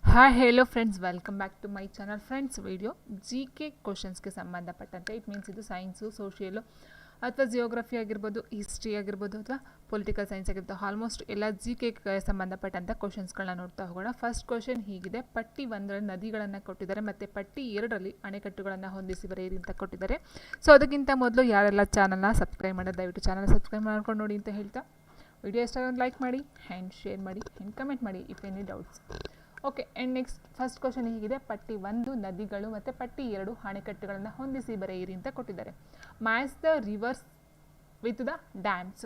Hi hello friends, welcome back to my channel. Friends, video G K ಕ್ವಶನ್ಸ್ಗೆ ಸಂಬಂಧಪಟ್ಟಂತೆ, it means ಇದು science, social ಅಥವಾ geography ಆಗಿರ್ಬೋದು, history ಆಗಿರ್ಬೋದು ಅಥವಾ ಪೊಲಿಟಿಕಲ್ ಸೈನ್ಸ್ ಆಗಿರ್ಬೋದು, ಆಲ್ಮೋಸ್ಟ್ ಎಲ್ಲ ಜಿ ಕೆಗೆ ಸಂಬಂಧಪಟ್ಟಂಥ ಕ್ವಶನ್ಸ್ಗಳನ್ನ ನೋಡ್ತಾ ಹೋಗೋಣ. ಫಸ್ಟ್ ಕ್ವಶನ್ ಹೀಗಿದೆ: ಪಟ್ಟಿ 1ರಲ್ಲಿ ನದಿಗಳನ್ನು ಕೊಟ್ಟಿದ್ದಾರೆ ಮತ್ತು ಪಟ್ಟಿ 2ರಲ್ಲಿ ಅಣೆಕಟ್ಟುಗಳನ್ನು ಹೊಂದಿಸಿ ಬರೆಯಿರಿ ಅಂತ ಕೊಟ್ಟಿದ್ದಾರೆ. ಸೊ ಅದಕ್ಕಿಂತ ಮೊದಲು ಯಾರೆಲ್ಲ ಚಾನಲ್ನ ಸಬ್ಸ್ಕ್ರೈಬ್ ಮಾಡೋದು ದಯವಿಟ್ಟು ಚಾನಲ್ ಸಬ್ಸ್ಕ್ರೈಬ್ ಮಾಡ್ಕೊಂಡು ನೋಡಿ ಅಂತ ಹೇಳ್ತಾ, ವಿಡಿಯೋ ಇಷ್ಟ ಒಂದು ಲೈಕ್ ಮಾಡಿ ಆ್ಯಂಡ್ ಶೇರ್ ಮಾಡಿ ಆ್ಯಂಡ್ ಕಮೆಂಟ್ ಮಾಡಿ if any doubts. Okay, and next first question ಹೀಗಿದೆ: ಪಟ್ಟಿ 1 ನದಿಗಳು ಮತ್ತು ಪಟ್ಟಿ 2 ಅಣೆಕಟ್ಟುಗಳನ್ನು ಹೊಂದಿಸಿ ಬರೆಯಿರಿ ಅಂತ ಕೊಟ್ಟಿದ್ದಾರೆ. Match the rivers with the dams.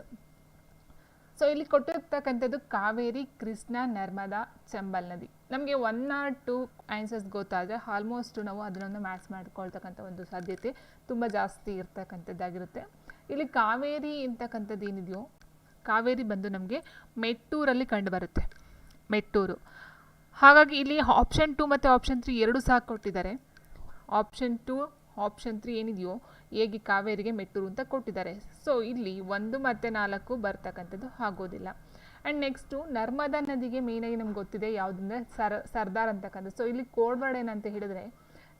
So ಇಲ್ಲಿ ಕೊಟ್ಟಿರ್ತಕ್ಕಂಥದ್ದು ಕಾವೇರಿ, ಕೃಷ್ಣ, ನರ್ಮದಾ, ಚಂಬಲ್ ನದಿ. ನಮಗೆ 1 or 2 ಆನ್ಸರ್ಸ್ ಗೊತ್ತಾದರೆ ಆಲ್ಮೋಸ್ಟ್ ನಾವು ಅದನ್ನು ಮ್ಯಾಚ್ ಮಾಡ್ಕೊಳ್ತಕ್ಕಂಥ ಒಂದು ಸಾಧ್ಯತೆ ತುಂಬ ಜಾಸ್ತಿ ಇರ್ತಕ್ಕಂಥದ್ದಾಗಿರುತ್ತೆ. ಇಲ್ಲಿ ಕಾವೇರಿ ಅಂತಕ್ಕಂಥದ್ದು ಏನಿದೆಯೋ, ಕಾವೇರಿ ಬಂದು ನಮಗೆ ಮೆಟ್ಟೂರಲ್ಲಿ ಕಂಡುಬರುತ್ತೆ, ಮೆಟ್ಟೂರು. ಹಾಗಾಗಿ ಇಲ್ಲಿ ಆಪ್ಷನ್ 2 ಮತ್ತು ಆಪ್ಷನ್ 3 ಎರಡು ಸಹ ಕೊಟ್ಟಿದ್ದಾರೆ. ಆಪ್ಷನ್ 2 ಆಪ್ಷನ್ 3 ಏನಿದೆಯೋ ಹೇಗೆ ಕಾವೇರಿಗೆ ಮೆಟ್ಟೂರು ಅಂತ ಕೊಟ್ಟಿದ್ದಾರೆ. ಸೊ ಇಲ್ಲಿ 1 ಮತ್ತು 4 ಬರ್ತಕ್ಕಂಥದ್ದು ಆಗೋದಿಲ್ಲ. ಆ್ಯಂಡ್ ನೆಕ್ಸ್ಟು ನರ್ಮದಾ ನದಿಗೆ ಮೇಯ್ನಾಗಿ ನಮ್ಗೆ ಗೊತ್ತಿದೆ ಯಾವುದಂದರೆ ಸರ್ದಾರ್ ಅಂತಕ್ಕಂಥದ್ದು. ಸೊ ಇಲ್ಲಿ ಕೋಡ್ ವರ್ಡ್ ಏನಂತ ಹೇಳಿದರೆ,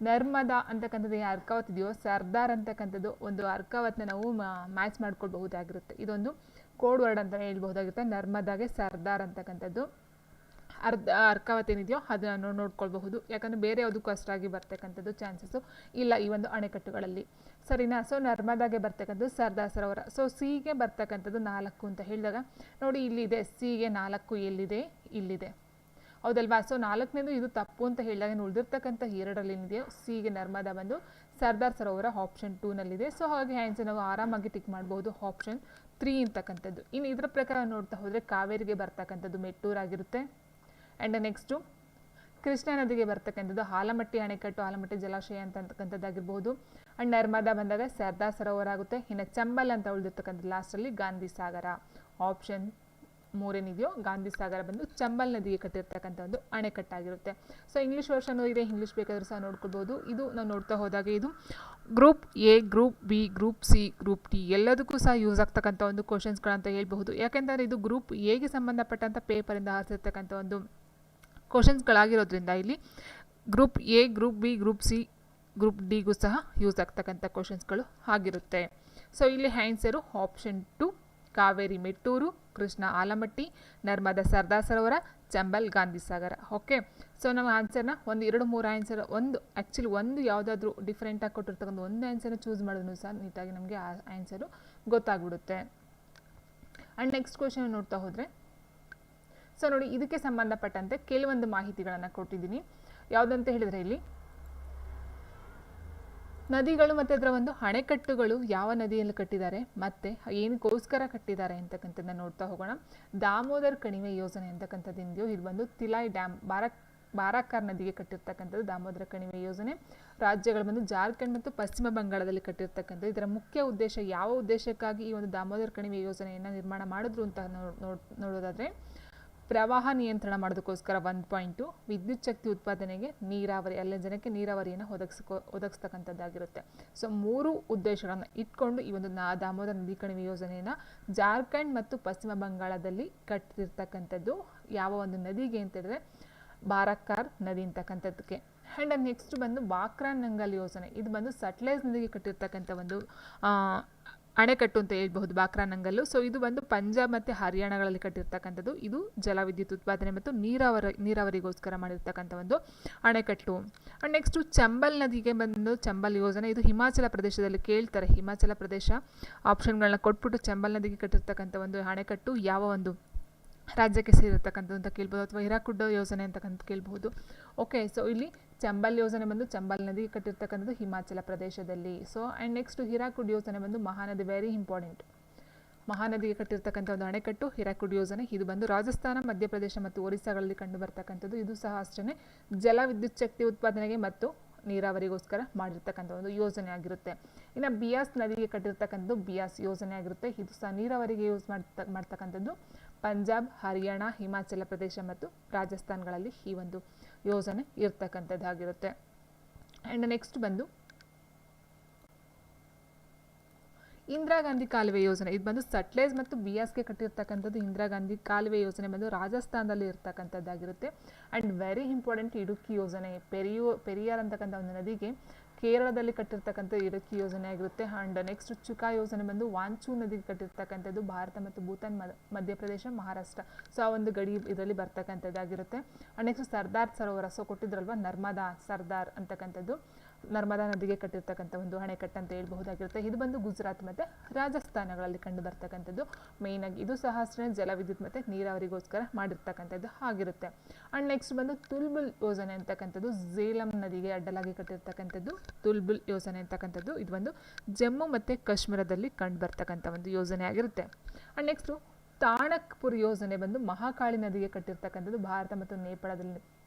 ನರ್ಮದಾ ಅಂತಕ್ಕಂಥದ್ದು ಏನು ಅರ್ಕಾವತ್ ಇದೆಯೋ, ಸರ್ದಾರ್ ಅಂತಕ್ಕಂಥದ್ದು ಒಂದು ಅರ್ಕಾವತ್ನ ನಾವು ಮ್ಯಾಚ್ ಮಾಡ್ಕೊಳ್ಬಹುದಾಗಿರುತ್ತೆ. ಇದೊಂದು ಕೋಡ್ ವರ್ಡ್ ಅಂತ ಹೇಳ್ಬಹುದಾಗಿರುತ್ತೆ. ನರ್ಮದಾಗೆ ಸರ್ದಾರ್ ಅಂತಕ್ಕಂಥದ್ದು ಅರ್ಕಾವತ್ ಏನಿದೆಯೋ ಅದನ್ನು ನೋಡ್ಕೊಳ್ಬಹುದು. ಯಾಕಂದರೆ ಬೇರೆ ಯಾವುದಕ್ಕೂ ಅಷ್ಟಾಗಿ ಬರ್ತಕ್ಕಂಥದ್ದು ಚಾನ್ಸಸ್ಸು ಇಲ್ಲ ಈ ಒಂದು ಅಣೆಕಟ್ಟುಗಳಲ್ಲಿ, ಸರಿನಾ? ಸೊ ನರ್ಮದಾಗೆ ಬರ್ತಕ್ಕಂಥದ್ದು ಸರ್ದಾರ್ ಸರೋವರ. ಸೊ ಸಿಗೆ ಬರ್ತಕ್ಕಂಥದ್ದು 4 ಅಂತ ಹೇಳಿದಾಗ ನೋಡಿ, ಇಲ್ಲಿದೆ ಸಿಗೆ 4 ಎಲ್ಲಿದೆ, ಇಲ್ಲಿದೆ, ಹೌದಲ್ವಾ? ಸೊ 4ನೇದು ಇದು ತಪ್ಪು ಅಂತ ಹೇಳಿದಾಗ ಉಳಿದಿರ್ತಕ್ಕಂಥ 2ರಲ್ಲಿ ಏನಿದೆಯೋ ಸಿಗೆ ನರ್ಮದಾ ಬಂದು ಸರ್ದಾರ್ ಸರೋವರ ಆಪ್ಷನ್ 2ನಲ್ಲಿದೆ. ಸೊ ಹಾಗೆ ಆನ್ಸರ್ ನಾವು ಆರಾಮಾಗಿ ಟಿಕ್ ಮಾಡ್ಬೋದು, ಆಪ್ಷನ್ 3 ಅಂತಕ್ಕಂಥದ್ದು. ಇನ್ನು ಇದರ ಪ್ರಕಾರ ನೋಡ್ತಾ ಹೋದರೆ ಕಾವೇರಿಗೆ ಬರ್ತಕ್ಕಂಥದ್ದು ಮೆಟ್ಟೂರಾಗಿರುತ್ತೆ. ಆ್ಯಂಡ್ ನೆಕ್ಸ್ಟು ಕೃಷ್ಣಾ ನದಿಗೆ ಬರ್ತಕ್ಕಂಥದ್ದು ಆಲಮಟ್ಟಿ ಅಣೆಕಟ್ಟು, ಆಲಮಟ್ಟಿ ಜಲಾಶಯ ಅಂತಕ್ಕಂಥದ್ದಾಗಿರ್ಬೋದು. ಆ್ಯಂಡ್ ನರ್ಮದಾ ಬಂದಾಗ ಸರ್ದಾರ್ ಸರೋವರ ಆಗುತ್ತೆ. ಇನ್ನು ಚಂಬಲ್ ಅಂತ ಉಳಿದಿರ್ತಕ್ಕಂಥದ್ದು ಲಾಸ್ಟಲ್ಲಿ ಗಾಂಧಿ ಸಾಗರ. ಆಪ್ಷನ್ 3 ಏನಿದೆಯೋ ಗಾಂಧಿ ಸಾಗರ ಬಂದು ಚಂಬಲ್ ನದಿಗೆ ಕಟ್ಟಿರ್ತಕ್ಕಂಥ ಒಂದು ಅಣೆಕಟ್ಟಾಗಿರುತ್ತೆ. ಸೊ ಇಂಗ್ಲೀಷ್ ವರ್ಷನ್ ಇದೆ, ಇಂಗ್ಲೀಷ್ ಬೇಕಾದರೂ ಸಹ ನೋಡ್ಕೊಳ್ಬೋದು. ಇದು ನಾವು ನೋಡ್ತಾ ಹೋದಾಗ ಇದು group A, group B, group C, group D ಎಲ್ಲದಕ್ಕೂ ಸಹ ಯೂಸ್ ಆಗ್ತಕ್ಕಂಥ ಒಂದು ಕ್ವಶನ್ಸ್ಗಳಂತ ಹೇಳ್ಬಹುದು. ಯಾಕೆಂದರೆ ಇದು ಗ್ರೂಪ್ ಎಗೆ ಸಂಬಂಧಪಟ್ಟಂಥ ಪೇಪರಿಂದ ಹಾರಿಸಿರ್ತಕ್ಕಂಥ ಒಂದು ಕ್ವಶನ್ಸ್ಗಳಾಗಿರೋದ್ರಿಂದ ಇಲ್ಲಿ group A, group B, group C, group ಡಿಗೂ ಸಹ ಯೂಸ್ ಆಗ್ತಕ್ಕಂಥ ಕ್ವಶನ್ಸ್ಗಳು ಆಗಿರುತ್ತೆ. ಸೊ ಇಲ್ಲಿ answer option 2 Kaveri Mettur, Krishna Almatti, Narmada Sardar Sarovar, Chambal Gandhi Sagar. Okay, so ನಾವು ಆನ್ಸರ್ನ 1, 2, 3 ಆನ್ಸರ್ ಒಂದು ಯಾವುದಾದ್ರೂ ಡಿಫ್ರೆಂಟಾಗಿ ಕೊಟ್ಟಿರ್ತಕ್ಕಂಥ ಒಂದು ಆನ್ಸರ್ನ ಚೂಸ್ ಮಾಡೋದು ಸಹ ನೀಟಾಗಿ ನಮಗೆ ಆ ಆನ್ಸರು ಗೊತ್ತಾಗ್ಬಿಡುತ್ತೆ. ಆ್ಯಂಡ್ ನೆಕ್ಸ್ಟ್ ಕ್ವಶನ್ ನೋಡ್ತಾ ಹೋದರೆ, ಸೊ ನೋಡಿ ಇದಕ್ಕೆ ಸಂಬಂಧಪಟ್ಟಂತೆ ಕೆಲವೊಂದು ಮಾಹಿತಿಗಳನ್ನು ಕೊಟ್ಟಿದ್ದೀನಿ. ಯಾವುದಂತ ಹೇಳಿದರೆ ಇಲ್ಲಿ ನದಿಗಳು ಮತ್ತು ಅದರ ಒಂದು ಅಣೆಕಟ್ಟುಗಳು ಯಾವ ನದಿಯಲ್ಲಿ ಕಟ್ಟಿದ್ದಾರೆ ಮತ್ತು ಏನಕ್ಕೋಸ್ಕರ ಕಟ್ಟಿದ್ದಾರೆ ಅಂತಕ್ಕಂಥದ್ದನ್ನ ನೋಡ್ತಾ ಹೋಗೋಣ. ದಾಮೋದರ್ ಕಣಿವೆ ಯೋಜನೆ ಅಂತಕ್ಕಂಥದ್ದು ಇದೆಯೋ, ಇದು ಬಂದು ತಿಲಾಯ್ ಡ್ಯಾಮ್ ಬಾರಾಕಾರ್ ನದಿಗೆ ಕಟ್ಟಿರ್ತಕ್ಕಂಥದ್ದು ದಾಮೋದರ ಕಣಿವೆ ಯೋಜನೆ. ರಾಜ್ಯಗಳು ಬಂದು ಜಾರ್ಖಂಡ್ ಮತ್ತು ಪಶ್ಚಿಮ ಬಂಗಾಳದಲ್ಲಿ ಕಟ್ಟಿರ್ತಕ್ಕಂಥದ್ದು. ಇದರ ಮುಖ್ಯ ಉದ್ದೇಶ, ಯಾವ ಉದ್ದೇಶಕ್ಕಾಗಿ ಈ ಒಂದು ದಾಮೋದರ ಕಣಿವೆ ಯೋಜನೆಯನ್ನು ನಿರ್ಮಾಣ ಮಾಡಿದ್ರು ಅಂತ ನೋಡೋದಾದರೆ, ಪ್ರವಾಹ ನಿಯಂತ್ರಣ ಮಾಡೋದಕ್ಕೋಸ್ಕರ 1 ಪಾಯಿಂಟು, ವಿದ್ಯುತ್ ಶಕ್ತಿ ಉತ್ಪಾದನೆಗೆ, ನೀರಾವರಿ, ಅಲ್ಲೇ ಜನಕ್ಕೆ ನೀರಾವರಿಯನ್ನು ಒದಗಿಸ್ತಕ್ಕಂಥದ್ದಾಗಿರುತ್ತೆ. ಸೊ 3 ಉದ್ದೇಶಗಳನ್ನು ಇಟ್ಕೊಂಡು ಈ ಒಂದು ದಾಮೋದರ ನದಿ ಕಣಿವೆ ಯೋಜನೆಯನ್ನು ಜಾರ್ಖಂಡ್ ಮತ್ತು ಪಶ್ಚಿಮ ಬಂಗಾಳದಲ್ಲಿ ಕಟ್ಟಿರ್ತಕ್ಕಂಥದ್ದು. ಯಾವ ಒಂದು ನದಿಗೆ ಅಂತ ಹೇಳಿದ್ರೆ ಬಾರಾಕಾರ್ ನದಿ ಅಂತಕ್ಕಂಥದ್ದಕ್ಕೆ. ಆ್ಯಂಡ್ ನೆಕ್ಸ್ಟ್ ಬಂದು ಬಾಕ್ರಾ ನಂಗಲ್ ಯೋಜನೆ, ಇದು ಬಂದು ಸಟ್ಲೇಜ್ ನದಿಗೆ ಕಟ್ಟಿರ್ತಕ್ಕಂಥ ಒಂದು ಅಣೆಕಟ್ಟು ಅಂತ ಹೇಳ್ಬಹುದು, ಬಾಕ್ರಾ ನಂಗಲ್ಲು. ಸೊ ಇದು ಬಂದು ಪಂಜಾಬ್ ಮತ್ತು ಹರಿಯಾಣಗಳಲ್ಲಿ ಕಟ್ಟಿರ್ತಕ್ಕಂಥದ್ದು. ಇದು ಜಲವಿದ್ಯುತ್ ಉತ್ಪಾದನೆ ಮತ್ತು ನೀರಾವರಿಗೋಸ್ಕರ ಮಾಡಿರ್ತಕ್ಕಂಥ ಒಂದು ಅಣೆಕಟ್ಟು. ಆ್ಯಂಡ್ ನೆಕ್ಸ್ಟು ಚಂಬಲ್ ನದಿಗೆ ಬಂದು ಚಂಬಲ್ ಯೋಜನೆ, ಇದು ಹಿಮಾಚಲ ಪ್ರದೇಶದಲ್ಲಿ ಕೇಳ್ತಾರೆ. ಹಿಮಾಚಲ ಪ್ರದೇಶ ಆಪ್ಷನ್ಗಳನ್ನ ಕೊಟ್ಬಿಟ್ಟು ಚಂಬಲ್ ನದಿಗೆ ಕಟ್ಟಿರ್ತಕ್ಕಂಥ ಒಂದು ಅಣೆಕಟ್ಟು ಯಾವ ಒಂದು ರಾಜ್ಯಕ್ಕೆ ಸೇರಿರ್ತಕ್ಕಂಥದ್ದು ಅಂತ ಕೇಳ್ಬೋದು, ಅಥವಾ ಹಿರಾಕುಡ್ ಯೋಜನೆ ಅಂತಕ್ಕಂಥ ಕೇಳ್ಬೋದು. ಓಕೆ, ಸೊ ಇಲ್ಲಿ ಚಂಬಲ್ ಯೋಜನೆ ಬಂದು ಚಂಬಲ್ ನದಿಗೆ ಕಟ್ಟಿರ್ತಕ್ಕಂಥದ್ದು ಹಿಮಾಚಲ ಪ್ರದೇಶದಲ್ಲಿ. ಸೊ ಆ್ಯಂಡ್ ನೆಕ್ಸ್ಟ್ ಹಿರಾಕುಡ್ ಯೋಜನೆ ಬಂದು ಮಹಾನದಿ, ವೆರಿ ಇಂಪಾರ್ಟೆಂಟ್, ಮಹಾನದಿಗೆ ಕಟ್ಟಿರ್ತಕ್ಕಂಥ ಒಂದು ಅಣೆಕಟ್ಟು ಹಿರಾಕುಡ್ ಯೋಜನೆ. ಇದು ಬಂದು ರಾಜಸ್ಥಾನ, ಮಧ್ಯಪ್ರದೇಶ ಮತ್ತು ಒರಿಸ್ಸಾಗಳಲ್ಲಿ ಕಂಡು ಬರ್ತಕ್ಕಂಥದ್ದು. ಇದು ಸಹ ಅಷ್ಟೇ ಜಲ ವಿದ್ಯುತ್ ಶಕ್ತಿ ಉತ್ಪಾದನೆಗೆ ಮತ್ತು ನೀರಾವರಿಗೋಸ್ಕರ ಮಾಡಿರ್ತಕ್ಕಂಥ ಒಂದು ಯೋಜನೆ ಆಗಿರುತ್ತೆ. ಇನ್ನು ಬಿಯಾಸ್ ನದಿಗೆ ಕಟ್ಟಿರ್ತಕ್ಕಂಥದ್ದು ಬಿಯಾಸ್ ಯೋಜನೆ ಆಗಿರುತ್ತೆ. ಇದು ಸಹ ನೀರಾವರಿಗೆ ಯೂಸ್ ಮಾಡ್ತಕ್ಕಂಥದ್ದು. ಪಂಜಾಬ್, ಹರಿಯಾಣ, ಹಿಮಾಚಲ ಪ್ರದೇಶ ಮತ್ತು ರಾಜಸ್ಥಾನಗಳಲ್ಲಿ ಈ ಒಂದು ಯೋಜನೆ ಇರ್ತಕ್ಕಂಥದ್ದಾಗಿರುತ್ತೆ. ಆ್ಯಂಡ್ ನೆಕ್ಸ್ಟ್ ಬಂದು ಇಂದಿರಾ ಗಾಂಧಿ ಕಾಲುವೆ ಯೋಜನೆ ಇದು ಬಂದು ಸಟ್ಲೇಜ್ ಮತ್ತು ಬಿಯಾಸ್ಗೆ ಕಟ್ಟಿರ್ತಕ್ಕಂಥದ್ದು. ಇಂದಿರಾ ಗಾಂಧಿ ಕಾಲುವೆ ಯೋಜನೆ ಬಂದು ರಾಜಸ್ಥಾನದಲ್ಲಿ ಇರ್ತಕ್ಕಂಥದ್ದಾಗಿರುತ್ತೆ. ಆ್ಯಂಡ್ ವೆರಿ ಇಂಪಾರ್ಟೆಂಟ್ ಇಡುಕ್ಕಿ ಯೋಜನೆ, ಪೆರಿಯಾರ್ ಅಂತಕ್ಕಂಥ ಒಂದು ನದಿಗೆ ಕೇರಳದಲ್ಲಿ ಕಟ್ಟಿರ್ತಕ್ಕಂಥ ಇಡುಕ್ಕಿ ಯೋಜನೆ ಆಗಿರುತ್ತೆ. ಆ್ಯಂಡ್ ನೆಕ್ಸ್ಟ್ ಚುಕಾ ಯೋಜನೆ ಬಂದು ವಾಂಚೂ ನದಿಗೆ ಕಟ್ಟಿರ್ತಕ್ಕಂಥದ್ದು. ಭಾರತ ಮತ್ತು ಭೂತಾನ್, ಮಧ್ಯಪ್ರದೇಶ, ಮಹಾರಾಷ್ಟ್ರ, ಸೊ ಆ ಒಂದು ಗಡಿ ಇದರಲ್ಲಿ ಬರ್ತಕ್ಕಂಥದ್ದಾಗಿರುತ್ತೆ. And next Sardar Sarovar, so ಕೊಟ್ಟಿದ್ರಲ್ವ Narmada Sardar ಅಂತಕ್ಕಂಥದ್ದು, ನರ್ಮದಾ ನದಿಗೆ ಕಟ್ಟಿರ್ತಕ್ಕಂಥ ಒಂದು ಅಣೆಕಟ್ಟು ಅಂತ ಹೇಳ್ಬಹುದಾಗಿರುತ್ತೆ. ಇದು ಬಂದು ಗುಜರಾತ್ ಮತ್ತು ರಾಜಸ್ಥಾನಗಳಲ್ಲಿ ಕಂಡು ಬರ್ತಕ್ಕಂಥದ್ದು. ಮೇಯ್ನಾಗಿ ಇದು ಸಹ ಅಷ್ಟೇ ಜಲವಿದ್ಯುತ್ ಮತ್ತು ನೀರಾವರಿಗೋಸ್ಕರ ಮಾಡಿರ್ತಕ್ಕಂಥದ್ದು ಆಗಿರುತ್ತೆ. ಆ್ಯಂಡ್ ನೆಕ್ಸ್ಟ್ ಬಂದು ತುಲ್ಬುಲ್ ಯೋಜನೆ ಅಂತಕ್ಕಂಥದ್ದು ಝೇಲಂ ನದಿಗೆ ಅಡ್ಡಲಾಗಿ ಕಟ್ಟಿರ್ತಕ್ಕಂಥದ್ದು ತುಲ್ಬುಲ್ ಯೋಜನೆ ಅಂತಕ್ಕಂಥದ್ದು. ಇದು ಒಂದು ಜಮ್ಮು ಮತ್ತು ಕಾಶ್ಮೀರದಲ್ಲಿ ಕಂಡು ಬರ್ತಕ್ಕಂಥ ಒಂದು ಯೋಜನೆ ಆಗಿರುತ್ತೆ. ಆ್ಯಂಡ್ ನೆಕ್ಸ್ಟು ತಾಣಕ್ಪುರ್ ಯೋಜನೆ ಬಂದು ಮಹಾಕಾಳಿ ನದಿಗೆ ಕಟ್ಟಿರ್ತಕ್ಕಂಥದ್ದು. ಭಾರತ ಮತ್ತು ನೇಪಾಳದಲ್ಲಿ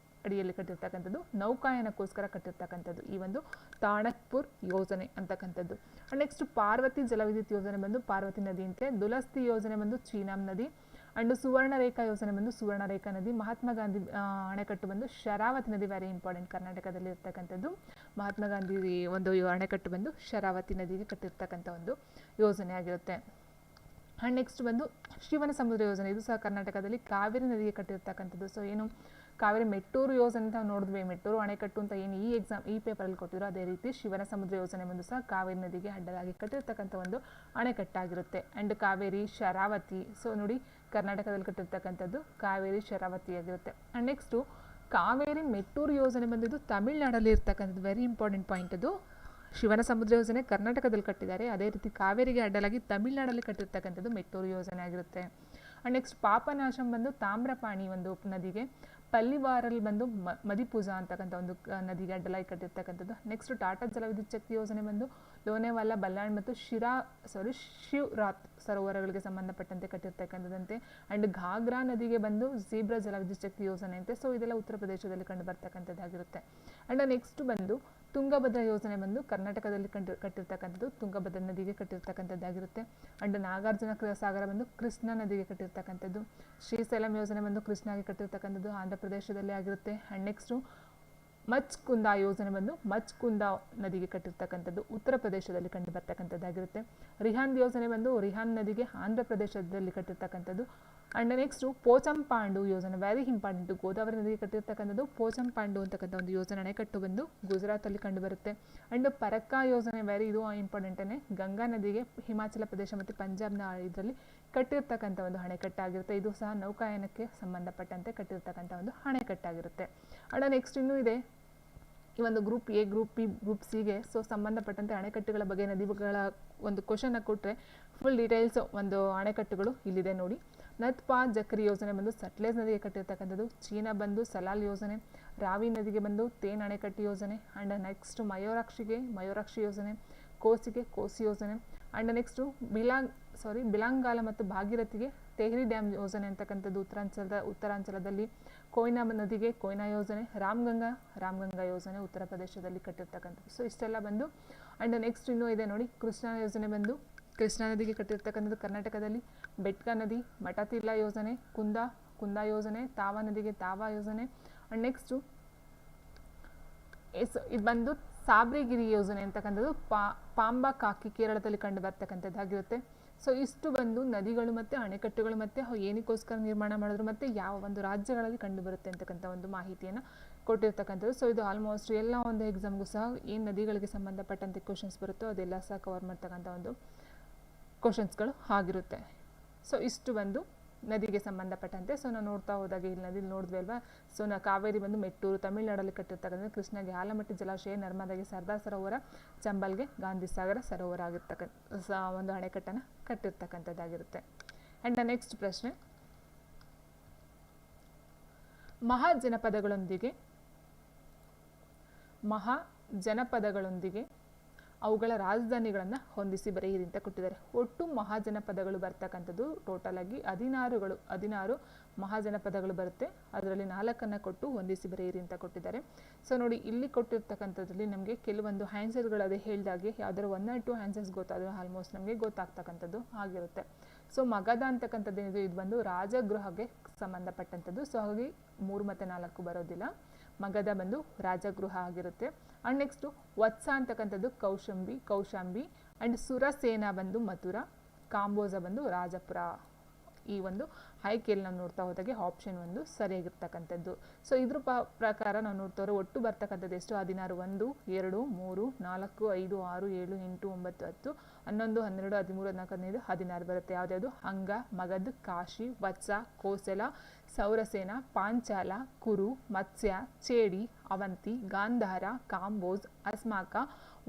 ಅಡಿಯಲ್ಲಿ ಕಟ್ಟಿರ್ತಕ್ಕಂಥದ್ದು, ನೌಕಾಯಾನಕ್ಕೋಸ್ಕರ ಕಟ್ಟಿರ್ತಕ್ಕಂಥದ್ದು ಈ ಒಂದು ತಾಣಕ್ಪುರ್ ಯೋಜನೆ ಅಂತಕ್ಕಂಥದ್ದು. ನೆಕ್ಸ್ಟ್ ಪಾರ್ವತಿ ಜಲವಿದ್ಯುತ್ ಯೋಜನೆ ಬಂದು ಪಾರ್ವತಿ ನದಿ ಅಂತೆ. ದುಲಸ್ತಿ ಯೋಜನೆ ಬಂದು ಚೀನಾಂ ನದಿ. ಅಂಡ್ ಸುವರ್ಣರೇಖಾ ಯೋಜನೆ ಬಂದು ಸುವರ್ಣರೇಖಾ ನದಿ. ಮಹಾತ್ಮ ಗಾಂಧಿ ಅಣೆಕಟ್ಟು ಬಂದು ಶರಾವತಿ ನದಿ, ವೆರಿ ಇಂಪಾರ್ಟೆಂಟ್, ಕರ್ನಾಟಕದಲ್ಲಿ ಇರ್ತಕ್ಕಂಥದ್ದು. ಮಹಾತ್ಮ ಗಾಂಧಿ ಒಂದು ಅಣೆಕಟ್ಟು ಬಂದು ಶರಾವತಿ ನದಿಗೆ ಕಟ್ಟಿರ್ತಕ್ಕಂಥ ಒಂದು ಯೋಜನೆ ಆಗಿರುತ್ತೆ. ಆ್ಯಂಡ್ ನೆಕ್ಸ್ಟ್ ಬಂದು ಶಿವನ ಸಮುದ್ರ ಯೋಜನೆ, ಇದು ಸಹ ಕರ್ನಾಟಕದಲ್ಲಿ ಕಾವೇರಿ ನದಿಗೆ ಕಟ್ಟಿರ್ತಕ್ಕಂಥದ್ದು. ಸೊ ಏನು ಕಾವೇರಿ ಮೆಟ್ಟೂರು ಯೋಜನೆ ಅಂತ ನೋಡಿದ್ವಿ, ಮೆಟ್ಟೂರು ಅಣೆಕಟ್ಟು ಅಂತ ಏನು ಈ ಪೇಪರಲ್ಲಿ ಕೊಟ್ಟಿರೋ ಅದೇ ರೀತಿ ಶಿವನ ಸಮುದ್ರ ಯೋಜನೆ ಬಂದು ಸಹ ಕಾವೇರಿ ನದಿಗೆ ಅಡ್ಡಲಾಗಿ ಕಟ್ಟಿರ್ತಕ್ಕಂಥ ಒಂದು ಅಣೆಕಟ್ಟಾಗಿರುತ್ತೆ. ಆ್ಯಂಡ್ ಕಾವೇರಿ ಶರಾವತಿ, ಸೊ ನೋಡಿ ಕರ್ನಾಟಕದಲ್ಲಿ ಕಟ್ಟಿರ್ತಕ್ಕಂಥದ್ದು ಕಾವೇರಿ ಶರಾವತಿ ಆಗಿರುತ್ತೆ. ಆ್ಯಂಡ್ ನೆಕ್ಸ್ಟು ಕಾವೇರಿ ಮೆಟ್ಟೂರು ಯೋಜನೆ ಬಂದಿದ್ದು ತಮಿಳ್ನಾಡಲ್ಲಿ ಇರ್ತಕ್ಕಂಥದ್ದು, ವೆರಿ ಇಂಪಾರ್ಟೆಂಟ್ ಪಾಯಿಂಟ್ ಅದು. ಶಿವನ ಸಮುದ್ರ ಯೋಜನೆ ಕರ್ನಾಟಕದಲ್ಲಿ ಕಟ್ಟಿದ್ದಾರೆ, ಅದೇ ರೀತಿ ಕಾವೇರಿಗೆ ಅಡ್ಡಲಾಗಿ ತಮಿಳ್ನಾಡಲ್ಲಿ ಕಟ್ಟಿರ್ತಕ್ಕಂಥದ್ದು ಮೆಟ್ಟೂರು ಯೋಜನೆ ಆಗಿರುತ್ತೆ. ಆ್ಯಂಡ್ ನೆಕ್ಸ್ಟ್ ಪಾಪನಾಶಂ ಬಂದು ತಾಮ್ರಪಾಣಿ ಒಂದು ನದಿಗೆ, ಪಲ್ಲಿವಾರಲ್ಲಿ ಬಂದು ಮದಿಪೂಜಾ ಅಂತಕ್ಕಂಥ ಒಂದು ನದಿಗೆ ಅಡ್ಡಲಾಗಿ ಕಟ್ಟಿರ್ತಕ್ಕಂಥದ್ದು. ನೆಕ್ಸ್ಟ್ ಟಾಟಾ ಜಲವಿದ್ಯುತ್ ಶಕ್ತಿ ಯೋಜನೆ ಬಂದು ಲೋನೆವಾಲಾ, ಬಲ್ಲಾಳ್ ಮತ್ತು ಶಿವರಾತ್ ಸರೋವರಗಳಿಗೆ ಸಂಬಂಧಪಟ್ಟಂತೆ ಕಟ್ಟಿರ್ತಕ್ಕಂಥದ್ದಂತೆ. ಆ್ಯಂಡ್ ಘಾಗ್ರಾ ನದಿಗೆ ಬಂದು ಝೀಬ್ರಾ ಜಲವಿದ್ಯುತ್ ಶಕ್ತಿ ಯೋಜನೆ ಅಂತೆ. ಸೊ ಇದೆಲ್ಲ ಉತ್ತರ ಪ್ರದೇಶದಲ್ಲಿ ಕಂಡು ಬರ್ತಕ್ಕಂಥದ್ದಾಗಿರುತ್ತೆ. ಆ್ಯಂಡ್ ನೆಕ್ಸ್ಟ್ ಬಂದು ತುಂಗಭದ್ರಾ ಯೋಜನೆ ಬಂದು ಕರ್ನಾಟಕದಲ್ಲಿ ಕಟ್ಟಿರ್ತಕ್ಕಂಥದ್ದು, ತುಂಗಭದ್ರಾ ನದಿಗೆ ಕಟ್ಟಿರ್ತಕ್ಕಂಥದ್ದಾಗಿರುತ್ತೆ. ಆ್ಯಂಡ್ ನಾಗಾರ್ಜುನ ಸಾಗರ ಬಂದು ಕೃಷ್ಣಾ ನದಿಗೆ ಕಟ್ಟಿರ್ತಕ್ಕಂಥದ್ದು. ಶ್ರೀಶೈಲಂ ಯೋಜನೆ ಬಂದು ಕೃಷ್ಣಾಗೆ ಕಟ್ಟಿರ್ತಕ್ಕಂಥದ್ದು, ಆಂಧ್ರ ಪ್ರದೇಶದಲ್ಲಿ ಆಗಿರುತ್ತೆ. ಆ್ಯಂಡ್ ನೆಕ್ಸ್ಟು ಮಚ್ಕುಂದ ಯೋಜನೆ ಬಂದು ಮಚ್ಕುಂದ ನದಿಗೆ ಕಟ್ಟಿರ್ತಕ್ಕಂಥದ್ದು, ಉತ್ತರ ಪ್ರದೇಶದಲ್ಲಿ ಕಂಡು ಬರ್ತಕ್ಕಂಥದ್ದಾಗಿರುತ್ತೆ. ರಿಹಾಂದ್ ಯೋಜನೆ ಬಂದು ರಿಹಾಂದ್ ನದಿಗೆ ಆಂಧ್ರ ಪ್ರದೇಶದಲ್ಲಿ ಕಟ್ಟಿರ್ತಕ್ಕಂಥದ್ದು. ಆ್ಯಂಡ್ ನೆಕ್ಸ್ಟು ಪೋಚಂಪಾಂಡು ಯೋಜನೆ, ವೆರಿ ಇಂಪಾರ್ಟೆಂಟು, ಗೋದಾವರಿ ನದಿಗೆ ಕಟ್ಟಿರ್ತಕ್ಕಂಥದ್ದು ಪೋಚಂಪಾಂಡು ಅಂತಕ್ಕಂಥ ಒಂದು ಯೋಜನೆ ಅಣೆಕಟ್ಟು ಬಂದು ಗುಜರಾತಲ್ಲಿ ಕಂಡುಬರುತ್ತೆ. ಆ್ಯಂಡ್ ಪರಕ್ಕಾ ಯೋಜನೆ, ವೆರಿ ಇದು ಇಂಪಾರ್ಟೆಂಟೇ, ಗಂಗಾ ನದಿಗೆ ಹಿಮಾಚಲ ಪ್ರದೇಶ ಮತ್ತು ಪಂಜಾಬ್ನ ಇದರಲ್ಲಿ ಕಟ್ಟಿರ್ತಕ್ಕಂಥ ಒಂದು ಅಣೆಕಟ್ಟಾಗಿರುತ್ತೆ. ಇದು ಸಹ ನೌಕಾಯಾನಕ್ಕೆ ಸಂಬಂಧಪಟ್ಟಂತೆ ಕಟ್ಟಿರ್ತಕ್ಕಂಥ ಒಂದು ಅಣೆಕಟ್ಟಾಗಿರುತ್ತೆ. ಆ್ಯಂಡ್ ನೆಕ್ಸ್ಟ್ ಇನ್ನೂ ಇದೆ ಈ ಒಂದು group A, group B, group ಸಿಗೆ ಸೊ ಸಂಬಂಧಪಟ್ಟಂತೆ ಅಣೆಕಟ್ಟುಗಳ ಬಗ್ಗೆ ನದಿಗಳ ಒಂದು ಕ್ವಶನ್ನ ಕೊಟ್ಟರೆ ಫುಲ್ ಡೀಟೇಲ್ಸ್ ಒಂದು ಅಣೆಕಟ್ಟುಗಳು ಇಲ್ಲಿದೆ ನೋಡಿ. ನತ್ಪಾ ಜಕ್ರಿ ಯೋಜನೆ ಬಂದು ಸಟ್ಲೇಜ್ ನದಿಗೆ ಕಟ್ಟಿರ್ತಕ್ಕಂಥದ್ದು. ಚೀನಾ ಬಂದು ಸಲಾಲ್ ಯೋಜನೆ. ರಾವಿ ನದಿಗೆ ಬಂದು ತೇನ್ ಅಣೆಕಟ್ಟು ಯೋಜನೆ. ಆ್ಯಂಡ್ ನೆಕ್ಸ್ಟ್ ಮಯೂರಾಕ್ಷಿ ಯೋಜನೆ. ಕೋಸಿಗೆ ಕೋಸಿ ಯೋಜನೆ. ಆ್ಯಂಡ್ ನೆಕ್ಸ್ಟು ಬಿಲಾಂಗಾಲ ಮತ್ತು ಭಾಗೀರಥಿಗೆ ತೆಹ್ರಿ ಡ್ಯಾಮ್ ಯೋಜನೆ ಅಂತಕ್ಕಂಥದ್ದು ಉತ್ತರಾಂಚಲದಲ್ಲಿ. ಕೊಯ್ನಾ ನದಿಗೆ ಕೊಯ್ನಾ ಯೋಜನೆ. ರಾಮಗಂಗಾ ಯೋಜನೆ ಉತ್ತರ ಪ್ರದೇಶದಲ್ಲಿ ಕಟ್ಟಿರ್ತಕ್ಕಂಥದ್ದು. ಸೊ ಇಷ್ಟೆಲ್ಲ ಬಂದು ಆ್ಯಂಡ್ ನೆಕ್ಸ್ಟ್ ಇನ್ನೂ ಇದೆ ನೋಡಿ, ಕೃಷ್ಣಾ ಯೋಜನೆ ಬಂದು ಕೃಷ್ಣಾ ನದಿಗೆ ಕಟ್ಟಿರ್ತಕ್ಕಂಥದ್ದು ಕರ್ನಾಟಕದಲ್ಲಿ. ಬೆಟ್ಕಾ ನದಿ, ಮಠತಿಲ್ಲಾ ಯೋಜನೆ, ಕುಂದಾ ಯೋಜನೆ, ತಾವಾ ನದಿಗೆ ತಾವಾ ಯೋಜನೆ. ಆ್ಯಂಡ್ ನೆಕ್ಸ್ಟು ಇದು ಬಂದು ಸಾಬ್ರಿಗಿರಿ ಯೋಜನೆ ಅಂತಕ್ಕಂಥದ್ದು ಪಾಂಬಾ ಕಾಕಿ ಕೇರಳದಲ್ಲಿ ಕಂಡು ಬರ್ತಕ್ಕಂಥದ್ದಾಗಿರುತ್ತೆ. ಸೊ ಇಷ್ಟು ಬಂದು ನದಿಗಳು ಮತ್ತು ಅಣೆಕಟ್ಟುಗಳು ಮತ್ತು ಏನಕ್ಕೋಸ್ಕರ ನಿರ್ಮಾಣ ಮಾಡಿದ್ರು ಮತ್ತು ಯಾವ ಒಂದು ರಾಜ್ಯಗಳಲ್ಲಿ ಕಂಡು ಬರುತ್ತೆ ಅಂತಕ್ಕಂಥ ಒಂದು ಮಾಹಿತಿಯನ್ನು ಕೊಟ್ಟಿರ್ತಕ್ಕಂಥದ್ದು. ಸೊ ಇದು ಆಲ್ಮೋಸ್ಟ್ ಎಲ್ಲ ಒಂದು ಎಕ್ಸಾಮ್ಗೂ ಸಹ ಏನು ನದಿಗಳಿಗೆ ಸಂಬಂಧಪಟ್ಟಂತೆ ಕ್ವಶನ್ಸ್ ಬರುತ್ತೋ ಅದೆಲ್ಲ ಸಹ ಕವರ್ ಮಾಡ್ತಕ್ಕಂಥ ಒಂದು ಕ್ವಶನ್ಸ್ಗಳು ಆಗಿರುತ್ತೆ. ಸೊ ಇಷ್ಟು ಬಂದು ನದಿಗೆ ಸಂಬಂಧಪಟ್ಟಂತೆ. ಸೊ ನಾವು ನೋಡ್ತಾ ಹೋದಾಗ ಇಲ್ಲಿ ನದಿ ನೋಡಿದ್ವಿ ಅಲ್ವಾ. ಸೊ ಕಾವೇರಿ ಬಂದು ಮೆಟ್ಟೂರು ತಮಿಳುನಾಡಲ್ಲಿ ಕಟ್ಟಿರ್ತಕ್ಕಂಥ, ಕೃಷ್ಣಗೆ ಆಲಮಟ್ಟಿ ಜಲಾಶಯ, ನರ್ಮದಾಗೆ ಸರ್ದಾರ್ ಸರೋವರ, ಚಂಬಲ್ಗೆ ಗಾಂಧಿ ಸಾಗರ ಸರೋವರ ಆಗಿರ್ತಕ್ಕಂಥ ಒಂದು ಅಣೆಕಟ್ಟನ್ನು ಕಟ್ಟಿರ್ತಕ್ಕಂಥದ್ದಾಗಿರುತ್ತೆ. ಆ್ಯಂಡ್ ನೆಕ್ಸ್ಟ್ ಪ್ರಶ್ನೆ, ಮಹಾಜನಪದಗಳೊಂದಿಗೆ ಅವುಗಳ ರಾಜಧಾನಿಗಳನ್ನು ಹೊಂದಿಸಿ ಬರೆಯಿರಿ ಅಂತ ಕೊಟ್ಟಿದ್ದಾರೆ. ಒಟ್ಟು ಮಹಾಜನಪದಗಳು ಬರ್ತಕ್ಕಂಥದ್ದು ಟೋಟಲ್ ಆಗಿ 16 ಮಹಾಜನಪದಗಳು ಬರುತ್ತೆ. ಅದರಲ್ಲಿ 4 ಕೊಟ್ಟು ಹೊಂದಿಸಿ ಬರೆಯಿರಿ ಅಂತ ಕೊಟ್ಟಿದ್ದಾರೆ. ಸೊ ನೋಡಿ ಇಲ್ಲಿ ಕೊಟ್ಟಿರ್ತಕ್ಕಂಥದ್ರಲ್ಲಿ ನಮಗೆ ಕೆಲವೊಂದು ಆನ್ಸರ್ಗಳು ಅದೇ ಹೇಳಿದಾಗೆ ಯಾವ್ದಾದ್ರು 1 or 2 ಆನ್ಸರ್ಸ್ ಗೊತ್ತಾದರೂ ಆಲ್ಮೋಸ್ಟ್ ನಮಗೆ ಗೊತ್ತಾಗ್ತಕ್ಕಂಥದ್ದು ಆಗಿರುತ್ತೆ. ಸೊ ಮಗಧ ಅಂತಕ್ಕಂಥದ್ದು ಇದು ಬಂದು ರಾಜಗೃಹಗೆ ಸಂಬಂಧಪಟ್ಟಂಥದ್ದು. ಸೊ ಹಾಗಾಗಿ 3 ಮತ್ತು 4 ಬರೋದಿಲ್ಲ. ಮಗಧ ಬಂದು ರಾಜಗೃಹ ಆಗಿರುತ್ತೆ. ಆ್ಯಂಡ್ ನೆಕ್ಸ್ಟು ವತ್ಸ ಅಂತಕ್ಕಂಥದ್ದು ಕೌಶಾಂಬಿ. ಆ್ಯಂಡ್ ಸುರಸೇನ ಬಂದು ಮಥುರಾ, ಕಾಂಬೋಜ ಬಂದು ರಾಜಪುರ. ಈ ಒಂದು ಆಯ್ಕೆಯಲ್ಲಿ ನಾವು ನೋಡ್ತಾ ಹೋದಾಗೆ ಆಪ್ಷನ್ 1 ಸರಿಯಾಗಿರ್ತಕ್ಕಂಥದ್ದು. ಸೊ ಇದ್ರ ಪ್ರಕಾರ ನಾವು ನೋಡ್ತವ್ರೆ ಒಟ್ಟು ಬರ್ತಕ್ಕಂಥದ್ದು ಎಷ್ಟು? 16, 1, 2, 3, 4, 5, 6, 7, 8, 9, 10, 11, 12, 13, 14, 15, 16 ಬರುತ್ತೆ. ಯಾವ್ದ್ಯಾವುದು? ಅಂಗ, ಮಗಧ್, ಕಾಶಿ, ವತ್ಸ, ಕೋಸಲ, ಸೌರಸೇನ, ಪಾಂಚಾಲ, ಕುರು, ಮತ್ಸ್ಯ, ಚೇಡಿ, ಅವಂತಿ, ಗಾಂಧಾರ, ಕಾಂಬೋಜ್, ಅಸ್ಮಾಕ,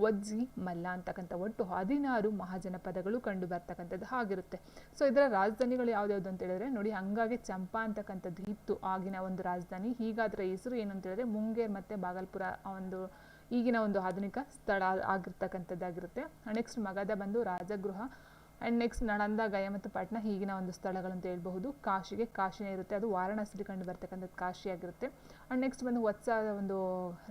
ವಜ್ಜಿ, ಮಲ್ಲ ಅಂತಕ್ಕಂಥ ಒಟ್ಟು 16 ಮಹಾಜನಪದಗಳು ಕಂಡು ಬರ್ತಕ್ಕಂಥದ್ದು ಆಗಿರುತ್ತೆ. ಸೊ ಇದರ ರಾಜಧಾನಿಗಳು ಯಾವ್ದ್ಯಾವ್ದು ಅಂತ ಹೇಳಿದ್ರೆ ನೋಡಿ, ಹಂಗಾಗಿ ಚಂಪಾ ಅಂತಕ್ಕಂಥದ್ದು ಇತ್ತು ಆಗಿನ ಒಂದು ರಾಜಧಾನಿ. ಈಗ ಅದರ ಹೆಸರು ಏನು ಅಂತ ಹೇಳಿದ್ರೆ ಮುಂಗೇರ್ ಮತ್ತು ಬಾಗಲ್ಪುರ ಒಂದು ಈಗಿನ ಒಂದು ಆಧುನಿಕ ಸ್ಥಳ ಆಗಿರ್ತಕ್ಕಂಥದ್ದಾಗಿರುತ್ತೆ. ನೆಕ್ಸ್ಟ್ ಮಗಧ ಬಂದು ರಾಜಗೃಹ. ಆ್ಯಂಡ್ ನೆಕ್ಸ್ಟ್ ನಳಂದ, ಗಯ ಮತ್ತು ಪಾಟ್ನಾ ಈಗಿನ ಒಂದು ಸ್ಥಳಗಳಂತ ಹೇಳ್ಬಹುದು. ಕಾಶಿಗೆ ಕಾಶಿನೇ ಇರುತ್ತೆ, ಅದು ವಾರಣಾಸಿಲಿ ಕಂಡು ಬರ್ತಕ್ಕಂಥದ್ದು ಕಾಶಿ ಆಗಿರುತ್ತೆ. ಆ್ಯಂಡ್ ನೆಕ್ಸ್ಟ್ ಬಂದು ವತ್ಸ ಒಂದು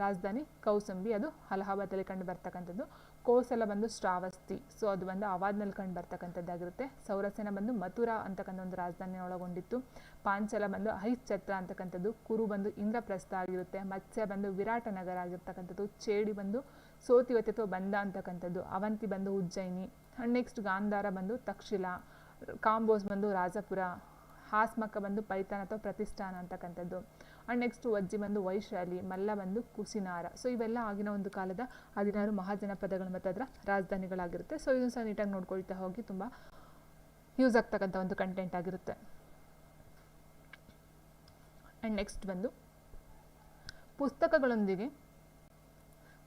ರಾಜಧಾನಿ ಕೌಸಂಬಿ, ಅದು ಅಲಹಾಬಾದಲ್ಲಿ ಕಂಡು ಬರ್ತಕ್ಕಂಥದ್ದು. ಕೋಸಲ ಬಂದು ಶ್ರಾವಸ್ತಿ, ಸೊ ಅದು ಬಂದು ಅವಾದ್ನಲ್ಲಿ ಕಂಡು ಬರ್ತಕ್ಕಂಥದ್ದಾಗಿರುತ್ತೆ. ಸೌರಸೇನ ಬಂದು ಮಥುರಾ ಅಂತಕ್ಕಂಥ ಒಂದು ರಾಜಧಾನಿ ಒಳಗೊಂಡಿತ್ತು. ಪಾಂಚಲ ಬಂದು ಅಹಿಚ್ಛತ್ರ ಅಂತಕ್ಕಂಥದ್ದು. ಕುರು ಬಂದು ಇಂದ್ರಪ್ರಸ್ಥ ಆಗಿರುತ್ತೆ. ಮತ್ಸ್ಯ ಬಂದು ವಿರಾಟ ನಗರ ಆಗಿರ್ತಕ್ಕಂಥದ್ದು. ಚೇಡಿ ಬಂದು ಸೋತಿವತಿ ಅಥವಾ ಬಂದ ಅಂತಕ್ಕಂಥದ್ದು. ಅವಂತಿ ಬಂದು ಉಜ್ಜಯಿನಿ. ಆ್ಯಂಡ್ ನೆಕ್ಸ್ಟ್ ಗಾಂಧಾರ ಬಂದು ತಕ್ಷಿಲ. ಕಾಂಬೋಸ್ ಬಂದು ರಾಜಪುರ. ಹಾಸ್ಮಕ ಬಂದು ಪೈತಾನ್ ಅಥವಾ ಪ್ರತಿಷ್ಠಾನ ಅಂತಕ್ಕಂಥದ್ದು. ಆ್ಯಂಡ್ ನೆಕ್ಸ್ಟ್ ವಜ್ಜಿ ಬಂದು ವೈಶಾಲಿ. ಮಲ್ಲ ಬಂದು ಕುಸಿನಾರ. ಸೊ ಇವೆಲ್ಲ ಆಗಿನ ಒಂದು ಕಾಲದ 16 ಮಹಾಜನಪದಗಳು ಮತ್ತು ಅದರ ರಾಜಧಾನಿಗಳಾಗಿರುತ್ತೆ. ಸೊ ಇದನ್ನು ಸಹ ನೀಟಾಗಿ ನೋಡ್ಕೊಳ್ತಾ ಹೋಗಿ ತುಂಬ ಯೂಸ್ ಆಗ್ತಕ್ಕಂಥ ಒಂದು ಕಂಟೆಂಟ್ ಆಗಿರುತ್ತೆ. ಆ್ಯಂಡ್ ನೆಕ್ಸ್ಟ್ ಬಂದು ಪುಸ್ತಕಗಳೊಂದಿಗೆ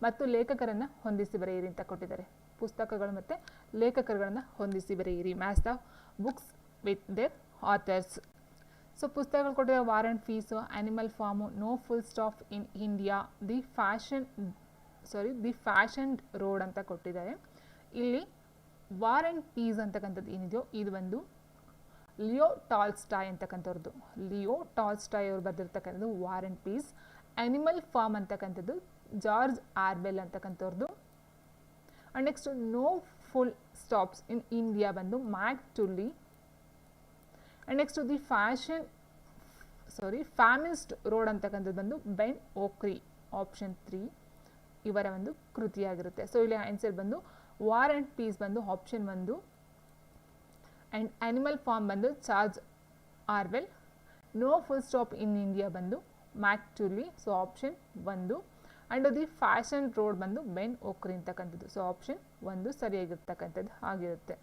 ಮತ್ತು ಲೇಖಕರನ್ನು ಹೊಂದಿಸಿ ಬರೆಯಿರಿ ಅಂತ ಕೊಟ್ಟಿದ್ದಾರೆ. ಪುಸ್ತಕಗಳು ಮತ್ತು ಲೇಖಕರುಗಳನ್ನು ಹೊಂದಿಸಿ ಬರೆಯಿರಿ. Match the books with their authors. So ಪುಸ್ತಕಗಳು ಕೊಟ್ಟಿರೋ war and peace, animal farm, no full stop in India, the fashion road ಅಂತ ಕೊಟ್ಟಿದ್ದಾರೆ. ಇಲ್ಲಿ ವಾರ್ ಆ್ಯಂಡ್ ಪೀಸ್ ಅಂತಕ್ಕಂಥದ್ದು ಏನಿದೆಯೋ ಇದು ಒಂದು ಲಿಯೋ ಟಾಲ್ಸ್ಟಾಯ್ ಅಂತಕ್ಕಂಥವ್ರದ್ದು. ಲಿಯೋ ಟಾಲ್ಸ್ಟಾಯ್ ಅವರು ಬರೆದಿರ್ತಕ್ಕಂಥದ್ದು war and peace. Animal farm ಅಂತಕ್ಕಂಥದ್ದು ಜಾರ್ಜ್ ಆರ್ಬೆಲ್ ಅಂತಕ್ಕಂಥವ್ರದ್ದು. And next no full stops in India ಬಂದು Mark Tully. And next the famished road ಅಂತಕ್ಕಂಥದ್ದು ಬಂದು ಬೆನ್ ಓಕ್ರಿ. ಆಪ್ಷನ್ 3 ಇವರ ಒಂದು ಕೃತಿಯಾಗಿರುತ್ತೆ. ಸೊ ಇಲ್ಲಿ ಆನ್ಸರ್ ಬಂದು ವಾರ್ ಆ್ಯಂಡ್ ಪೀಸ್ ಬಂದು ಆಪ್ಷನ್ 1. ಆ್ಯಂಡ್ ಆ್ಯನಿಮಲ್ ಫಾರ್ಮ್ ಬಂದು George Orwell. No full stop in India ಬಂದು Mark Tully, so option 1. And the fashion road ಬಂದು ಬೆನ್ ಓಕ್ರಿ ಅಂತಕ್ಕಂಥದ್ದು. ಸೊ ಆಪ್ಷನ್ 1 ಸರಿಯಾಗಿರ್ತಕ್ಕಂಥದ್ದು ಆಗಿರುತ್ತೆ.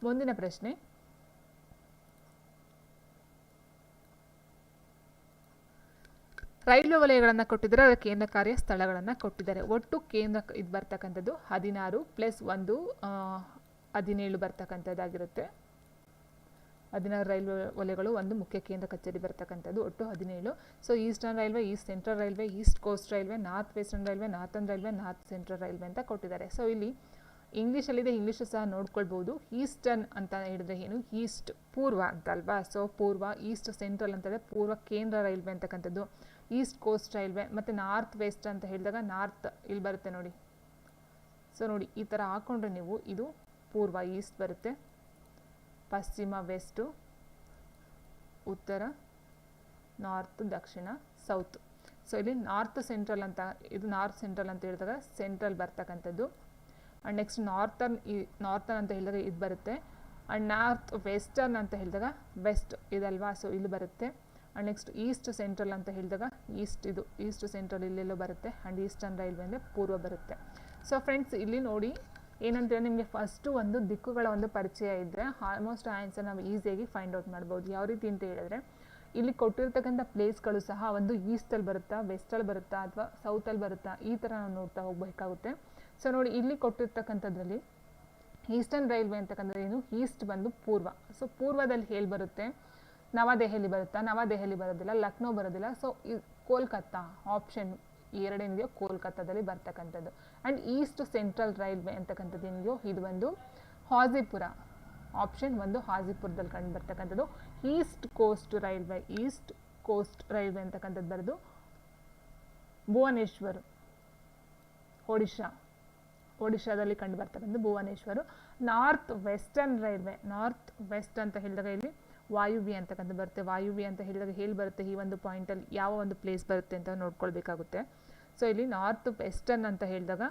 ಮುಂದಿನ ಪ್ರಶ್ನೆ, ರೈಲ್ವೆ ವಲಯಗಳನ್ನು ಕೊಟ್ಟಿದ್ದಾರೆ, ಅದರ ಕೇಂದ್ರ ಕಾರ್ಯ ಸ್ಥಳಗಳನ್ನು ಕೊಟ್ಟಿದ್ದಾರೆ. ಒಟ್ಟು ಕೇಂದ್ರ ಇದು ಬರ್ತಕ್ಕಂಥದ್ದು 16 + 1 17 ಬರ್ತಕ್ಕಂಥದ್ದಾಗಿರುತ್ತೆ. 16 ರೈಲ್ವೆ ವಲಯಗಳು, ಒಂದು ಮುಖ್ಯ ಕೇಂದ್ರ ಕಚೇರಿ ಬರ್ತಕ್ಕಂಥದ್ದು, ಒಟ್ಟು 17. So eastern railway, east central railway, east coast railway, north western railway, northern railway, north central railway ಅಂತ ಕೊಟ್ಟಿದ್ದಾರೆ. ಸೊ ಇಲ್ಲಿ ಇಂಗ್ಲೀಷಲ್ಲಿದೆ, ಇಂಗ್ಲೀಷು ಸಹ ನೋಡ್ಕೊಳ್ಬೋದು. ಈಸ್ಟರ್ನ್ ಅಂತ ಹೇಳಿದ್ರೆ ಏನು? ಈಸ್ಟ್ ಪೂರ್ವ ಅಂತ ಅಲ್ವಾ. ಸೊ ಪೂರ್ವ. ಈಸ್ಟ್ ಸೆಂಟ್ರಲ್ ಅಂತಂದರೆ ಪೂರ್ವ ಕೇಂದ್ರ ರೈಲ್ವೆ ಅಂತಕ್ಕಂಥದ್ದು. East coast railway. ಮತ್ತು ನಾರ್ತ್ ವೆಸ್ಟ್ ಅಂತ ಹೇಳಿದಾಗ ನಾರ್ತ್ ಇಲ್ಲಿ ಬರುತ್ತೆ ನೋಡಿ. ಸೊ ನೋಡಿ ಈ ಥರ ಹಾಕ್ಕೊಂಡ್ರೆ ನೀವು ಇದು ಪೂರ್ವ ಈಸ್ಟ್ ಬರುತ್ತೆ, ಪಶ್ಚಿಮ ವೆಸ್ಟು, ಉತ್ತರ ನಾರ್ತ್, ದಕ್ಷಿಣ ಸೌತ್. ಸೊ ಇಲ್ಲಿ ನಾರ್ತ್ ಸೆಂಟ್ರಲ್ ಅಂತ, ಇದು ನಾರ್ತ್ ಸೆಂಟ್ರಲ್ ಅಂತ ಹೇಳಿದಾಗ ಸೆಂಟ್ರಲ್ ಬರ್ತಕ್ಕಂಥದ್ದು. ಆ್ಯಂಡ್ ನೆಕ್ಸ್ಟ್ ನಾರ್ತರ್ನ್ ಅಂತ ಹೇಳಿದಾಗ ಇದು ಬರುತ್ತೆ. ಆ್ಯಂಡ್ ನಾರ್ತ್ ವೆಸ್ಟರ್ನ್ ಅಂತ ಹೇಳಿದಾಗ ವೆಸ್ಟ್ ಇದಲ್ವಾ, ಸೊ ಇಲ್ಲಿ ಬರುತ್ತೆ. ಆ್ಯಂಡ್ ನೆಕ್ಸ್ಟ್ ಈಸ್ಟ್ ಸೆಂಟ್ರಲ್ ಅಂತ ಹೇಳಿದಾಗ ಇದು ಈಸ್ಟ್ ಸೆಂಟ್ರಲ್ ಇಲ್ಲೆಲ್ಲೋ ಬರುತ್ತೆ. ಆ್ಯಂಡ್ ಈಸ್ಟರ್ನ್ ರೈಲ್ವೆ ಅಂದರೆ ಪೂರ್ವ ಬರುತ್ತೆ. ಸೊ ಫ್ರೆಂಡ್ಸ್ ಇಲ್ಲಿ ನೋಡಿ ಏನಂತೇಳಿ ನಿಮಗೆ ಫಸ್ಟು ಒಂದು ದಿಕ್ಕುಗಳ ಒಂದು ಪರಿಚಯ ಇದ್ದರೆ ಆಲ್ಮೋಸ್ಟ್ ಆನ್ಸರ್ ನಾವು ಈಸಿಯಾಗಿ ಫೈಂಡ್ ಔಟ್ ಮಾಡ್ಬೋದು. ಯಾವ ರೀತಿ ಅಂತ ಹೇಳಿದ್ರೆ ಇಲ್ಲಿ ಕೊಟ್ಟಿರ್ತಕ್ಕಂಥ ಪ್ಲೇಸ್ಗಳು ಸಹ ಒಂದು ಈಸ್ಟಲ್ಲಿ ಬರುತ್ತಾ, ವೆಸ್ಟಲ್ಲಿ ಬರುತ್ತಾ, ಅಥವಾ ಸೌತಲ್ಲಿ ಬರುತ್ತಾ, ಈ ಥರ ನಾವು ನೋಡ್ತಾ ಹೋಗಬೇಕಾಗುತ್ತೆ. ಸೊ ನೋಡಿ ಇಲ್ಲಿ ಕೊಟ್ಟಿರ್ತಕ್ಕಂಥದ್ರಲ್ಲಿ ಈಸ್ಟರ್ನ್ ರೈಲ್ವೆ ಅಂತಕ್ಕಂಥದ್ದು ಏನು? ಈಸ್ಟ್ ಬಂದು ಪೂರ್ವ. ಸೊ ಪೂರ್ವದಲ್ಲಿ ಹೇಳಿ ಬರುತ್ತೆ, ನವದೆಹಲಿ ಬರುತ್ತಾ? ನವದೆಹಲಿ ಬರೋದಿಲ್ಲ, ಲಕ್ನೋ ಬರೋದಿಲ್ಲ. ಸೊ ಕೋಲ್ಕತ್ತಾ ಆಪ್ಷನ್ 2 ಏನಿದೆಯೋ ಕೋಲ್ಕತ್ತಾದಲ್ಲಿ ಬರ್ತಕ್ಕಂಥದ್ದು. ಆ್ಯಂಡ್ ಈಸ್ಟ್ ಸೆಂಟ್ರಲ್ ರೈಲ್ವೆ ಅಂತಕ್ಕಂಥದ್ದು ಏನಿದೆಯೋ ಇದು ಒಂದು ಹಾಜಿಪುರ. ಆಪ್ಷನ್ 1 ಹಾಜಿಪುರದಲ್ಲಿ ಕಂಡು ಬರ್ತಕ್ಕಂಥದ್ದು. ಈಸ್ಟ್ ಕೋಸ್ಟ್ ರೈಲ್ವೆ ಅಂತಕ್ಕಂಥದ್ದು ಬರೋದು ಭುವನೇಶ್ವರ್, ಒಡಿಶಾದಲ್ಲಿ ಕಂಡು ಬರ್ತಕ್ಕಂಥದ್ದು Bhubaneswar. North western railway, north west ಅಂತ ಹೇಳಿದಾಗ ಇಲ್ಲಿ ವಾಯುವ್ಯ ಅಂತಕ್ಕಂಥ ಬರುತ್ತೆ. ವಾಯುವ್ಯ ಅಂತ ಹೇಳಿದಾಗ ಹೇಳಿ ಬರುತ್ತೆ, ಈ ಒಂದು ಪಾಯಿಂಟಲ್ಲಿ ಯಾವ ಒಂದು ಪ್ಲೇಸ್ ಬರುತ್ತೆ ಅಂತ ನೋಡ್ಕೊಳ್ಬೇಕಾಗುತ್ತೆ. ಸೊ ಇಲ್ಲಿ ನಾರ್ತ್ ವೆಸ್ಟರ್ನ್ ಅಂತ ಹೇಳಿದಾಗ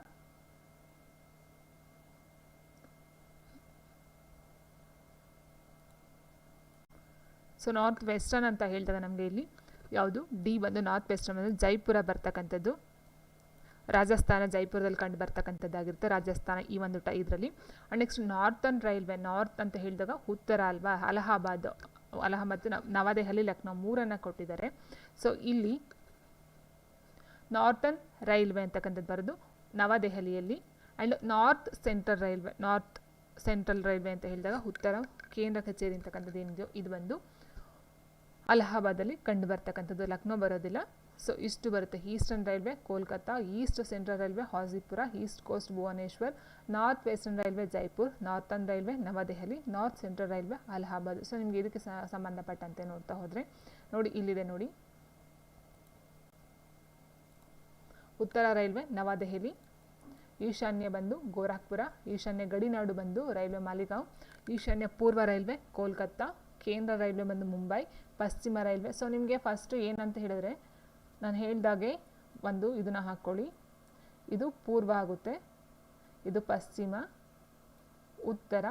ಸೊ ನಾರ್ತ್ ವೆಸ್ಟರ್ನ್ ಅಂತ ಹೇಳ್ತಾರೆ ನಮಗೆ ಇಲ್ಲಿ ಯಾವುದು ಡಿ ಬಂದು ನಾರ್ತ್ ವೆಸ್ಟರ್ನ್ ಅಂದರೆ ಜೈಪುರ ಬರ್ತಕ್ಕಂಥದ್ದು, ರಾಜಸ್ಥಾನ ಜೈಪುರದಲ್ಲಿ ಕಂಡು ಬರ್ತಕ್ಕಂಥದ್ದಾಗಿರುತ್ತೆ ರಾಜಸ್ಥಾನ ಈ ಒಂದು ಇದರಲ್ಲಿ. And next northern railway, north ಅಂತ ಹೇಳಿದಾಗ ಉತ್ತರ ಅಲ್ವಾ, ಅಲಹಾಬಾದ್ ನವದೆಹಲಿ ಲಕ್ನೋ 3 ಕೊಟ್ಟಿದ್ದಾರೆ. ಸೊ ಇಲ್ಲಿ ನಾರ್ತನ್ ರೈಲ್ವೆ ಅಂತಕ್ಕಂಥದ್ದು ಬರೋದು ನವದೆಹಲಿಯಲ್ಲಿ. ಆ್ಯಂಡ್ ನಾರ್ತ್ ಸೆಂಟ್ರಲ್ ರೈಲ್ವೆ ಅಂತ ಹೇಳಿದಾಗ ಉತ್ತರ ಕೇಂದ್ರ ಕಚೇರಿ ಅಂತಕ್ಕಂಥದ್ದು ಏನಿದೆಯೋ ಇದು ಬಂದು ಅಲಹಾಬಾದಲ್ಲಿ ಕಂಡು ಬರ್ತಕ್ಕಂಥದ್ದು, ಲಕ್ನೋ ಬರೋದಿಲ್ಲ. ಸೊ ಇಷ್ಟು ಬರುತ್ತೆ. Eastern railway Kolkata, east central railway Hajipur, east coast Bhubaneswar, north western railway Jaipur, northern railway New Delhi, north central railway Allahabad. So ನಿಮಗೆ ಇದಕ್ಕೆ ಸಂಬಂಧಪಟ್ಟಂತೆ ನೋಡ್ತಾ ಹೋದರೆ ನೋಡಿ ಇಲ್ಲಿದೆ ನೋಡಿ, ಉತ್ತರ ರೈಲ್ವೆ ನವದೆಹಲಿ, ಈಶಾನ್ಯ ಬಂದು ಗೋರಖ್ಪುರ, ಈಶಾನ್ಯ ಗಡಿನಾಡು ಬಂದು ರೈಲ್ವೆ ಮಾಲಿಗಾಂವ್, ಈಶಾನ್ಯ ಪೂರ್ವ ರೈಲ್ವೆ ಕೋಲ್ಕತ್ತಾ, ಕೇಂದ್ರ ರೈಲ್ವೆ ಬಂದು ಮುಂಬೈ, ಪಶ್ಚಿಮ ರೈಲ್ವೆ. ಸೊ ನಿಮಗೆ ಫಸ್ಟು ಏನಂತ ಹೇಳಿದ್ರೆ ನಾನು ಹೇಳಿದಾಗೆ ಒಂದು ಇದನ್ನು ಹಾಕ್ಕೊಳ್ಳಿ, ಇದು ಪೂರ್ವ ಆಗುತ್ತೆ, ಇದು ಪಶ್ಚಿಮ, ಉತ್ತರ,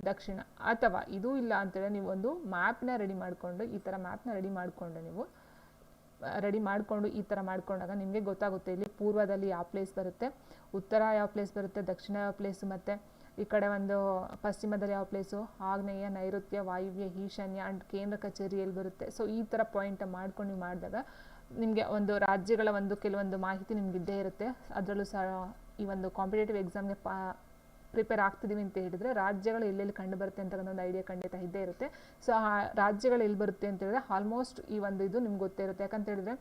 ದಕ್ಷಿಣ. ಅಥವಾ ಇದು ಇಲ್ಲ ಅಂತೇಳಿ ನೀವು ಒಂದು ಮ್ಯಾಪ್ನ ರೆಡಿ ಮಾಡಿಕೊಂಡು ಈ ಥರ ಮ್ಯಾಪ್ನ ರೆಡಿ ಮಾಡಿಕೊಂಡು ಈ ಥರ ಮಾಡ್ಕೊಂಡಾಗ ನಿಮಗೆ ಗೊತ್ತಾಗುತ್ತೆ ಇಲ್ಲಿ ಪೂರ್ವದಲ್ಲಿ ಯಾವ ಪ್ಲೇಸ್ ಬರುತ್ತೆ, ಉತ್ತರ ಯಾವ ಪ್ಲೇಸ್ ಬರುತ್ತೆ, ದಕ್ಷಿಣ ಯಾವ ಪ್ಲೇಸು, ಮತ್ತು ಈ ಕಡೆ ಒಂದು ಪಶ್ಚಿಮದಲ್ಲಿ ಯಾವ ಪ್ಲೇಸು, ಆಗ್ನೇಯ, ನೈಋತ್ಯ, ವಾಯುವ್ಯ, ಈಶಾನ್ಯ ಆ್ಯಂಡ್ ಕೇಂದ್ರ ಕಚೇರಿ ಎಲ್ಲಿ ಬರುತ್ತೆ. ಸೊ ಈ ಥರ ಪಾಯಿಂಟ್ ಮಾಡ್ಕೊಂಡು ನೀವು ಮಾಡಿದಾಗ ನಿಮಗೆ ಒಂದು ರಾಜ್ಯಗಳ ಒಂದು ಕೆಲವೊಂದು ಮಾಹಿತಿ ನಿಮ್ಗೆ ಇದ್ದೇ ಇರುತ್ತೆ. ಅದರಲ್ಲೂ ಸಹ ಈ ಒಂದು ಕಾಂಪಿಟೇಟಿವ್ ಎಕ್ಸಾಮ್ಗೆ ಪ್ರಿಪೇರ್ ಆಗ್ತಿದ್ದೀವಿ ಅಂತ ಹೇಳಿದರೆ ರಾಜ್ಯಗಳು ಎಲ್ಲೆಲ್ಲಿ ಕಂಡು ಬರುತ್ತೆ ಅಂತ ಒಂದು ಐಡಿಯಾ ಖಂಡಿತ ಇದ್ದೇ ಇರುತ್ತೆ. ಸೊ ಆ ರಾಜ್ಯಗಳು ಎಲ್ಲಿ ಬರುತ್ತೆ ಅಂತ ಹೇಳಿದ್ರೆ ಆಲ್ಮೋಸ್ಟ್ ಈ ಒಂದು ಇದು ನಿಮ್ಗೆ ಗೊತ್ತೇ ಇರುತ್ತೆ. ಯಾಕಂತ ಹೇಳಿದ್ರೆ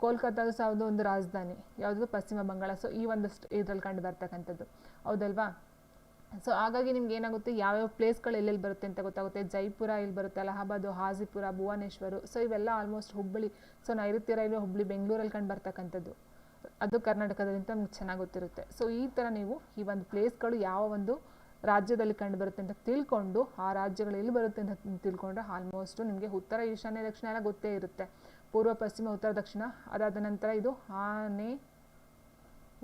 ಕೋಲ್ಕತ್ತಾದ ಸಹ ಒಂದು ರಾಜಧಾನಿ ಯಾವುದು ಪಶ್ಚಿಮ ಬಂಗಾಳ. ಸೊ ಈ ಒಂದು ಇದರಲ್ಲಿ ಕಂಡು ಬರ್ತಕ್ಕಂಥದ್ದು ಹೌದಲ್ವಾ. ಸೊ ಹಾಗಾಗಿ ನಿಮ್ಗೆ ಏನಾಗುತ್ತೆ ಯಾವ್ಯಾವ ಪ್ಲೇಸ್ಗಳು ಎಲ್ಲೆಲ್ಲಿ ಬರುತ್ತೆ ಅಂತ ಗೊತ್ತಾಗುತ್ತೆ. ಜೈಪುರ ಇಲ್ಲಿ ಬರುತ್ತೆ, ಅಲಹಾಬಾದು, ಹಾಜಿಪುರ, ಭುವನೇಶ್ವರು. ಸೊ ಇವೆಲ್ಲ ಆಲ್ಮೋಸ್ಟ್ ಹುಬ್ಬಳ್ಳಿ. ಸೊ ನೈಋತ್ಯ ರೈಲ್ವೆ ಹುಬ್ಬಳ್ಳಿ ಬೆಂಗಳೂರಲ್ಲಿ ಕಂಡು ಬರ್ತಕ್ಕಂಥದ್ದು, ಅದು ಕರ್ನಾಟಕದಲ್ಲಿ ನಮ್ಗೆ ಚೆನ್ನಾಗಿ ಗೊತ್ತಿರುತ್ತೆ. ಸೊ ಈ ಥರ ನೀವು ಈ ಒಂದು ಪ್ಲೇಸ್ಗಳು ಯಾವ ಒಂದು ರಾಜ್ಯದಲ್ಲಿ ಕಂಡು ಬರುತ್ತೆ ಅಂತ ತಿಳ್ಕೊಂಡು ಆ ರಾಜ್ಯಗಳು ಎಲ್ಲಿ ಬರುತ್ತೆ ಅಂತ ತಿಳ್ಕೊಂಡ್ರೆ ಆಲ್ಮೋಸ್ಟ್ ನಿಮಗೆ ಉತ್ತರ, ಈಶಾನ್ಯ, ದಕ್ಷಿಣ ಎಲ್ಲ ಗೊತ್ತೇ ಇರುತ್ತೆ. ಪೂರ್ವ, ಪಶ್ಚಿಮ, ಉತ್ತರ, ದಕ್ಷಿಣ. ಅದಾದ ನಂತರ ಇದು ಆನೆ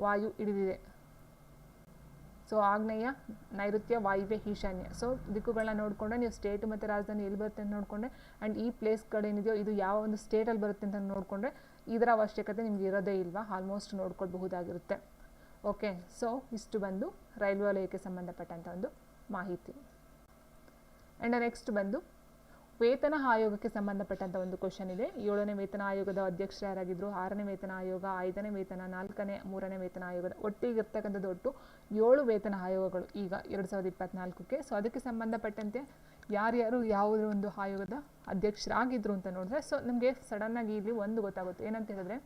ವಾಯು ಹಿಡಿದಿದೆ. ಸೊ ಆಗ್ನೇಯ, ನೈಋತ್ಯ, ವಾಯುವ್ಯ, ಈಶಾನ್ಯ. ಸೊ ದಿಕ್ಕುಗಳನ್ನ ನೋಡಿಕೊಂಡ್ರೆ ನೀವು ಸ್ಟೇಟ್ ಮತ್ತು ರಾಜಧಾನಿ ಎಲ್ಲಿ ಬರುತ್ತೆ ಅಂತ ನೋಡಿಕೊಂಡ್ರೆ ಆ್ಯಂಡ್ ಈ ಪ್ಲೇಸ್ಗಳೇನಿದೆಯೋ ಇದು ಯಾವ ಒಂದು ಸ್ಟೇಟಲ್ಲಿ ಬರುತ್ತೆ ಅಂತ ನೋಡಿಕೊಂಡ್ರೆ ಇದರ ಅವಶ್ಯಕತೆ ನಿಮ್ಗೆ ಇರೋದೇ ಇಲ್ವಾ, ಆಲ್ಮೋಸ್ಟ್ ನೋಡ್ಕೊಳ್ಬಹುದಾಗಿರುತ್ತೆ. ಓಕೆ, ಸೊ ಇಷ್ಟು ಬಂದು ರೈಲ್ವೆ ವಲಯಕ್ಕೆ ಸಂಬಂಧಪಟ್ಟಂಥ ಒಂದು ಮಾಹಿತಿ. ಆ್ಯಂಡ್ ನೆಕ್ಸ್ಟ್ ಬಂದು ವೇತನ ಆಯೋಗಕ್ಕೆ ಸಂಬಂಧಪಟ್ಟಂಥ ಒಂದು ಕ್ವಶನ್ ಇದೆ. 7ನೇ ವೇತನ ಆಯೋಗದ ಅಧ್ಯಕ್ಷರು ಯಾರಾಗಿದ್ದರು, 6ನೇ ವೇತನ ಆಯೋಗ, 5ನೇ ವೇತನ, 4ನೇ, 3ನೇ ವೇತನ ಆಯೋಗದ ಒಟ್ಟಿಗೆ ಇರ್ತಕ್ಕಂಥದ್ದು ಒಟ್ಟು 7 ವೇತನ ಆಯೋಗಗಳು ಈಗ 2024ಕ್ಕೆ. ಸೊ ಅದಕ್ಕೆ ಸಂಬಂಧಪಟ್ಟಂತೆ ಯಾರ್ಯಾರು ಯಾವುದೋ ಒಂದು ಆಯೋಗದ ಅಧ್ಯಕ್ಷರಾಗಿದ್ರು ಅಂತ ನೋಡಿದ್ರೆ ಸೊ ನಿಮಗೆ ಸಡನ್ನಾಗಿ ಇಲ್ಲಿ ಒಂದು ಗೊತ್ತಾಗುತ್ತೆ. ಏನಂತ ಹೇಳಿದ್ರೆ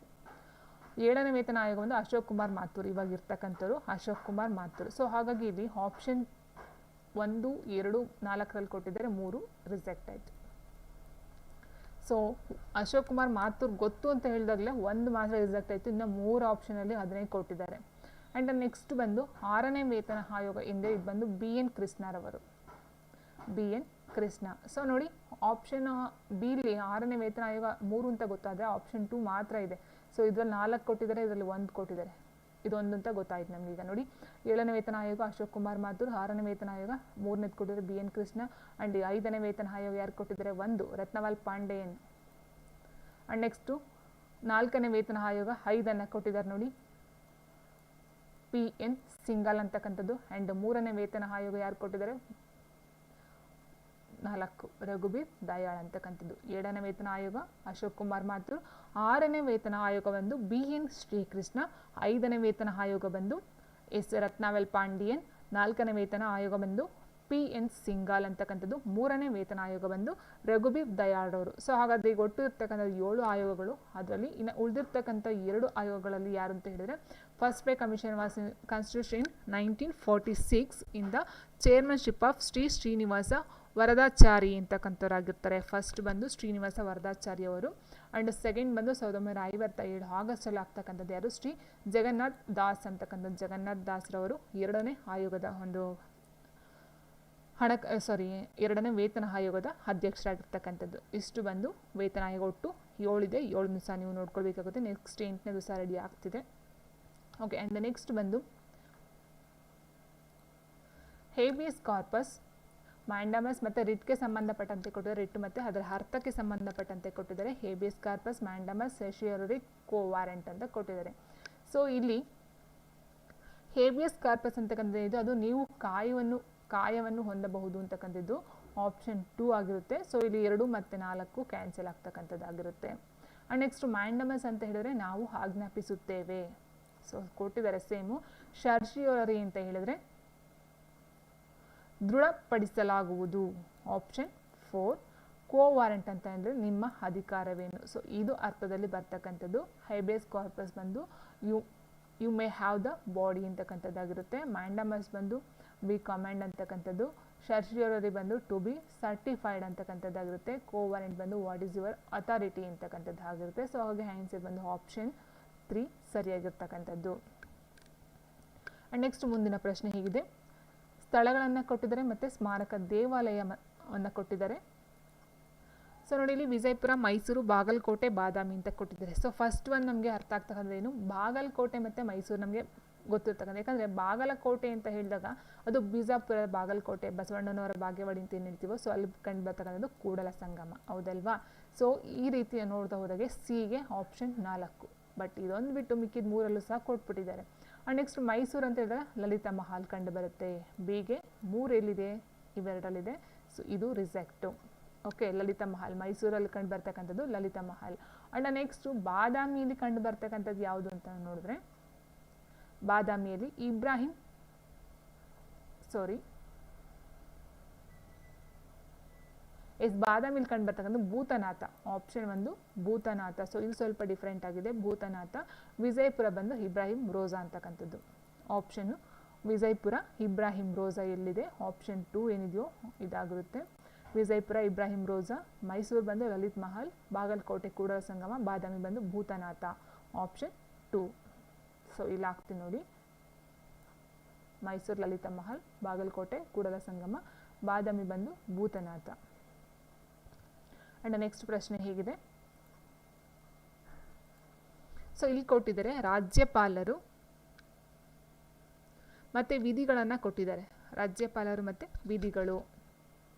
7ನೇ ವೇತನ ಆಯೋಗ ಒಂದು ಅಶೋಕ್ ಕುಮಾರ್ ಮಾಥುರ್, ಇವಾಗ ಇರ್ತಕ್ಕಂಥವ್ರು ಅಶೋಕ್ ಕುಮಾರ್ ಮಾಥುರ್. ಸೊ ಹಾಗಾಗಿ ಇಲ್ಲಿ ಆಪ್ಷನ್ 1, 2, 4ರಲ್ಲಿ ಕೊಟ್ಟಿದ್ದಾರೆ, 3 ರಿಜೆಕ್ಟ್ ಆಯಿತು. ಸೊ ಅಶೋಕ್ ಕುಮಾರ್ ಮಾಥುರ್ ಗೊತ್ತು ಅಂತ ಹೇಳಿದಾಗಲೇ 1 ಮಾತ್ರ ರಿಜೆಕ್ಟ್ ಆಯಿತು, ಇನ್ನು 3 ಆಪ್ಷನಲ್ಲಿ 15 ಕೊಟ್ಟಿದ್ದಾರೆ. ಆ್ಯಂಡ್ ನೆಕ್ಸ್ಟ್ ಬಂದು 6ನೇ ವೇತನ ಆಯೋಗ ಎಂದರೆ ಇದು ಬಂದು BN ಕೃಷ್ಣರವರು, BN ಕೃಷ್ಣ. ಸೊ ನೋಡಿ ಆಪ್ಷನ್ ಬಿಲಿ 6ನೇ ವೇತನ ಆಯೋಗ 3 ಅಂತ ಗೊತ್ತಾದರೆ ಆಪ್ಷನ್ 2 ಮಾತ್ರ ಇದೆ. ಸೊ ಇದರಲ್ಲಿ 4 ಕೊಟ್ಟಿದ್ದಾರೆ, ಇದರಲ್ಲಿ 1 ಕೊಟ್ಟಿದ್ದಾರೆ. ಇದೊಂದು ಅಂತ ಗೊತ್ತಾಯ್ತು ನಮ್ಗೆ. ಈಗ ನೋಡಿ 7ನೇ ವೇತನ ಆಯೋಗ ಅಶೋಕ್ ಕುಮಾರ್ ಮಾಥುರ್, 6ನೇ ವೇತನ ಆಯೋಗ 3ನೇದು ಕೊಟ್ಟಿದ್ದಾರೆ BN ಕೃಷ್ಣ. ಆ್ಯಂಡ್ 5ನೇ ವೇತನ ಆಯೋಗ ಯಾರು ಕೊಟ್ಟಿದ್ದಾರೆ, 1 ರತ್ನವಾಲ್ ಪಾಂಡೆಯನ್. ಆ್ಯಂಡ್ ನೆಕ್ಸ್ಟು 4ನೇ ವೇತನ ಆಯೋಗ 5 ಕೊಟ್ಟಿದ್ದಾರೆ ನೋಡಿ PN ಸಿಂಗಲ್ ಅಂತಕ್ಕಂಥದ್ದು. ಆ್ಯಂಡ್ 3ನೇ ವೇತನ ಆಯೋಗ ಯಾರು ಕೊಟ್ಟಿದ್ದಾರೆ, 4 ರಘುಬೀರ್ ದಯಾಳ್ ಅಂತಕ್ಕಂಥದ್ದು. 7ನೇ ವೇತನ ಆಯೋಗ ಅಶೋಕ್ ಕುಮಾರ್ ಮಾಥುರ್, 6ನೇ ವೇತನ ಆಯೋಗ ಬಂದು BN ಶ್ರೀಕೃಷ್ಣ, 5ನೇ ವೇತನ ಆಯೋಗ ಬಂದು S ರತ್ನಾವಲ್ ಪಾಂಡಿಯನ್, 4ನೇ ವೇತನ ಆಯೋಗ ಬಂದು PN ಸಿಂಗಾಲ್ ಅಂತಕ್ಕಂಥದ್ದು, 3ನೇ ವೇತನ ಆಯೋಗ ಬಂದು ರಘುಬೀರ್ ದಯಾಳ್ ಅವರು. ಸೊ ಹಾಗಾದರೆ ಈಗ ಒಟ್ಟು ಇರ್ತಕ್ಕಂಥ 7 ಆಯೋಗಗಳು. ಅದರಲ್ಲಿ ಇನ್ನು ಉಳಿದಿರ್ತಕ್ಕಂಥ 2 ಆಯೋಗಗಳಲ್ಲಿ ಯಾರು ಅಂತ ಹೇಳಿದರೆ first pay commission was constitution in 1946 in the chairmanship of Srinivasa Varadachari ಅಂತಕ್ಕಂಥವ್ರಾಗಿರ್ತಾರೆ. ಫಸ್ಟ್ ಬಂದು ಶ್ರೀನಿವಾಸ ವರದಾಚಾರಿ ಅವರು. ಆ್ಯಂಡ್ ಸೆಕೆಂಡ್ ಬಂದು 1957 ಆಗಸ್ಟಲ್ಲಿ ಆಗ್ತಕ್ಕಂಥದ್ದು ಯಾರು, ಶ್ರೀ ಜಗನ್ನಾಥ್ ದಾಸ್ ಅಂತಕ್ಕಂಥದ್ದು. ಜಗನ್ನಾಥ್ ದಾಸ್ರವರು 2ನೇ ಆಯೋಗದ ಒಂದು 2ನೇ ವೇತನ ಆಯೋಗದ ಅಧ್ಯಕ್ಷರಾಗಿರ್ತಕ್ಕಂಥದ್ದು. ಇಷ್ಟು ಬಂದು ವೇತನ ಆಯೋಗ ಒಟ್ಟು 7 ಇದೆ. 7 ಸಹ ನೀವು ನೋಡ್ಕೊಳ್ಬೇಕಾಗುತ್ತೆ. ನೆಕ್ಸ್ಟ್ 8ನೇ ದಿವಸ ರೆಡಿ ಆಗ್ತಿದೆ. ಓಕೆ, ಆ್ಯಂಡ್ ನೆಕ್ಸ್ಟ್ ಬಂದು ಹೇಬಿಯಸ್ ಕಾರ್ಪಸ್ ಮ್ಯಾಂಡಮಸ್ ಮತ್ತು ರಿಟ್ಗೆ ಸಂಬಂಧಪಟ್ಟಂತೆ ಕೊಟ್ಟಿದ್ದಾರೆ, ರಿಟ್ ಮತ್ತು ಅದರ ಅರ್ಥಕ್ಕೆ ಸಂಬಂಧಪಟ್ಟಂತೆ ಕೊಟ್ಟಿದ್ದಾರೆ. ಹೇಬಿಯಸ್ ಕಾರ್ಪಸ್, ಮ್ಯಾಂಡಮಸ್, ಸೆರ್ಷಿಯರಿ, ಕೋ ವಾರೆಂಟ್ ಅಂತ ಕೊಟ್ಟಿದ್ದಾರೆ. ಸೊ ಇಲ್ಲಿ ಹೇಬಿಯಸ್ ಕಾರ್ಪಸ್ ಅಂತಕ್ಕಂಥದ್ದು ಅದು ನೀವು ಕಾಯವನ್ನು ಹೊಂದಬಹುದು ಅಂತಕ್ಕಂಥದ್ದು ಆಪ್ಷನ್ 2 ಆಗಿರುತ್ತೆ. ಸೊ ಇಲ್ಲಿ 2 ಮತ್ತು 4 ಕ್ಯಾನ್ಸಲ್ ಆಗ್ತಕ್ಕಂಥದ್ದಾಗಿರುತ್ತೆ. ಆ್ಯಂಡ್ ನೆಕ್ಸ್ಟ್ ಮ್ಯಾಂಡಮಸ್ ಅಂತ ಹೇಳಿದ್ರೆ ನಾವು ಆಜ್ಞಾಪಿಸುತ್ತೇವೆ. ಸೊ ಕೊಟ್ಟಿದ್ದಾರೆ ಸೇಮು. ಶರ್ಷಿಯರಿ ಅಂತ ಹೇಳಿದ್ರೆ ದೃಢಪಡಿಸಲಾಗುವುದು, ಆಪ್ಷನ್ 4. ಕೋ ವಾರೆಂಟ್ ಅಂತ ಅಂದರೆ ನಿಮ್ಮ ಅಧಿಕಾರವೇನು. ಸೊ ಇದು ಅರ್ಥದಲ್ಲಿ ಬರ್ತಕ್ಕಂಥದ್ದು. ಹೇಬಿಯಸ್ ಕಾರ್ಪಸ್ ಬಂದು you may have the body ಅಂತಕ್ಕಂಥದ್ದಾಗಿರುತ್ತೆ. ಮ್ಯಾಂಡಮಸ್ ಬಂದು ವಿ ಕಮಾಂಡ್ ಅಂತಕ್ಕಂಥದ್ದು. ಶರ್ಷಿಯರಿ ಬಂದು ಟು ಬಿ ಸರ್ಟಿಫೈಡ್ ಅಂತಕ್ಕಂಥದ್ದಾಗಿರುತ್ತೆ. ಕೋ ವಾರೆಂಟ್ ಬಂದು ವಾಟ್ ಈಸ್ ಯುವರ್ ಅಥಾರಿಟಿ ಅಂತಕ್ಕಂಥದ್ದು ಆಗಿರುತ್ತೆ. ಸೊ ಹಾಗೆ ಆನ್ಸರ್ ಬಂದು ಆಪ್ಷನ್ 3 ಸರಿಯಾಗಿರ್ತಕ್ಕಂಥದ್ದು. ಆ್ಯಂಡ್ ನೆಕ್ಸ್ಟ್ ಮುಂದಿನ ಪ್ರಶ್ನೆ ಹೀಗಿದೆ. ಸ್ಥಳಗಳನ್ನು ಕೊಟ್ಟಿದ್ದಾರೆ ಮತ್ತು ಸ್ಮಾರಕ ದೇವಾಲಯವನ್ನು ಕೊಟ್ಟಿದ್ದಾರೆ. ಸೊ ನೋಡಿ ಇಲ್ಲಿ ವಿಜಯಪುರ, ಮೈಸೂರು, ಬಾಗಲಕೋಟೆ, ಬಾದಾಮಿ ಅಂತ ಕೊಟ್ಟಿದ್ದಾರೆ. ಸೊ ಫಸ್ಟ್ ಒನ್ ನಮಗೆ ಅರ್ಥ ಆಗ್ತಕ್ಕಂಥದ್ದೇನು, ಬಾಗಲಕೋಟೆ ಮತ್ತು ಮೈಸೂರು ನಮಗೆ ಗೊತ್ತಿರ್ತಕ್ಕಂಥ. ಯಾಕಂದರೆ ಬಾಗಲಕೋಟೆ ಅಂತ ಹೇಳಿದಾಗ ಅದು ಬಿಜಾಪುರ ಬಾಗಲಕೋಟೆ, ಬಸವಣ್ಣನವರ ಬಾಗೇವಾಡಿ ಅಂತ ಏನು ಹೇಳ್ತೀವೋ ಸೊ ಅಲ್ಲಿ ಕಂಡು ಬರ್ತಕ್ಕಂಥದ್ದು ಕೂಡಲ ಸಂಗಮ, ಹೌದಲ್ವಾ. ಸೊ ಈ ರೀತಿಯ ನೋಡ್ತಾ ಹೋದಾಗೆ ಸಿಗೆ ಆಪ್ಷನ್ 4. ಬಟ್ ಇದೊಂದು ಬಿಟ್ಟು ಮಿಕ್ಕಿದ 3 ಸಹ ಕೊಟ್ಬಿಟ್ಟಿದ್ದಾರೆ. ಆ್ಯಂಡ್ ನೆಕ್ಸ್ಟ್ ಮೈಸೂರು ಅಂತ ಹೇಳಿದಾಗ ಲಲಿತಾ ಮಹಲ್ ಕಂಡು ಬರುತ್ತೆ. ಬಿಗೆ 3 ಎಲ್ಲಿದೆ, ಇವೆರಡಲ್ಲಿದೆ. ಸೊ ಇದು ರಿಜೆಕ್ಟು. ಓಕೆ, ಲಲಿತಾ ಮಹಲ್ ಮೈಸೂರಲ್ಲಿ ಕಂಡು ಬರ್ತಕ್ಕಂಥದ್ದು ಲಲಿತಾ ಮಹಲ್. ಆ್ಯಂಡ್ ನೆಕ್ಸ್ಟು ಬಾದಾಮಿಯಲ್ಲಿ ಕಂಡು ಬರ್ತಕ್ಕಂಥದ್ದು ಯಾವುದು ಅಂತ ನೋಡಿದ್ರೆ ಬಾದಾಮಿಯಲ್ಲಿ ಬಾದಾಮಿಯಲ್ಲಿ ಕಂಡು ಬರ್ತಕ್ಕಂಥ ಭೂತನಾಥ, ಆಪ್ಷನ್ 1 ಭೂತನಾಥ. ಸೊ ಇದು ಸ್ವಲ್ಪ ಡಿಫ್ರೆಂಟ್ ಆಗಿದೆ, ಭೂತನಾಥ. ವಿಜಯಪುರ ಬಂದು ಇಬ್ರಾಹಿಂ ರೋಜಾ ಅಂತಕ್ಕಂಥದ್ದು. ಆಪ್ಷನ್ನು ವಿಜಯಪುರ ಇಬ್ರಾಹಿಂ ರೋಜಾ ಎಲ್ಲಿದೆ, ಆಪ್ಷನ್ 2 ಏನಿದೆಯೋ ಇದಾಗಿರುತ್ತೆ. ವಿಜಯಪುರ ಇಬ್ರಾಹಿಂ ರೋಜಾ, ಮೈಸೂರು ಬಂದು ಲಲಿತ್ ಮಹಲ್, ಬಾಗಲಕೋಟೆ ಕೂಡಲ ಸಂಗಮ, ಬಾದಾಮಿ ಬಂದು ಭೂತನಾಥ, ಆಪ್ಷನ್ 2. ಸೊ ಇಲ್ಲಿ ಆಗ್ತೀನಿ ನೋಡಿ, ಮೈಸೂರು ಲಲಿತಾ ಮಹಲ್, ಬಾಗಲಕೋಟೆ ಕೂಡಲ ಸಂಗಮ, ಬಾದಾಮಿ ಬಂದು ಭೂತನಾಥ. ಆ್ಯಂಡ್ ನೆಕ್ಸ್ಟ್ ಪ್ರಶ್ನೆ ಹೇಗಿದೆ. ಸೊ ಇಲ್ಲಿ ಕೊಟ್ಟಿದ್ದಾರೆ ರಾಜ್ಯಪಾಲರು ಮತ್ತು ವಿಧಿಗಳನ್ನು ಕೊಟ್ಟಿದ್ದಾರೆ. ರಾಜ್ಯಪಾಲರು ಮತ್ತು ವಿಧಿಗಳು.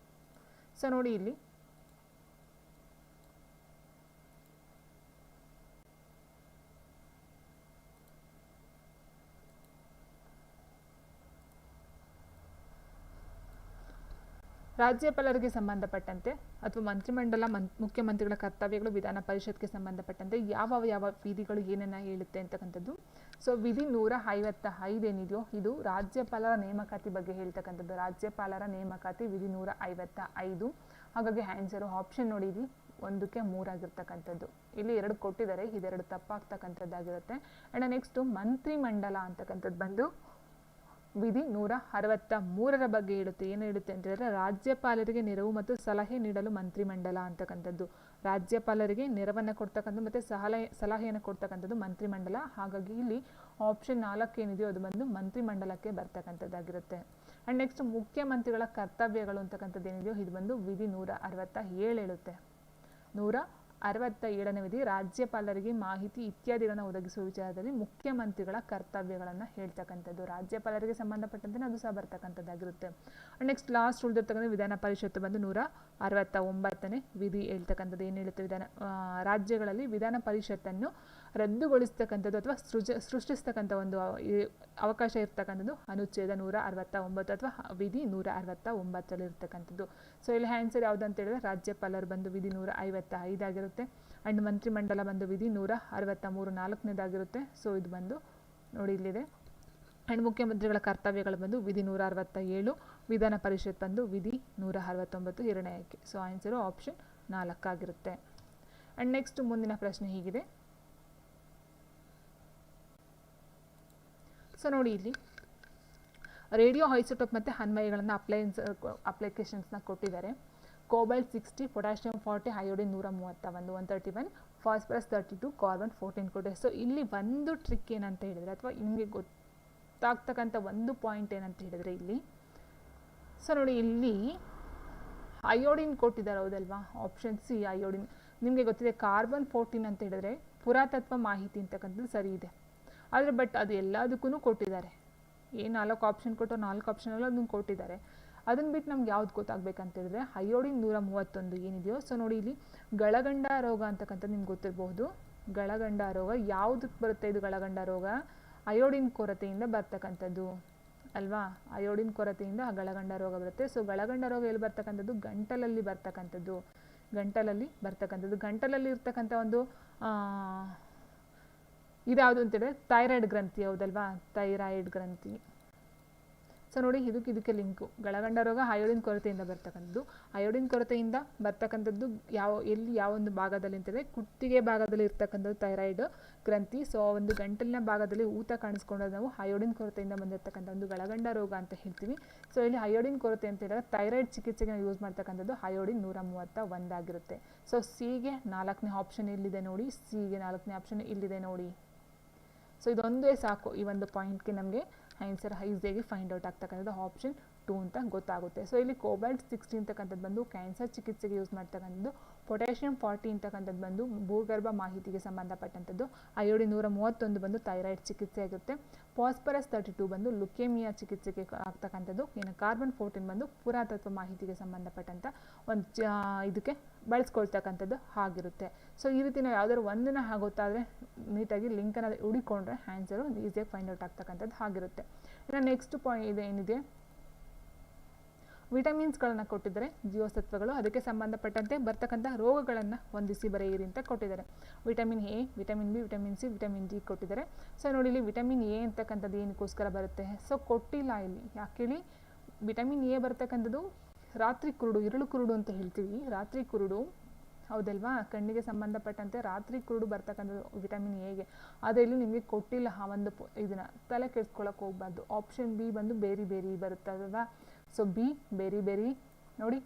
ಸೊ ನೋಡಿ ಇಲ್ಲಿ ರಾಜ್ಯಪಾಲರಿಗೆ ಸಂಬಂಧಪಟ್ಟಂತೆ ಅಥವಾ ಮಂತ್ರಿಮಂಡಲ ಮುಖ್ಯಮಂತ್ರಿಗಳ ಕರ್ತವ್ಯಗಳು, ವಿಧಾನ ಪರಿಷತ್ಗೆ ಸಂಬಂಧಪಟ್ಟಂತೆ ಯಾವ ವಿಧಿಗಳು ಏನನ್ನ ಹೇಳುತ್ತೆ ಅಂತಕ್ಕಂಥದ್ದು. ಸೊ ವಿಧಿ 155 ಏನಿದೆಯೋ ಇದು ರಾಜ್ಯಪಾಲರ ನೇಮಕಾತಿ ಬಗ್ಗೆ ಹೇಳ್ತಕ್ಕಂಥದ್ದು. ರಾಜ್ಯಪಾಲರ ನೇಮಕಾತಿ ವಿಧಿ 155. ಹಾಗಾಗಿ ಆನ್ಸರು ಆಪ್ಷನ್ ನೋಡಿ ಇಲ್ಲಿ 1ಕ್ಕೆ 3 ಆಗಿರ್ತಕ್ಕಂಥದ್ದು. ಇಲ್ಲಿ 2 ಕೊಟ್ಟಿದ್ದಾರೆ, ಇದೆರಡು ತಪ್ಪಾಗ್ತಕ್ಕಂಥದ್ದಾಗಿರುತ್ತೆ. ಆ್ಯಂಡ್ ನೆಕ್ಸ್ಟು ಮಂತ್ರಿಮಂಡಲ ಅಂತಕ್ಕಂಥದ್ದು ಬಂದು ವಿಧಿ 163 ಬಗ್ಗೆ ಹೇಳುತ್ತೆ. ಏನು ಹೇಳುತ್ತೆ ಅಂತ ಹೇಳಿದ್ರೆ ರಾಜ್ಯಪಾಲರಿಗೆ ನೆರವು ಮತ್ತು ಸಲಹೆ ನೀಡಲು ಮಂತ್ರಿಮಂಡಲ ಅಂತಕ್ಕಂಥದ್ದು. ರಾಜ್ಯಪಾಲರಿಗೆ ನೆರವನ್ನು ಕೊಡ್ತಕ್ಕಂಥದ್ದು ಮತ್ತು ಸಲಹೆಯನ್ನು ಕೊಡ್ತಕ್ಕಂಥದ್ದು ಮಂತ್ರಿಮಂಡಲ. ಹಾಗಾಗಿ ಇಲ್ಲಿ ಆಪ್ಷನ್ 4 ಏನಿದೆಯೋ ಅದು ಬಂದು ಮಂತ್ರಿಮಂಡಲಕ್ಕೆ ಬರ್ತಕ್ಕಂಥದ್ದಾಗಿರುತ್ತೆ. ಆ್ಯಂಡ್ ನೆಕ್ಸ್ಟ್ ಮುಖ್ಯಮಂತ್ರಿಗಳ ಕರ್ತವ್ಯಗಳು ಅಂತಕ್ಕಂಥದ್ದು ಏನಿದೆಯೋ ಇದು ಬಂದು ವಿಧಿ 167 ಹೇಳುತ್ತೆ. 167ನೇ ವಿಧಿ ರಾಜ್ಯಪಾಲರಿಗೆ ಮಾಹಿತಿ ಇತ್ಯಾದಿಗಳನ್ನು ಒದಗಿಸುವ ವಿಚಾರದಲ್ಲಿ ಮುಖ್ಯಮಂತ್ರಿಗಳ ಕರ್ತವ್ಯಗಳನ್ನು ಹೇಳ್ತಕ್ಕಂಥದ್ದು. ರಾಜ್ಯಪಾಲರಿಗೆ ಸಂಬಂಧಪಟ್ಟಂತೆ ಅದು ಸಹ ಬರ್ತಕ್ಕಂಥದ್ದಾಗಿರುತ್ತೆ. ನೆಕ್ಸ್ಟ್ ಲಾಸ್ಟ್ ಉಳಿದಿರ್ತಕ್ಕಂಥ ವಿಧಾನ ಪರಿಷತ್ತು ಬಂದು 169ನೇ ವಿಧಿ ಹೇಳ್ತಕ್ಕಂಥದ್ದು. ಏನು ಹೇಳುತ್ತೆ, ರಾಜ್ಯಗಳಲ್ಲಿ ವಿಧಾನ ಪರಿಷತ್ತನ್ನು ರದ್ದುಗೊಳಿಸ್ತಕ್ಕಂಥದ್ದು ಅಥವಾ ಸೃಷ್ಟಿಸ್ತಕ್ಕಂಥ ಒಂದು ಅವಕಾಶ ಇರ್ತಕ್ಕಂಥದ್ದು ಅನುಚ್ಛೇದ 169 ಅಥವಾ ವಿಧಿ 169 ಇರ್ತಕ್ಕಂಥದ್ದು. ಸೊ ಇಲ್ಲಿ ಆನ್ಸರ್ ಯಾವುದು ಅಂತ ಹೇಳಿದ್ರೆ ರಾಜ್ಯಪಾಲರು ಬಂದು ವಿಧಿ 155 ಆಗಿರುತ್ತೆ. ಆ್ಯಂಡ್ ಮಂತ್ರಿಮಂಡಲ ಬಂದು ವಿಧಿ 163 4ನೇದಾಗಿರುತ್ತೆ. ಸೊ ಇದು ಬಂದು ನೋಡಿ ಇಲ್ಲಿದೆ. ಆ್ಯಂಡ್ ಮುಖ್ಯಮಂತ್ರಿಗಳ ಕರ್ತವ್ಯಗಳು ಬಂದು ವಿಧಿ 167, ವಿಧಾನ ಪರಿಷತ್ ಬಂದು ವಿಧಿ 169 2ನೇ ಆಯ್ಕೆ. ಸೊ ಆನ್ಸರು ಆಪ್ಷನ್ 4 ಆಗಿರುತ್ತೆ. ಆ್ಯಂಡ್ ನೆಕ್ಸ್ಟ್ ಮುಂದಿನ ಪ್ರಶ್ನೆ ಹೀಗಿದೆ. ಸೊ ನೋಡಿ ಇಲ್ಲಿ ರೇಡಿಯೋ ಐಸೋಟೋಪ್ ಮತ್ತು ಅನ್ವಯಗಳನ್ನು ಅಪ್ಲಿಕೇಶನ್ಸ್ನ ಕೊಟ್ಟಿದ್ದಾರೆ. Cobalt 60, potassium 40, iodine 131, 131, phosphorus 32, carbon 14 ಕೊಟ್ಟಿದ್ದಾರೆ. ಸೊ ಇಲ್ಲಿ ಒಂದು ಟ್ರಿಕ್ ಏನಂತ ಹೇಳಿದರೆ ಅಥವಾ ನಿಮಗೆ ಗೊತ್ತಾಗ್ತಕ್ಕಂಥ ಒಂದು ಪಾಯಿಂಟ್ ಏನಂತ ಹೇಳಿದರೆ ಇಲ್ಲಿ ಸೊ ನೋಡಿ ಇಲ್ಲಿ ಅಯೋಡಿನ್ ಕೊಟ್ಟಿದ್ದಾರೆ, ಹೌದಲ್ವಾ. Option C iodine. ನಿಮಗೆ ಗೊತ್ತಿದೆ ಕಾರ್ಬನ್ 14 ಅಂತ ಹೇಳಿದ್ರೆ ಪುರಾತತ್ವ ಮಾಹಿತಿ ಅಂತಕ್ಕಂಥದ್ದು ಸರಿ ಇದೆ. ಆದರೆ ಬಟ್ ಅದು ಎಲ್ಲದಕ್ಕೂ ಕೊಟ್ಟಿದ್ದಾರೆ. ಏನು 4 ಆಪ್ಷನ್ ಕೊಟ್ಟು 4 ಆಪ್ಷನ್ ಎಲ್ಲ ಅದನ್ನು ಕೊಟ್ಟಿದ್ದಾರೆ. ಅದನ್ನು ಬಿಟ್ಟು ನಮ್ಗೆ ಯಾವ್ದು ಗೊತ್ತಾಗಬೇಕಂತ ಹೇಳಿದ್ರೆ ಅಯೋಡಿನ್ 131 ಏನಿದೆಯೋ. ಸೊ ನೋಡಿ ಇಲ್ಲಿ ಗಳಗಂಡ ರೋಗ ಅಂತಕ್ಕಂಥದ್ದು ನಿಮ್ಗೆ ಗೊತ್ತಿರಬಹುದು. ಗಳಗಂಡ ರೋಗ ಯಾವುದಕ್ಕೆ ಬರುತ್ತೆ? ಇದು ಗಳಗಂಡ ರೋಗ ಅಯೋಡಿನ್ ಕೊರತೆಯಿಂದ ಬರ್ತಕ್ಕಂಥದ್ದು ಅಲ್ವಾ. ಅಯೋಡಿನ್ ಕೊರತೆಯಿಂದ ಗಳಗಂಡ ರೋಗ ಬರುತ್ತೆ. ಸೊ ಗಳಗಂಡ ರೋಗ ಎಲ್ಲಿ ಬರ್ತಕ್ಕಂಥದ್ದು? ಗಂಟಲಲ್ಲಿ ಬರ್ತಕ್ಕಂಥದ್ದು. ಗಂಟಲಲ್ಲಿ ಇರ್ತಕ್ಕಂಥ ಒಂದು ಇದ್ಯಾವುದು ಅಂತೇಳಿದ್ರೆ ಥೈರಾಯ್ಡ್ ಗ್ರಂಥಿ, ಹೌದಲ್ವಾ, ಥೈರಾಯ್ಡ್ ಗ್ರಂಥಿ. ಸೊ ನೋಡಿ ಇದಕ್ಕೆ ಲಿಂಕು. ಗಳಗಂಡ ರೋಗ ಅಯೋಡಿನ್ ಕೊರತೆಯಿಂದ ಬರ್ತಕ್ಕಂಥದ್ದು. ಅಯೋಡಿನ್ ಕೊರತೆಯಿಂದ ಬರ್ತಕ್ಕಂಥದ್ದು ಯಾವ ಒಂದು ಭಾಗದಲ್ಲಿ ಅಂತಂದರೆ ಕುತ್ತಿಗೆ ಭಾಗದಲ್ಲಿ ಇರ್ತಕ್ಕಂಥದ್ದು ಥೈರಾಯ್ಡ್ ಗ್ರಂಥಿ. ಸೊ ಒಂದು ಗಂಟಲಿನ ಭಾಗದಲ್ಲಿ ಊತ ಕಾಣಿಸ್ಕೊಂಡಾಗ ನಾವು ಅಯೋಡಿನ್ ಕೊರತೆಯಿಂದ ಬಂದಿರತಕ್ಕಂಥ ಒಂದು ಗಳಗಂಡ ರೋಗ ಅಂತ ಹೇಳ್ತೀವಿ. ಸೊ ಇಲ್ಲಿ ಅಯೋಡಿನ್ ಕೊರತೆ ಅಂತ ಹೇಳಿದ್ರೆ ಥೈರಾಯ್ಡ್ ಚಿಕಿತ್ಸೆಗೆ ನಾವು ಯೂಸ್ ಮಾಡ್ತಕ್ಕಂಥದ್ದು ಅಯೋಡಿನ್ 131 ಆಗಿರುತ್ತೆ. ಸೊ ಸಿಗೆ 4ನೇ ಆಪ್ಷನ್ ಇಲ್ಲಿದೆ ನೋಡಿ. ಸಿಗೆ 4ನೇ ಆಪ್ಷನ್ ಇಲ್ಲಿದೆ ನೋಡಿ. ಸೊ ಇದೊಂದೇ ಸಾಕು ಈ ಒಂದು ಪಾಯಿಂಟ್ಗೆ ನಮಗೆ ಆನ್ಸರ್ ಈಸಿಯಾಗಿ ಫೈಂಡ್ ಔಟ್ ಆಗ್ತಕ್ಕಂಥದ್ದು ಆಪ್ಷನ್ 2 ಅಂತ ಗೊತ್ತಾಗುತ್ತೆ. ಸೊ ಇಲ್ಲಿ ಕೋಬಾಲ್ಟ್ 60 ಅಂತಕ್ಕಂಥದ್ದು ಬಂದು ಕ್ಯಾನ್ಸರ್ ಚಿಕಿತ್ಸೆಗೆ ಯೂಸ್ ಮಾಡ್ತಕ್ಕಂಥದ್ದು. ಪೊಟ್ಯಾಷಿಯಂ 40 ಅಂತಕ್ಕಂಥದ್ದು ಬಂದು ಭೂಗರ್ಭ ಮಾಹಿತಿಗೆ ಸಂಬಂಧಪಟ್ಟಂಥದ್ದು. ಅಯೋಡಿನ್ 131 ಬಂದು ಥೈರಾಯ್ಡ್ ಚಿಕಿತ್ಸೆ ಆಗುತ್ತೆ. ಫಾಸ್ಫರಸ್ 32 ಬಂದು ಲುಕೇಮಿಯಾ ಚಿಕಿತ್ಸೆಗೆ ಆಗ್ತಕ್ಕಂಥದ್ದು. ಇನ್ನು ಕಾರ್ಬನ್ 14 ಬಂದು ಪುರಾತತ್ವ ಮಾಹಿತಿಗೆ ಸಂಬಂಧಪಟ್ಟಂಥ ಒಂದು ಇದಕ್ಕೆ ಬಳಸ್ಕೊಳ್ತಕ್ಕಂಥದ್ದು ಆಗಿರುತ್ತೆ. ಸೊ ಈ ರೀತಿ ನಾವು ಯಾವ್ದಾದ್ರು ಒಂದನ್ನು ಗೊತ್ತಾದರೆ ನೀಟಾಗಿ ಲಿಂಕನ್ನು ಹುಡಿಕೊಂಡ್ರೆ ಆನ್ಸರು ಈಸಿಯಾಗಿ ಫೈಂಡ್ ಔಟ್ ಆಗ್ತಕ್ಕಂಥದ್ದು ಆಗಿರುತ್ತೆ. ಇನ್ನು ನೆಕ್ಸ್ಟ್ ಪಾಯಿಂಟ್ ಏನಿದೆ, ವಿಟಮಿನ್ಸ್ಗಳನ್ನು ಕೊಟ್ಟಿದ್ದಾರೆ, ಜೀವಸತ್ವಗಳು, ಅದಕ್ಕೆ ಸಂಬಂಧಪಟ್ಟಂತೆ ಬರ್ತಕ್ಕಂಥ ರೋಗಗಳನ್ನು ಹೊಂದಿಸಿ ಬರೆಯಿರಿ ಅಂತ ಕೊಟ್ಟಿದ್ದಾರೆ. Vitamin A, vitamin B, vitamin C, vitamin D ಕೊಟ್ಟಿದ್ದಾರೆ. ಸೊ ನೋಡಿ ಇಲ್ಲಿ ವಿಟಮಿನ್ ಎ ಅಂತಕ್ಕಂಥದ್ದು ಏನಕ್ಕೋಸ್ಕರ ಬರುತ್ತೆ? ಸೊ ಕೊಟ್ಟಿಲ್ಲ ಇಲ್ಲಿ. ಯಾಕೆ ಹೇಳಿ? ವಿಟಮಿನ್ ಎ ಬರ್ತಕ್ಕಂಥದ್ದು ರಾತ್ರಿ ಕುರುಡು, ಇರುಳು ಕುರುಡು ಅಂತ ಹೇಳ್ತೀವಿ. ರಾತ್ರಿ ಕುರುಡು ಹೌದಲ್ವಾ, ಕಣ್ಣಿಗೆ ಸಂಬಂಧಪಟ್ಟಂತೆ ರಾತ್ರಿ ಕುರುಡು ಬರ್ತಕ್ಕಂಥದ್ದು ವಿಟಮಿನ್ ಎಗೆ. ಆದರೆ ಇಲ್ಲಿ ನಿಮಗೆ ಕೊಟ್ಟಿಲ್ಲ ಆ ಒಂದು ಇದನ್ನು, ತಲೆ ಕೆಡ್ಸ್ಕೊಳಕ್ಕೆ ಹೋಗ್ಬಾರ್ದು. ಆಪ್ಷನ್ ಬಿ ಬಂದು ಬೇರಿ ಬೇರಿ ಬರುತ್ತಲ್ವಾ. ಸೊ ಬಿ ಬೇರಿ ಬೇರಿ ನೋಡಿ,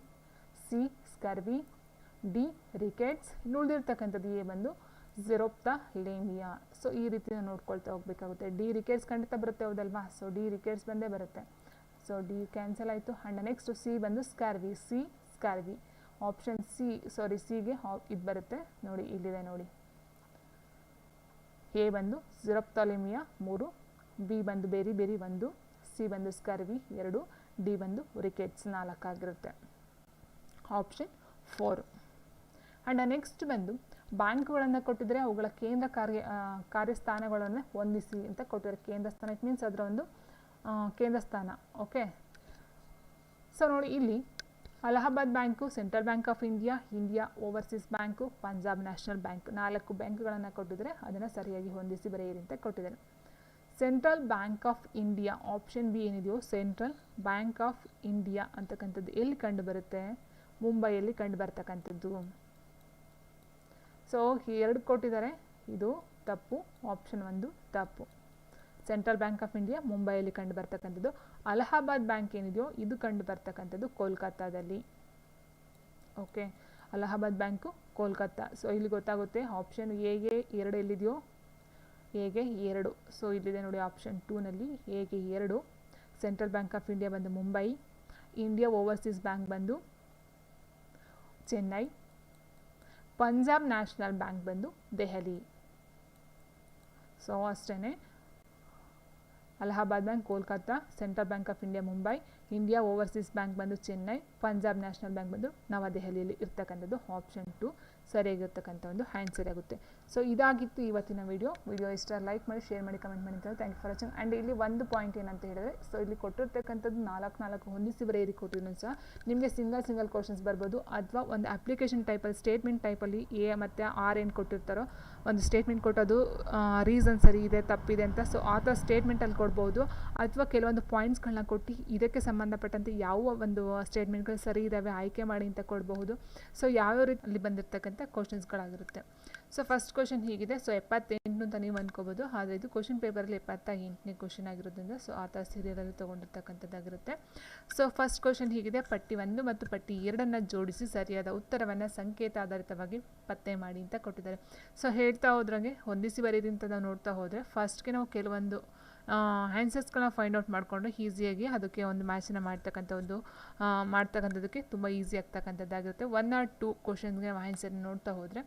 ಸಿ ಸ್ಕರ್ವಿ, ಡಿ ರಿಕೆಟ್ಸ್, ಇನ್ನು ಉಳಿದಿರ್ತಕ್ಕಂಥದ್ದು ಎ ಬಂದು ಝೆರೋಪ್ಥಾಲೇಮಿಯಾ. ಸೊ ಈ ರೀತಿ ನೋಡ್ಕೊಳ್ತಾ ಹೋಗ್ಬೇಕಾಗುತ್ತೆ. ಡಿ ರಿಕೆಟ್ಸ್ ಖಂಡಿತ ಬರುತ್ತೆ, ಹೌದಲ್ವಾ. ಸೊ ಡಿ ರಿಕೆಟ್ಸ್ ಬಂದೇ ಬರುತ್ತೆ. ಸೊ ಡಿ ಕ್ಯಾನ್ಸಲ್ ಆಯಿತು. ಆ್ಯಂಡ್ ನೆಕ್ಸ್ಟ್ ಸಿ ಬಂದು ಸ್ಕ್ಯಾರ್ವಿ, ಸಿ ಸ್ಕ್ಯಾರ್ವಿ. ಆಪ್ಷನ್ ಸಿಗೆ ಇದು ಬರುತ್ತೆ ನೋಡಿ, ಇಲ್ಲಿದೆ ನೋಡಿ. ಎ ಬಂದು ಝೆರೋಪ್ಥಾಲೇಮಿಯಾ 3, ಬಿ ಬಂದು ಬೇರಿ ಬೇರಿ 1, ಸಿ ಬಂದು ಸ್ಕ್ಯಾರ್ವಿ 2, ಡಿ ಬಂದು ರಿಕೆಟ್ಸ್ 4 ಆಗಿರುತ್ತೆ. ಆಪ್ಷನ್ 4. ಆ್ಯಂಡ್ ನೆಕ್ಸ್ಟ್ ಬಂದು ಬ್ಯಾಂಕ್ಗಳನ್ನು ಕೊಟ್ಟಿದ್ದಾರೆ, ಅವುಗಳ ಕೇಂದ್ರ ಕಾರ್ಯಸ್ಥಾನಗಳನ್ನು ಹೊಂದಿಸಿ ಅಂತ ಕೊಟ್ಟಿದ್ದಾರೆ. ಕೇಂದ್ರ ಸ್ಥಾನ ಇಟ್ ಮೀನ್ಸ್ ಅದರ ಒಂದು ಕೇಂದ್ರ ಸ್ಥಾನ. ಓಕೆ. ಸೊ ನೋಡಿ ಇಲ್ಲಿ Allahabad bank, central bank of India, India overseas bank, Punjab national bank 4 ಬ್ಯಾಂಕ್ಗಳನ್ನು ಕೊಟ್ಟಿದ್ದಾರೆ. ಅದನ್ನು ಸರಿಯಾಗಿ ಹೊಂದಿಸಿ ಬರೆಯಿರಿ ಅಂತ ಕೊಟ್ಟಿದ್ದಾರೆ. Central bank of India option B ಏನಿದೆಯೋ ಸೆಂಟ್ರಲ್ ಬ್ಯಾಂಕ್ ಆಫ್ ಇಂಡಿಯಾ ಅಂತಕ್ಕಂಥದ್ದು ಎಲ್ಲಿ ಕಂಡು ಬರುತ್ತೆ? ಮುಂಬೈಯಲ್ಲಿ ಕಂಡು ಬರ್ತಕ್ಕಂಥದ್ದು. ಸೊ 2 ಕೊಟ್ಟಿದ್ದಾರೆ, ಇದು ತಪ್ಪು. ಆಪ್ಷನ್ 1 ತಪ್ಪು. ಸೆಂಟ್ರಲ್ ಬ್ಯಾಂಕ್ ಆಫ್ ಇಂಡಿಯಾ ಮುಂಬೈಯಲ್ಲಿ ಕಂಡು ಬರ್ತಕ್ಕಂಥದ್ದು. ಅಲಹಾಬಾದ್ ಬ್ಯಾಂಕ್ ಏನಿದೆಯೋ ಇದು ಕಂಡು ಬರ್ತಕ್ಕಂಥದ್ದು ಕೋಲ್ಕತ್ತಾದಲ್ಲಿ. Okay, Allahabad bank Kolkata. So ಇಲ್ಲಿ ಗೊತ್ತಾಗುತ್ತೆ ಆಪ್ಷನ್ ಎಗೆ 2 ಎಲ್ಲಿದೆಯೋ, ಎಗೆ 2. ಸೊ ಇಲ್ಲಿದೆ ನೋಡಿ ಆಪ್ಷನ್ 2ನಲ್ಲಿ ಎಗೆ 2. ಸೆಂಟ್ರಲ್ ಬ್ಯಾಂಕ್ ಆಫ್ ಇಂಡಿಯಾ ಬಂದು ಮುಂಬೈ, ಇಂಡಿಯಾ ಓವರ್ಸೀಸ್ ಬ್ಯಾಂಕ್ ಬಂದು ಚೆನ್ನೈ, ಪಂಜಾಬ್ ನ್ಯಾಷನಲ್ ಬ್ಯಾಂಕ್ ಬಂದು ದೆಹಲಿ. ಸೊ ಅಷ್ಟೇ, Allahabad bank Kolkata, central bank of India Mumbai, India overseas bank ಬಂದು ಚೆನ್ನೈ, ಪಂಜಾಬ್ ನ್ಯಾಷನಲ್ ಬ್ಯಾಂಕ್ ಬಂದು ನವದೆಹಲಿಯಲ್ಲಿ ಇರ್ತಕ್ಕಂಥದ್ದು. ಆಪ್ಷನ್ 2 ಸರಿಯಾಗಿರ್ತಕ್ಕಂಥ ಒಂದು ಆನ್ಸರ್ ಆಗುತ್ತೆ. ಸೊ ಇದಾಗಿತ್ತು ಇವತ್ತಿನ ವಿಡಿಯೋ ಇಷ್ಟ ಲೈಕ್ ಮಾಡಿ, ಶೇರ್ ಮಾಡಿ, ಕಮೆಂಟ್ ಮಾಡಿ ಅಂತ. Thank you for watching. And ಇಲ್ಲಿ ಒಂದು ಪಾಯಿಂಟ್ ಏನಂತ ಹೇಳಿದ್ರೆ, ಸೊ ಇಲ್ಲಿ ಕೊಟ್ಟಿರ್ತಕ್ಕಂಥದ್ದು 4 ಹೊಂದಿಸಿ ಬರೆಯಿರಿ ಕೊಟ್ಟಿದ್ರು ಸಹ ನಿಮಗೆ ಸಿಂಗಲ್ ಕ್ವಶನ್ಸ್ ಬರ್ಬೋದು, ಅಥವಾ ಒಂದು ಅಪ್ಲಿಕೇಶನ್ ಟೈಪಲ್ಲಿ ಸ್ಟೇಟ್ಮೆಂಟ್ ಟೈಪಲ್ಲಿ ಎ ಮತ್ತು ಆರ್ ಏನು ಕೊಟ್ಟಿರ್ತಾರೋ ಒಂದು ಸ್ಟೇಟ್ಮೆಂಟ್ ಕೊಟ್ಟೋದು ರೀಸನ್ ಸರಿ ಇದೆ ತಪ್ಪಿದೆ ಅಂತ. ಸೊ ಆ ಥರ ಸ್ಟೇಟ್ಮೆಂಟಲ್ಲಿ ಕೊಡ್ಬೋದು, ಅಥವಾ ಕೆಲವೊಂದು ಪಾಯಿಂಟ್ಸ್ಗಳನ್ನ ಕೊಟ್ಟು ಇದಕ್ಕೆ ಸಂಬಂಧಪಟ್ಟಂತೆ ಯಾವ ಒಂದು ಸ್ಟೇಟ್ಮೆಂಟ್ಗಳು ಸರಿ ಇದ್ದಾವೆ ಆಯ್ಕೆ ಮಾಡಿ ಅಂತ ಕೊಡಬಹುದು. ಸೊ ಯಾವ್ಯಾವ ರೀತಿ ಅಲ್ಲಿ ಬಂದಿರತಕ್ಕಂಥ ಕ್ವಶನ್ಸ್ಗಳಾಗಿರುತ್ತೆ. ಸೊ ಫಸ್ಟ್ ಕ್ವಶನ್ ಹೀಗಿದೆ. ಸೊ 78 ಅಂತ ನೀವು ಅಂದ್ಕೋಬೋದು, ಆದರೆ ಇದು ಕ್ವಶನ್ ಪೇಪರಲ್ಲಿ 78ನೇ ಕ್ವಶನ್ ಆಗಿರೋದ್ರಿಂದ ಸೊ ಆ ಥರ ಸೀರಿಯಲಲ್ಲಿ ತೊಗೊಂಡಿರ್ತಕ್ಕಂಥದ್ದಾಗಿರುತ್ತೆ. ಸೊ ಫಸ್ಟ್ ಕ್ವಶನ್ ಹೀಗಿದೆ, ಪಟ್ಟಿ 1 ಮತ್ತು ಪಟ್ಟಿ 2 ಜೋಡಿಸಿ ಸರಿಯಾದ ಉತ್ತರವನ್ನು ಸಂಕೇತ ಆಧಾರಿತವಾಗಿ ಪತ್ತೆ ಮಾಡಿ ಅಂತ ಕೊಟ್ಟಿದ್ದಾರೆ. ಸೊ ಹೇಳ್ತಾ ಹೋದ್ರಂಗೆ ಹೊಂದಿಸಿ ಬರೀರಿ ಅಂತ ನಾವು ನೋಡ್ತಾ ಹೋದರೆ ಫಸ್ಟ್ಗೆ ನಾವು ಕೆಲವೊಂದು ಆನ್ಸರ್ಸ್ಗಳನ್ನ ಫೈಂಡ್ ಔಟ್ ಮಾಡಿಕೊಂಡ್ರೆ ಈಸಿಯಾಗಿ ಅದಕ್ಕೆ ಒಂದು ಮ್ಯಾಚನ್ನು ಮಾಡ್ತಕ್ಕಂಥದ್ದಕ್ಕೆ ತುಂಬ ಈಸಿ ಆಗ್ತಕ್ಕಂಥದ್ದಾಗಿರುತ್ತೆ. 1 or 2 ಕ್ವಶನ್ಗೆ ಆನ್ಸರ್ನ ನೋಡ್ತಾ ಹೋದರೆ.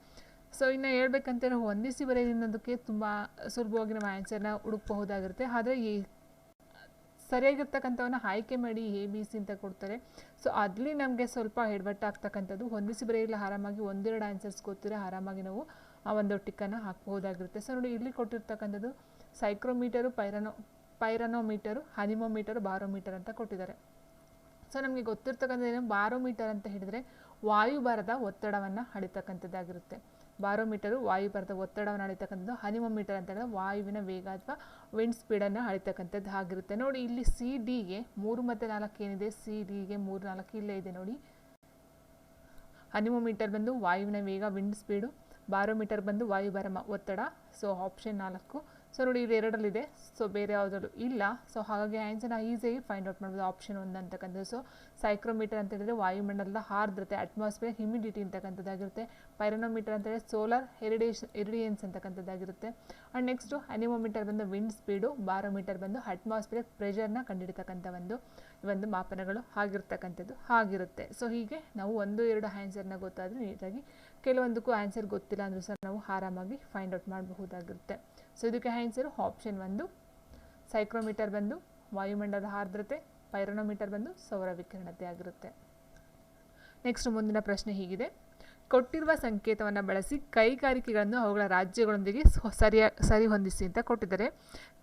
ಸೊ ಇನ್ನು ಹೇಳ್ಬೇಕಂತೇಳಿ ಹೊಂದಿಸಿ ಬರೆಯೋದಕ್ಕೆ ತುಂಬ ಸುಲಭವಾಗಿ ನಾವು ಆನ್ಸರ್ನ ಹುಡುಕಬಹುದಾಗಿರುತ್ತೆ. ಆದರೆ ಈ ಸರಿಯಾಗಿರ್ತಕ್ಕಂಥವನ್ನ ಆಯ್ಕೆ ಮಾಡಿ ABC ಅಂತ ಕೊಡ್ತಾರೆ. ಸೊ ಅಲ್ಲಿ ನಮಗೆ ಸ್ವಲ್ಪ ಎಡವಟ್ಟಾಗ್ತಕ್ಕಂಥದ್ದು. ಹೊಂದಿಸಿ ಬರೆಯಲು ಆರಾಮಾಗಿ ಒಂದೆರಡು ಆನ್ಸರ್ಸ್ ಗೊತ್ತಿದ್ರೆ ಆರಾಮಾಗಿ ನಾವು ಆ ಒಂದು ಟಿಕ್ಕನ್ನು ಹಾಕ್ಬೋದಾಗಿರುತ್ತೆ. ಸೊ ನೋಡಿ ಇಲ್ಲಿ ಕೊಟ್ಟಿರ್ತಕ್ಕಂಥದ್ದು ಸೈಕ್ರೋಮೀಟರು, ಪೈರನೋಮೀಟರು, ಅನಿಮೋಮೀಟರು, ಬಾರೋಮೀಟರ್ ಅಂತ ಕೊಟ್ಟಿದ್ದಾರೆ. ಸೊ ನಮಗೆ ಗೊತ್ತಿರ್ತಕ್ಕಂಥದ್ದು ಬಾರೋಮೀಟರ್ ಅಂತ ಹೇಳಿದರೆ ವಾಯುಭಾರದ ಒತ್ತಡವನ್ನು ಅಳಿತಕ್ಕಂಥದ್ದಾಗಿರುತ್ತೆ. ಬಾರೋಮೀಟರು ವಾಯುಭಾರದ ಒತ್ತಡವನ್ನು ಅಳಿತಕ್ಕಂಥದ್ದು. ಅನಿಮೋಮೀಟರ್ ಅಂತ ಹೇಳಿದ್ರೆ ವಾಯುವಿನ ವೇಗ ಅಥವಾ ವಿಂಡ್ ಸ್ಪೀಡನ್ನು ಅಳಿತಕ್ಕಂಥದ್ದು ಆಗಿರುತ್ತೆ. ನೋಡಿ ಇಲ್ಲಿ CD ಗೆ 3 ಮತ್ತು 4 ಏನಿದೆ, CD ಗೆ 3, 4 ಇಲ್ಲೇ ಇದೆ ನೋಡಿ. ಅನಿಮೋಮೀಟರ್ ಬಂದು ವಾಯುವಿನ ವೇಗ, ವಿಂಡ್ ಸ್ಪೀಡು. ಬಾರೋಮೀಟರ್ ಬಂದು ವಾಯುಭಾರ ಒತ್ತಡ. So option 4. ಸೊ ನೋಡಿ ಇದು 2ರಲ್ಲಿದೆ. ಸೊ ಬೇರೆ ಯಾವುದಾದ್ರು ಇಲ್ಲ. ಸೊ ಹಾಗಾಗಿ ಆನ್ಸರ್ನ ಈಸಿಯಾಗಿ ಫೈಂಡ್ ಔಟ್ ಮಾಡ್ಬೋದು. ಆಪ್ಷನ್ 1 ಅಂತಕ್ಕಂಥದ್ದು. ಸೊ ಸೈಕ್ರೋಮೀಟರ್ ಅಂತ ಹೇಳಿದ್ರೆ ವಾಯುಮಂಡಲದ ಆರ್ದ್ರತೆ, ಅಟ್ಮಾಸ್ಫಿಯರ್ ಹ್ಯುಮಿಡಿಟಿ ಅಂತಕ್ಕಂಥದ್ದಾಗಿರುತ್ತೆ. ಪೈರನೋಮೀಟರ್ ಅಂತ ಹೇಳಿದ್ರೆ ಸೋಲಾರ್ ಇರಿಡಿಯನ್ಸ್ ಅಂತಕ್ಕಂಥದ್ದಾಗಿರುತ್ತೆ. ಆ್ಯಂಡ್ ನೆಕ್ಸ್ಟು ಅನಿಮೋಮೀಟರ್ ಬಂದು ವಿಂಡ್ ಸ್ಪೀಡು. ಬಾರೋಮೀಟರ್ ಬಂದು ಅಟ್ಮಾಸ್ಫಿಯರ್ ಪ್ರೆಷರ್ನ ಕಂಡುಹಿಡಿತಕ್ಕಂಥ ಒಂದು ಮಾಪನಗಳು ಆಗಿರುತ್ತೆ. ಸೊ ಹೀಗೆ ನಾವು 1-2 ಆನ್ಸರ್ನ ಗೊತ್ತಾದರೆ ನೀಟಾಗಿ, ಕೆಲವೊಂದಕ್ಕೂ ಆನ್ಸರ್ ಗೊತ್ತಿಲ್ಲ ಅಂದರೂ ಸಹ ನಾವು ಆರಾಮಾಗಿ ಫೈಂಡ್ ಔಟ್ ಮಾಡಬಹುದಾಗಿರುತ್ತೆ. ಸೊ ಇದಕ್ಕೆ ಆನ್ಸರು ಆಪ್ಷನ್ 1. ಸೈಕ್ರೋಮೀಟರ್ ಬಂದು ವಾಯುಮಂಡಲದ ಆರ್ದ್ರತೆ, ಪೈರನೋಮೀಟರ್ ಬಂದು ಸೌರ ವಿಕಿರಣತೆ ಆಗಿರುತ್ತೆ. ನೆಕ್ಸ್ಟ್ ಮುಂದಿನ ಪ್ರಶ್ನೆ ಹೀಗಿದೆ. ಕೊಟ್ಟಿರುವ ಸಂಕೇತವನ್ನು ಬಳಸಿ ಕೈಗಾರಿಕೆಗಳನ್ನು ಅವುಗಳ ರಾಜ್ಯಗಳೊಂದಿಗೆ ಸರಿ ಹೊಂದಿಸಿ ಅಂತ ಕೊಟ್ಟಿದ್ದಾರೆ.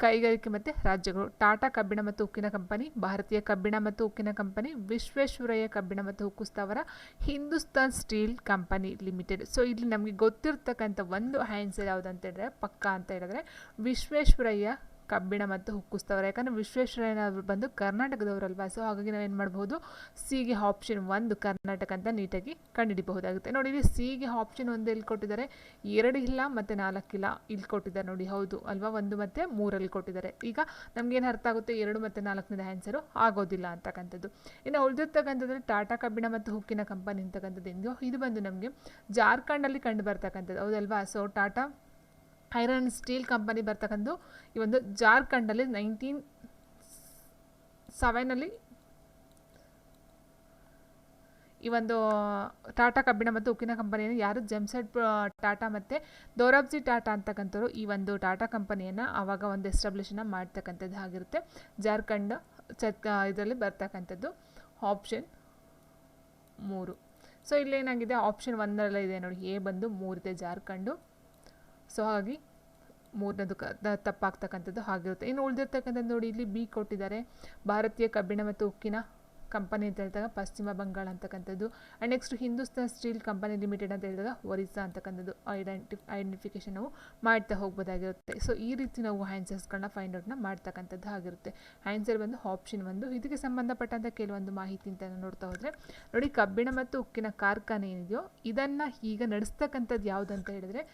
ಕೈಗಾರಿಕೆ ಮತ್ತು ರಾಜ್ಯಗಳು: ಟಾಟಾ ಕಬ್ಬಿಣ ಮತ್ತು ಉಕ್ಕಿನ ಕಂಪನಿ, ಭಾರತೀಯ ಕಬ್ಬಿಣ ಮತ್ತು ಉಕ್ಕಿನ ಕಂಪನಿ, ವಿಶ್ವೇಶ್ವರಯ್ಯ ಕಬ್ಬಿಣ ಮತ್ತು ಉಕ್ಕು ಸ್ಥಾವರ, Hindustan steel company limited. So ಇಲ್ಲಿ ನಮಗೆ ಗೊತ್ತಿರ್ತಕ್ಕಂಥ ಒಂದು ಆನ್ಸರ್ ಯಾವುದು ಅಂತ ಹೇಳಿದ್ರೆ, ಪಕ್ಕಾ ಅಂತ ಹೇಳಿದ್ರೆ ವಿಶ್ವೇಶ್ವರಯ್ಯ ಕಬ್ಬಿಣ ಮತ್ತು ಉಕ್ಕು ಸ್ಥಾವರ. ಯಾಕಂದರೆ ವಿಶ್ವೇಶ್ವರಯ್ಯನವರು ಬಂದು ಕರ್ನಾಟಕದವರಲ್ವಾ. ಸೊ ಹಾಗಾಗಿ ನಾವೇನು ಮಾಡ್ಬೋದು, C ಗೆ ಆಪ್ಷನ್ 1 ಕರ್ನಾಟಕ ಅಂತ ನೀಟಾಗಿ ಕಂಡುಹಿಡಿಯಬಹುದಾಗುತ್ತೆ. ನೋಡಿ ಇಲ್ಲಿ C ಗೆ ಆಪ್ಷನ್ 1 ಇಲ್ಲಿ ಕೊಟ್ಟಿದ್ದಾರೆ, 2 ಇಲ್ಲ ಮತ್ತು 4 ಇಲ್ಲ ಇಲ್ಲಿ ಕೊಟ್ಟಿದ್ದಾರೆ ನೋಡಿ. ಹೌದು ಅಲ್ವಾ, 1 ಮತ್ತು 3 ಕೊಟ್ಟಿದ್ದಾರೆ. ಈಗ ನಮಗೇನು ಅರ್ಥ ಆಗುತ್ತೆ, 2 ಮತ್ತು 4ನೇ ಆನ್ಸರು ಆಗೋದಿಲ್ಲ ಅಂತಕ್ಕಂಥದ್ದು. ಇನ್ನು ಉಳಿದಿರ್ತಕ್ಕಂಥದ್ರಲ್ಲಿ ಟಾಟಾ ಕಬ್ಬಿಣ ಮತ್ತು ಉಕ್ಕಿನ ಕಂಪನಿ ಅಂತಕ್ಕಂಥದ್ದು ಇದೆಯೋ, ಇದು ಬಂದು ನಮಗೆ ಜಾರ್ಖಂಡಲ್ಲಿ ಕಂಡು ಬರ್ತಕ್ಕಂಥದ್ದು. ಹೌದಲ್ವಾ. So Tata iron steel company ಬರ್ತಕ್ಕಂಥದ್ದು ಈ ಒಂದು ಜಾರ್ಖಂಡಲ್ಲಿ 1907 ಈ ಒಂದು ಟಾಟಾ ಕಬ್ಬಿಣ ಮತ್ತು ಉಕ್ಕಿನ ಕಂಪನಿಯನ್ನು ಯಾರು ಜೆಮ್ಸೆಡ್ ಟಾಟಾ ಮತ್ತು ದೊರಾಬ್ಜಿ ಟಾಟಾ ಅಂತಕ್ಕಂಥವ್ರು ಈ ಒಂದು ಟಾಟಾ ಕಂಪನಿಯನ್ನು ಆವಾಗ ಒಂದು ಎಸ್ಟಾಬ್ಲಿಷನ್ನ ಮಾಡ್ತಕ್ಕಂಥದ್ದು ಆಗಿರುತ್ತೆ. ಜಾರ್ಖಂಡ್ ಇದರಲ್ಲಿ ಬರ್ತಕ್ಕಂಥದ್ದು ಆಪ್ಷನ್ 3. ಸೊ ಇಲ್ಲೇನಾಗಿದೆ, ಆಪ್ಷನ್ 1 ಇದೆ ನೋಡಿ, A ಬಂದು 3 ಇದೆ ಜಾರ್ಖಂಡು. ಸೊ ಹಾಗಾಗಿ 3ನೇದು ತಪ್ಪಾಗ್ತಕ್ಕಂಥದ್ದು ಆಗಿರುತ್ತೆ. ಇನ್ನು ಉಳಿದಿರ್ತಕ್ಕಂಥದ್ದು ನೋಡಿ ಇಲ್ಲಿ B ಕೊಟ್ಟಿದ್ದಾರೆ, ಭಾರತೀಯ ಕಬ್ಬಿಣ ಮತ್ತು ಉಕ್ಕಿನ ಕಂಪನಿ ಅಂತ ಹೇಳಿದಾಗ ಪಶ್ಚಿಮ ಬಂಗಾಳ ಅಂತಕ್ಕಂಥದ್ದು. And next Hindustan steel company limited ಅಂತ ಹೇಳಿದಾಗ ಒರಿಸ್ಸಾ ಅಂತಕ್ಕಂಥದ್ದು ಐಡೆಂಟಿಫಿಕೇಶನ್ ನಾವು ಮಾಡ್ತಾ ಹೋಗ್ಬೋದಾಗಿರುತ್ತೆ. ಸೊ ಈ ರೀತಿ ನಾವು ಆನ್ಸರ್ಸ್ಗಳನ್ನ ಫೈಂಡ್ ಔಟ್ನ ಮಾಡ್ತಕ್ಕಂಥದ್ದು ಆಗಿರುತ್ತೆ. ಆನ್ಸರ್ ಬಂದು ಆಪ್ಷನ್ 1. ಇದಕ್ಕೆ ಸಂಬಂಧಪಟ್ಟಂಥ ಕೆಲವೊಂದು ಮಾಹಿತಿ ಅಂತ ನೋಡ್ತಾ ಹೋದರೆ ನೋಡಿ, ಕಬ್ಬಿಣ ಮತ್ತು ಉಕ್ಕಿನ ಕಾರ್ಖಾನೆ ಏನಿದೆಯೋ ಇದನ್ನು ಈಗ ನಡೆಸ್ತಕ್ಕಂಥದ್ದು ಯಾವುದು ಅಂತ ಹೇಳಿದ್ರೆ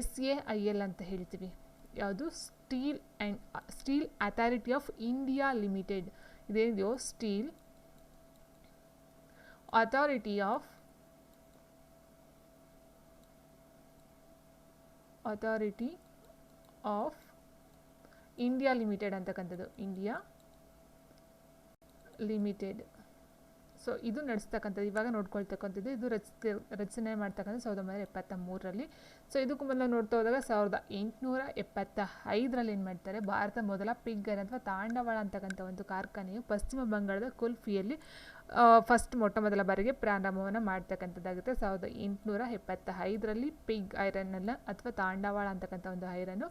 SAIL ಅಂತ ಹೇಳ್ತೀವಿ. ಯಾವುದು, steel authority of India limited. ಇದೇನಿದೆಯೋ steel authority of India limited ಅಂತಕ್ಕಂಥದ್ದು, ಇಂಡಿಯಾ ಲಿಮಿಟೆಡ್. ಸೊ ಇದು ನಡೆಸ್ತಕ್ಕಂಥದ್ದು, ಇವಾಗ ನೋಡ್ಕೊಳ್ತಕ್ಕಂಥದ್ದು. ಇದು ರಚನೆ ಮಾಡ್ತಕ್ಕಂಥದ್ದು 1973. ಸೊ ಇದಕ್ಕೂ ಮೊದಲು ನೋಡ್ತಾ ಹೋದಾಗ 1875 ಏನು ಮಾಡ್ತಾರೆ, ಭಾರತ ಮೊದಲ ಪಿಗ್ಗರ್ ಅಥವಾ ತಾಂಡವಾಳ ಅಂತಕ್ಕಂಥ ಒಂದು ಕಾರ್ಖಾನೆಯು ಪಶ್ಚಿಮ ಬಂಗಾಳದ ಕುಲ್ಫಿಯಲ್ಲಿ ಮೊಟ್ಟ ಮೊದಲ ಬಾರಿಗೆ ಪ್ರಾರಂಭವನ್ನು ಮಾಡ್ತಕ್ಕಂಥದ್ದಾಗುತ್ತೆ. 1875 ಪಿಗ್ ಐರನ್ ಅಥವಾ ತಾಂಡವಾಳ ಅಂತಕ್ಕಂಥ ಒಂದು ಐರನ್ನು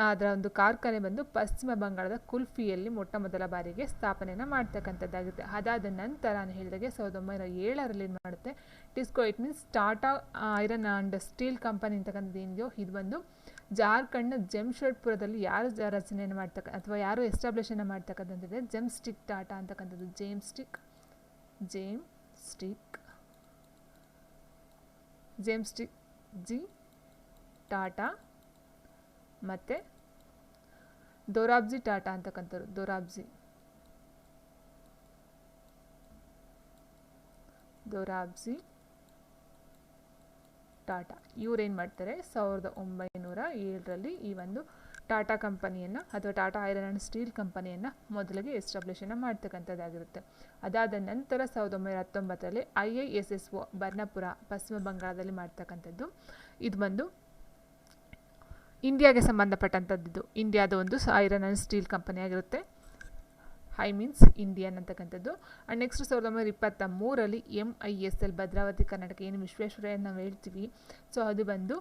ಅದರ ಒಂದು ಕಾರ್ಖಾನೆ ಬಂದು ಪಶ್ಚಿಮ ಬಂಗಾಳದ ಕುಲ್ಫಿಯಲ್ಲಿ ಮೊಟ್ಟ ಮೊದಲ ಬಾರಿಗೆ ಸ್ಥಾಪನೆಯನ್ನು ಮಾಡ್ತಕ್ಕಂಥದ್ದಾಗುತ್ತೆ. ಅದಾದ ನಂತರ ನಾನು ಹೇಳಿದಾಗೆ 1907 ಏನು ಮಾಡುತ್ತೆ, TISCO, it means Tata iron and steel company ಅಂತಕ್ಕಂಥದ್ದು ಏನಿದೆಯೋ ಇದು ಬಂದು ಜಾರ್ಖಂಡ್ನ ಜೆಮ್ಶೆಡ್ಪುರದಲ್ಲಿ ಯಾರು ರಚನೆಯನ್ನು ಅಥವಾ ಯಾರು ಎಸ್ಟಾಬ್ಲಿಷನ್ನು ಮಾಡ್ತಕ್ಕಂಥದ್ದಿದೆ, ಜೆಮ್ಸ್ಟಿಕ್ ಟಾಟಾ ಅಂತಕ್ಕಂಥದ್ದು. ಜೇಮ್ಸ್ಟಿಕ್ ಜಿ ಟಾಟಾ ಮತ್ತು ದೊರಾಬ್ಜಿ ಟಾಟಾ ಅಂತಕ್ಕಂಥವ್ರು. ದೊರಾಬ್ಜಿ ಟಾಟಾ ಇವ್ರೇನು ಮಾಡ್ತಾರೆ, 1907 ಈ ಒಂದು ಟಾಟಾ ಕಂಪನಿಯನ್ನು ಅಥವಾ ಟಾಟಾ ಐರನ್ ಆ್ಯಂಡ್ ಸ್ಟೀಲ್ ಕಂಪನಿಯನ್ನು ಮೊದಲಿಗೆ ಎಸ್ಟಾಬ್ಲಿಷನ್ನು ಮಾಡ್ತಕ್ಕಂಥದ್ದಾಗಿರುತ್ತೆ. ಅದಾದ ನಂತರ 1919 IISSO ಬರ್ನಪುರ ಪಶ್ಚಿಮ ಬಂಗಾಳದಲ್ಲಿ ಮಾಡ್ತಕ್ಕಂಥದ್ದು. ಇದು ಬಂದು ಇಂಡಿಯಾಗೆ ಸಂಬಂಧಪಟ್ಟಂಥದ್ದು. ಇಂಡಿಯಾದ ಒಂದು ಐರನ್ ಆ್ಯಂಡ್ ಸ್ಟೀಲ್ ಕಂಪನಿ ಆಗಿರುತ್ತೆ. ಐ ಮೀನ್ಸ್ ಇಂಡಿಯನ್ ಅಂತಕ್ಕಂಥದ್ದು. And next 1923 MISL Bhadravati Karnataka ಏನು ವಿಶ್ವೇಶ್ವರಯ್ಯ ನಾವು ಹೇಳ್ತೀವಿ, ಸೊ ಅದು ಬಂದು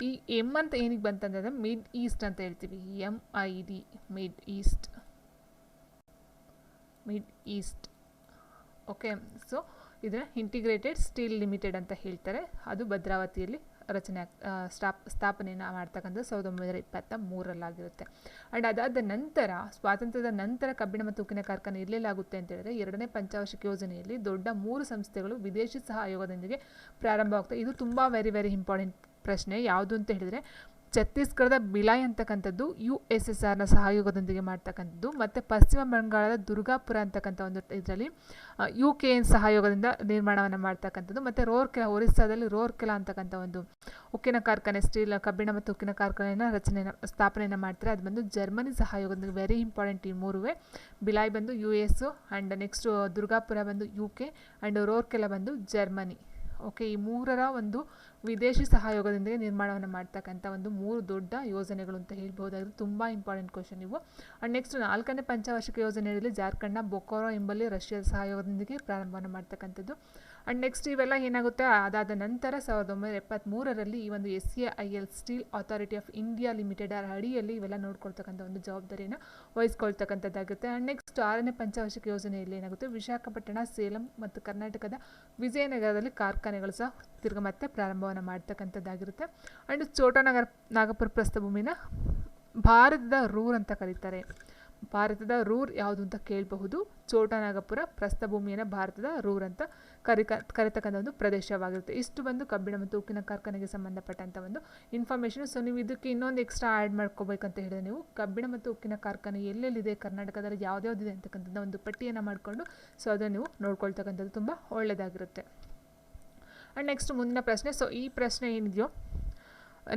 ಈ ಎಮ್ ಅಂತ ಏನಿಗೆ ಬಂತಂದರೆ ಮಿಡ್ ಈಸ್ಟ್ ಅಂತ ಹೇಳ್ತೀವಿ, MID mid East. Okay, so ಇದನ್ನು ಇಂಟಿಗ್ರೇಟೆಡ್ ಸ್ಟೀಲ್ ಲಿಮಿಟೆಡ್ ಅಂತ ಹೇಳ್ತಾರೆ. ಅದು ಭದ್ರಾವತಿಯಲ್ಲಿ ಸ್ಥಾಪನೆಯನ್ನು ಮಾಡ್ತಕ್ಕಂಥದ್ದು 1923 ಆ್ಯಂಡ್ ಅದಾದ ನಂತರ ಸ್ವಾತಂತ್ರ್ಯದ ನಂತರ ಕಬ್ಬಿಣ ಮತ್ತು ಉಕ್ಕಿನ ಕಾರ್ಖಾನೆ ಎಲ್ಲೆಲ್ಲಾಗುತ್ತೆ ಅಂತ ಹೇಳಿದ್ರೆ 2ನೇ ಪಂಚವಾರ್ಷಿಕ ಯೋಜನೆಯಲ್ಲಿ ದೊಡ್ಡ 3 ಸಂಸ್ಥೆಗಳು ವಿದೇಶಿ ಸಹಯೋಗದೊಂದಿಗೆ ಪ್ರಾರಂಭವಾಗ್ತವೆ. ಇದು ತುಂಬ ವೆರಿ ವೆರಿ ಇಂಪಾರ್ಟೆಂಟ್ ಪ್ರಶ್ನೆ. ಯಾವುದು ಅಂತ ಹೇಳಿದರೆ ಛತ್ತೀಸ್ಗಢದ ಬಿಲಾಯ್ ಅಂತಕ್ಕಂಥದ್ದು USSRನ ಸಹಯೋಗದೊಂದಿಗೆ ಮಾಡ್ತಕ್ಕಂಥದ್ದು, ಮತ್ತು ಪಶ್ಚಿಮ ಬಂಗಾಳದ ದುರ್ಗಾಪುರ ಅಂತಕ್ಕಂಥ ಒಂದು ಇದರಲ್ಲಿ UKN ಸಹಯೋಗದಿಂದ ನಿರ್ಮಾಣವನ್ನು ಮಾಡ್ತಕ್ಕಂಥದ್ದು, ಮತ್ತು ಒರಿಸ್ಸಾದಲ್ಲಿ ರೋರ್ಕೆಲಾ ಅಂತಕ್ಕಂಥ ಒಂದು ಉಕ್ಕಿನ ಕಾರ್ಖಾನೆ ಸ್ಟೀಲ್ ಕಬ್ಬಿಣ ಮತ್ತು ಉಕ್ಕಿನ ಕಾರ್ಖಾನೆಯನ್ನು ಸ್ಥಾಪನೆಯನ್ನು ಮಾಡ್ತಾರೆ. ಅದು ಬಂದು ಜರ್ಮನಿ ಸಹಯೋಗದೊಂದಿಗೆ ವೆರಿ ಇಂಪಾರ್ಟೆಂಟ್. ಈ ಮೂರುವೇ ಬಿಲಾಯ್ ಬಂದು US ಆ್ಯಂಡ್ ನೆಕ್ಸ್ಟ್ ದುರ್ಗಾಪುರ ಬಂದು UK ಆ್ಯಂಡ್ ರೋರ್ಕೆಲಾ ಬಂದು ಜರ್ಮನಿ. ಓಕೆ, ಈ ಮೂರರ ಒಂದು ವಿದೇಶಿ ಸಹಯೋಗದೊಂದಿಗೆ ನಿರ್ಮಾಣವನ್ನು ಮಾಡ್ತಕ್ಕಂಥ ಒಂದು 3 ದೊಡ್ಡ ಯೋಜನೆಗಳು ಅಂತ ಹೇಳ್ಬೋದಾಗಿದ್ದು ತುಂಬ ಇಂಪಾರ್ಟೆಂಟ್ ಕ್ವಶನ್ ಇವು. ಆ್ಯಂಡ್ ನೆಕ್ಸ್ಟ್ 4ನೇ ಪಂಚವಾರ್ಷಿಕ ಯೋಜನೆಯಲ್ಲಿ ಜಾರ್ಖಂಡ್ನ ಬೊಕಾರೋ ಎಂಬಲ್ಲಿ ರಷ್ಯಾದ ಸಹಯೋಗದೊಂದಿಗೆ ಪ್ರಾರಂಭವನ್ನು ಮಾಡ್ತಕ್ಕಂಥದ್ದು. ಆ್ಯಂಡ್ ನೆಕ್ಸ್ಟ್ ಇವೆಲ್ಲ ಏನಾಗುತ್ತೆ, ಅದಾದ ನಂತರ 1973 ಈ ಒಂದು SAIL steel authority of India limited ಅಡಿಯಲ್ಲಿ ಇವೆಲ್ಲ ನೋಡ್ಕೊಳ್ತಕ್ಕಂಥ ಒಂದು ಜವಾಬ್ದಾರಿಯನ್ನು ವಹಿಸ್ಕೊಳ್ತಕ್ಕಂಥದ್ದಾಗುತ್ತೆ. ಆ್ಯಂಡ್ ನೆಕ್ಸ್ಟ್ 6ನೇ ಪಂಚವಾರ್ಷಿಕ ಯೋಜನೆಯಲ್ಲಿ ಏನಾಗುತ್ತೆ, ವಿಶಾಖಪಟ್ಟಣ, ಸೇಲಂ ಮತ್ತು ಕರ್ನಾಟಕದ ವಿಜಯನಗರದಲ್ಲಿ ಕಾರ್ಖಾನೆಗಳು ಸಹ ಮತ್ತೆ ಪ್ರಾರಂಭವನ್ನು ಮಾಡ್ತಕ್ಕಂಥದ್ದಾಗಿರುತ್ತೆ. ಆ್ಯಂಡ್ ನಾಗಪುರ ಪ್ರಸ್ಥಭೂಮಿನ ಭಾರತದ ರೂರ್ ಅಂತ ಕರೀತಾರೆ. ಭಾರತದ ರೂರ್ ಯಾವುದು ಅಂತ ಕೇಳಬಹುದು. ಚೋಟನಾಗಪುರ ಪ್ರಸ್ಥಭೂಮಿಯನ್ನು ಭಾರತದ ರೂರ್ ಅಂತ ಕರೀತಕ್ಕಂಥ ಒಂದು ಪ್ರದೇಶವಾಗಿರುತ್ತೆ. ಇಷ್ಟು ಬಂದು ಕಬ್ಬಿಣ ಮತ್ತು ಉಕ್ಕಿನ ಕಾರ್ಖಾನೆಗೆ ಸಂಬಂಧಪಟ್ಟಂಥ ಒಂದು ಇನ್ಫಾರ್ಮೇಷನ್. ಸೊ ನೀವು ಇದಕ್ಕೆ ಇನ್ನೊಂದು ಎಕ್ಸ್ಟ್ರಾ ಆ್ಯಡ್ ಮಾಡ್ಕೋಬೇಕಂತ ಹೇಳಿದ್ರೆ ನೀವು ಕಬ್ಬಿಣ ಮತ್ತು ಉಕ್ಕಿನ ಕಾರ್ಖಾನೆ ಎಲ್ಲೆಲ್ಲಿದೆ ಕರ್ನಾಟಕದಲ್ಲಿ ಯಾವ್ದ್ಯಾವ್ದಿದೆ ಅಂತಕ್ಕಂಥದ್ದು ಒಂದು ಪಟ್ಟಿಯನ್ನು ಮಾಡಿಕೊಂಡು ಸೊ ಅದನ್ನು ನೀವು ನೋಡ್ಕೊಳ್ತಕ್ಕಂಥದ್ದು ತುಂಬ ಒಳ್ಳೆಯದಾಗಿರುತ್ತೆ. ಆ್ಯಂಡ್ ನೆಕ್ಸ್ಟ್ ಮುಂದಿನ ಪ್ರಶ್ನೆ. ಸೊ ಈ ಪ್ರಶ್ನೆ ಏನಿದೆಯೋ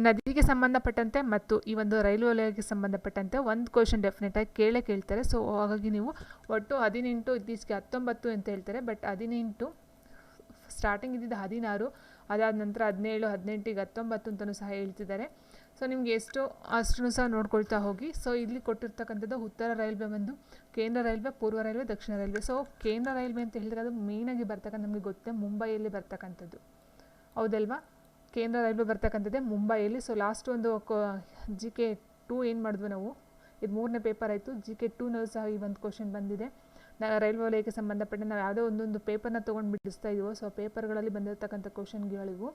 ನದಿಗೆ ಸಂಬಂಧಪಟ್ಟಂತೆ ಮತ್ತು ಈ ಒಂದು ರೈಲ್ವೆ ವಲಯಕ್ಕೆ ಸಂಬಂಧಪಟ್ಟಂತೆ ಒಂದು ಕ್ವಶನ್ ಡೆಫಿನೆಟಾಗಿ ಕೇಳ್ತಾರೆ. ಸೊ ಹಾಗಾಗಿ ನೀವು ಒಟ್ಟು 18 ಇತ್ತೀಚೆಗೆ 19 ಅಂತ ಹೇಳ್ತಾರೆ, ಬಟ್ 18 ಸ್ಟಾರ್ಟಿಂಗ್ ಇದ್ದಿದ್ದು 16, ಅದಾದ ನಂತರ 17, 18 ಈಗ 19 ಅಂತಲೂ ಸಹ ಹೇಳ್ತಿದ್ದಾರೆ. ಸೊ ನಿಮ್ಗೆ ಎಷ್ಟು ಅಷ್ಟನ್ನು ಸಹ ನೋಡ್ಕೊಳ್ತಾ ಹೋಗಿ. ಸೊ ಇಲ್ಲಿ ಕೊಟ್ಟಿರ್ತಕ್ಕಂಥದ್ದು ಉತ್ತರ ರೈಲ್ವೆ ಬಂದು ಕೇಂದ್ರ ರೈಲ್ವೆ, ಪೂರ್ವ ರೈಲ್ವೆ, ದಕ್ಷಿಣ ರೈಲ್ವೆ. ಸೊ ಕೇಂದ್ರ ರೈಲ್ವೆ ಅಂತ ಹೇಳಿದ್ರೆ ಅದು ಮೇಯ್ನಾಗಿ ಬರ್ತಕ್ಕಂಥ ನಮಗೆ ಗೊತ್ತೇ ಮುಂಬೈಯಲ್ಲಿ ಬರ್ತಕ್ಕಂಥದ್ದು, ಹೌದಲ್ವಾ? ಕೇಂದ್ರ ರೈಲ್ವೆ ಬರ್ತಕ್ಕಂಥದ್ದೇ ಮುಂಬೈಯಲ್ಲಿ. ಸೊ ಲಾಸ್ಟ್ ಒಂದು GK 2 ಏನು ಮಾಡಿದ್ವಿ ನಾವು, ಇದು 3ನೇ ಪೇಪರ್ ಆಯಿತು. GK 2ನಲ್ಲಿ ಸಹ ಈ ಒಂದು ಕ್ವಶನ್ ಬಂದಿದೆ. ರೈಲ್ವೆ ವಲಯಕ್ಕೆ ಸಂಬಂಧಪಟ್ಟ ನಾವು ಯಾವುದೋ ಒಂದೊಂದು ಪೇಪರ್ನ ತೊಗೊಂಡು ಬಿಡಿಸ್ತಾ ಇದ್ದೀವೋ, ಸೊ ಪೇಪರ್ಗಳಲ್ಲಿ ಬಂದಿರತಕ್ಕಂಥ ಕ್ವಶನ್ಗಳಿವು.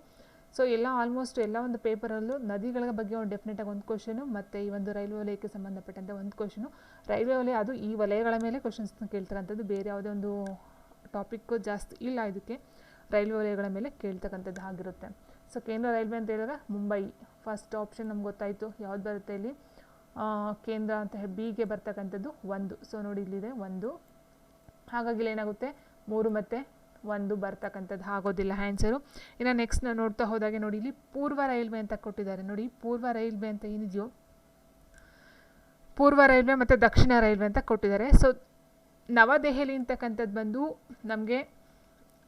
ಸೊ ಎಲ್ಲ ಆಲ್ಮೋಸ್ಟ್ ಎಲ್ಲ ಒಂದು ಪೇಪರಲ್ಲೂ ನದಿಗಳ ಬಗ್ಗೆ ಒಂದು ಡೆಫಿನೆಟಾಗಿ ಒಂದು ಕ್ವಶನು ಮತ್ತು ಈ ಒಂದು ರೈಲ್ವೆ ವಲಯಕ್ಕೆ ಸಂಬಂಧಪಟ್ಟಂಥ ಒಂದು ಕ್ವಶನು. ರೈಲ್ವೆ ವಲಯ ಅದು ಈ ವಲಯಗಳ ಮೇಲೆ ಕ್ವಶನ್ಸ್ನ ಕೇಳ್ತಕ್ಕಂಥದ್ದು, ಬೇರೆ ಯಾವುದೇ ಒಂದು ಟಾಪಿಕ್ಕು ಜಾಸ್ತಿ ಇಲ್ಲ ಇದಕ್ಕೆ, ರೈಲ್ವೆ ವಲಯಗಳ ಮೇಲೆ ಕೇಳ್ತಕ್ಕಂಥದ್ದು ಆಗಿರುತ್ತೆ. ಸೊ ಕೇಂದ್ರ ರೈಲ್ವೆ ಅಂತ ಹೇಳಿದಾಗ ಮುಂಬೈ ಫಸ್ಟ್ ಆಪ್ಷನ್ ನಮ್ಗೆ ಗೊತ್ತಾಯಿತು. ಯಾವ್ದು ಬರುತ್ತೆ ಇಲ್ಲಿ ಕೇಂದ್ರ ಅಂತ ಹೇಳಿ ಬಿಗೆ ಬರ್ತಕ್ಕಂಥದ್ದು 1. ಸೊ ನೋಡಿ ಇಲ್ಲಿದೆ 1, ಹಾಗಾಗಿ ಇಲ್ಲಿ ಏನಾಗುತ್ತೆ 3 ಮತ್ತು 1 ಬರ್ತಕ್ಕಂಥದ್ದು ಆಗೋದಿಲ್ಲ ಆನ್ಸರು. ಇನ್ನು ನೆಕ್ಸ್ಟ್ ನಾವು ನೋಡ್ತಾ ಹೋದಾಗೆ ನೋಡಿ ಇಲ್ಲಿ ಪೂರ್ವ ರೈಲ್ವೆ ಅಂತ ಕೊಟ್ಟಿದ್ದಾರೆ. ನೋಡಿ ಪೂರ್ವ ರೈಲ್ವೆ ಅಂತ ಏನಿದೆಯೋ ಪೂರ್ವ ರೈಲ್ವೆ ಮತ್ತು ದಕ್ಷಿಣ ರೈಲ್ವೆ ಅಂತ ಕೊಟ್ಟಿದ್ದಾರೆ. ಸೊ ನವದೆಹಲಿ ಅಂತಕ್ಕಂಥದ್ದು ಬಂದು ನಮಗೆ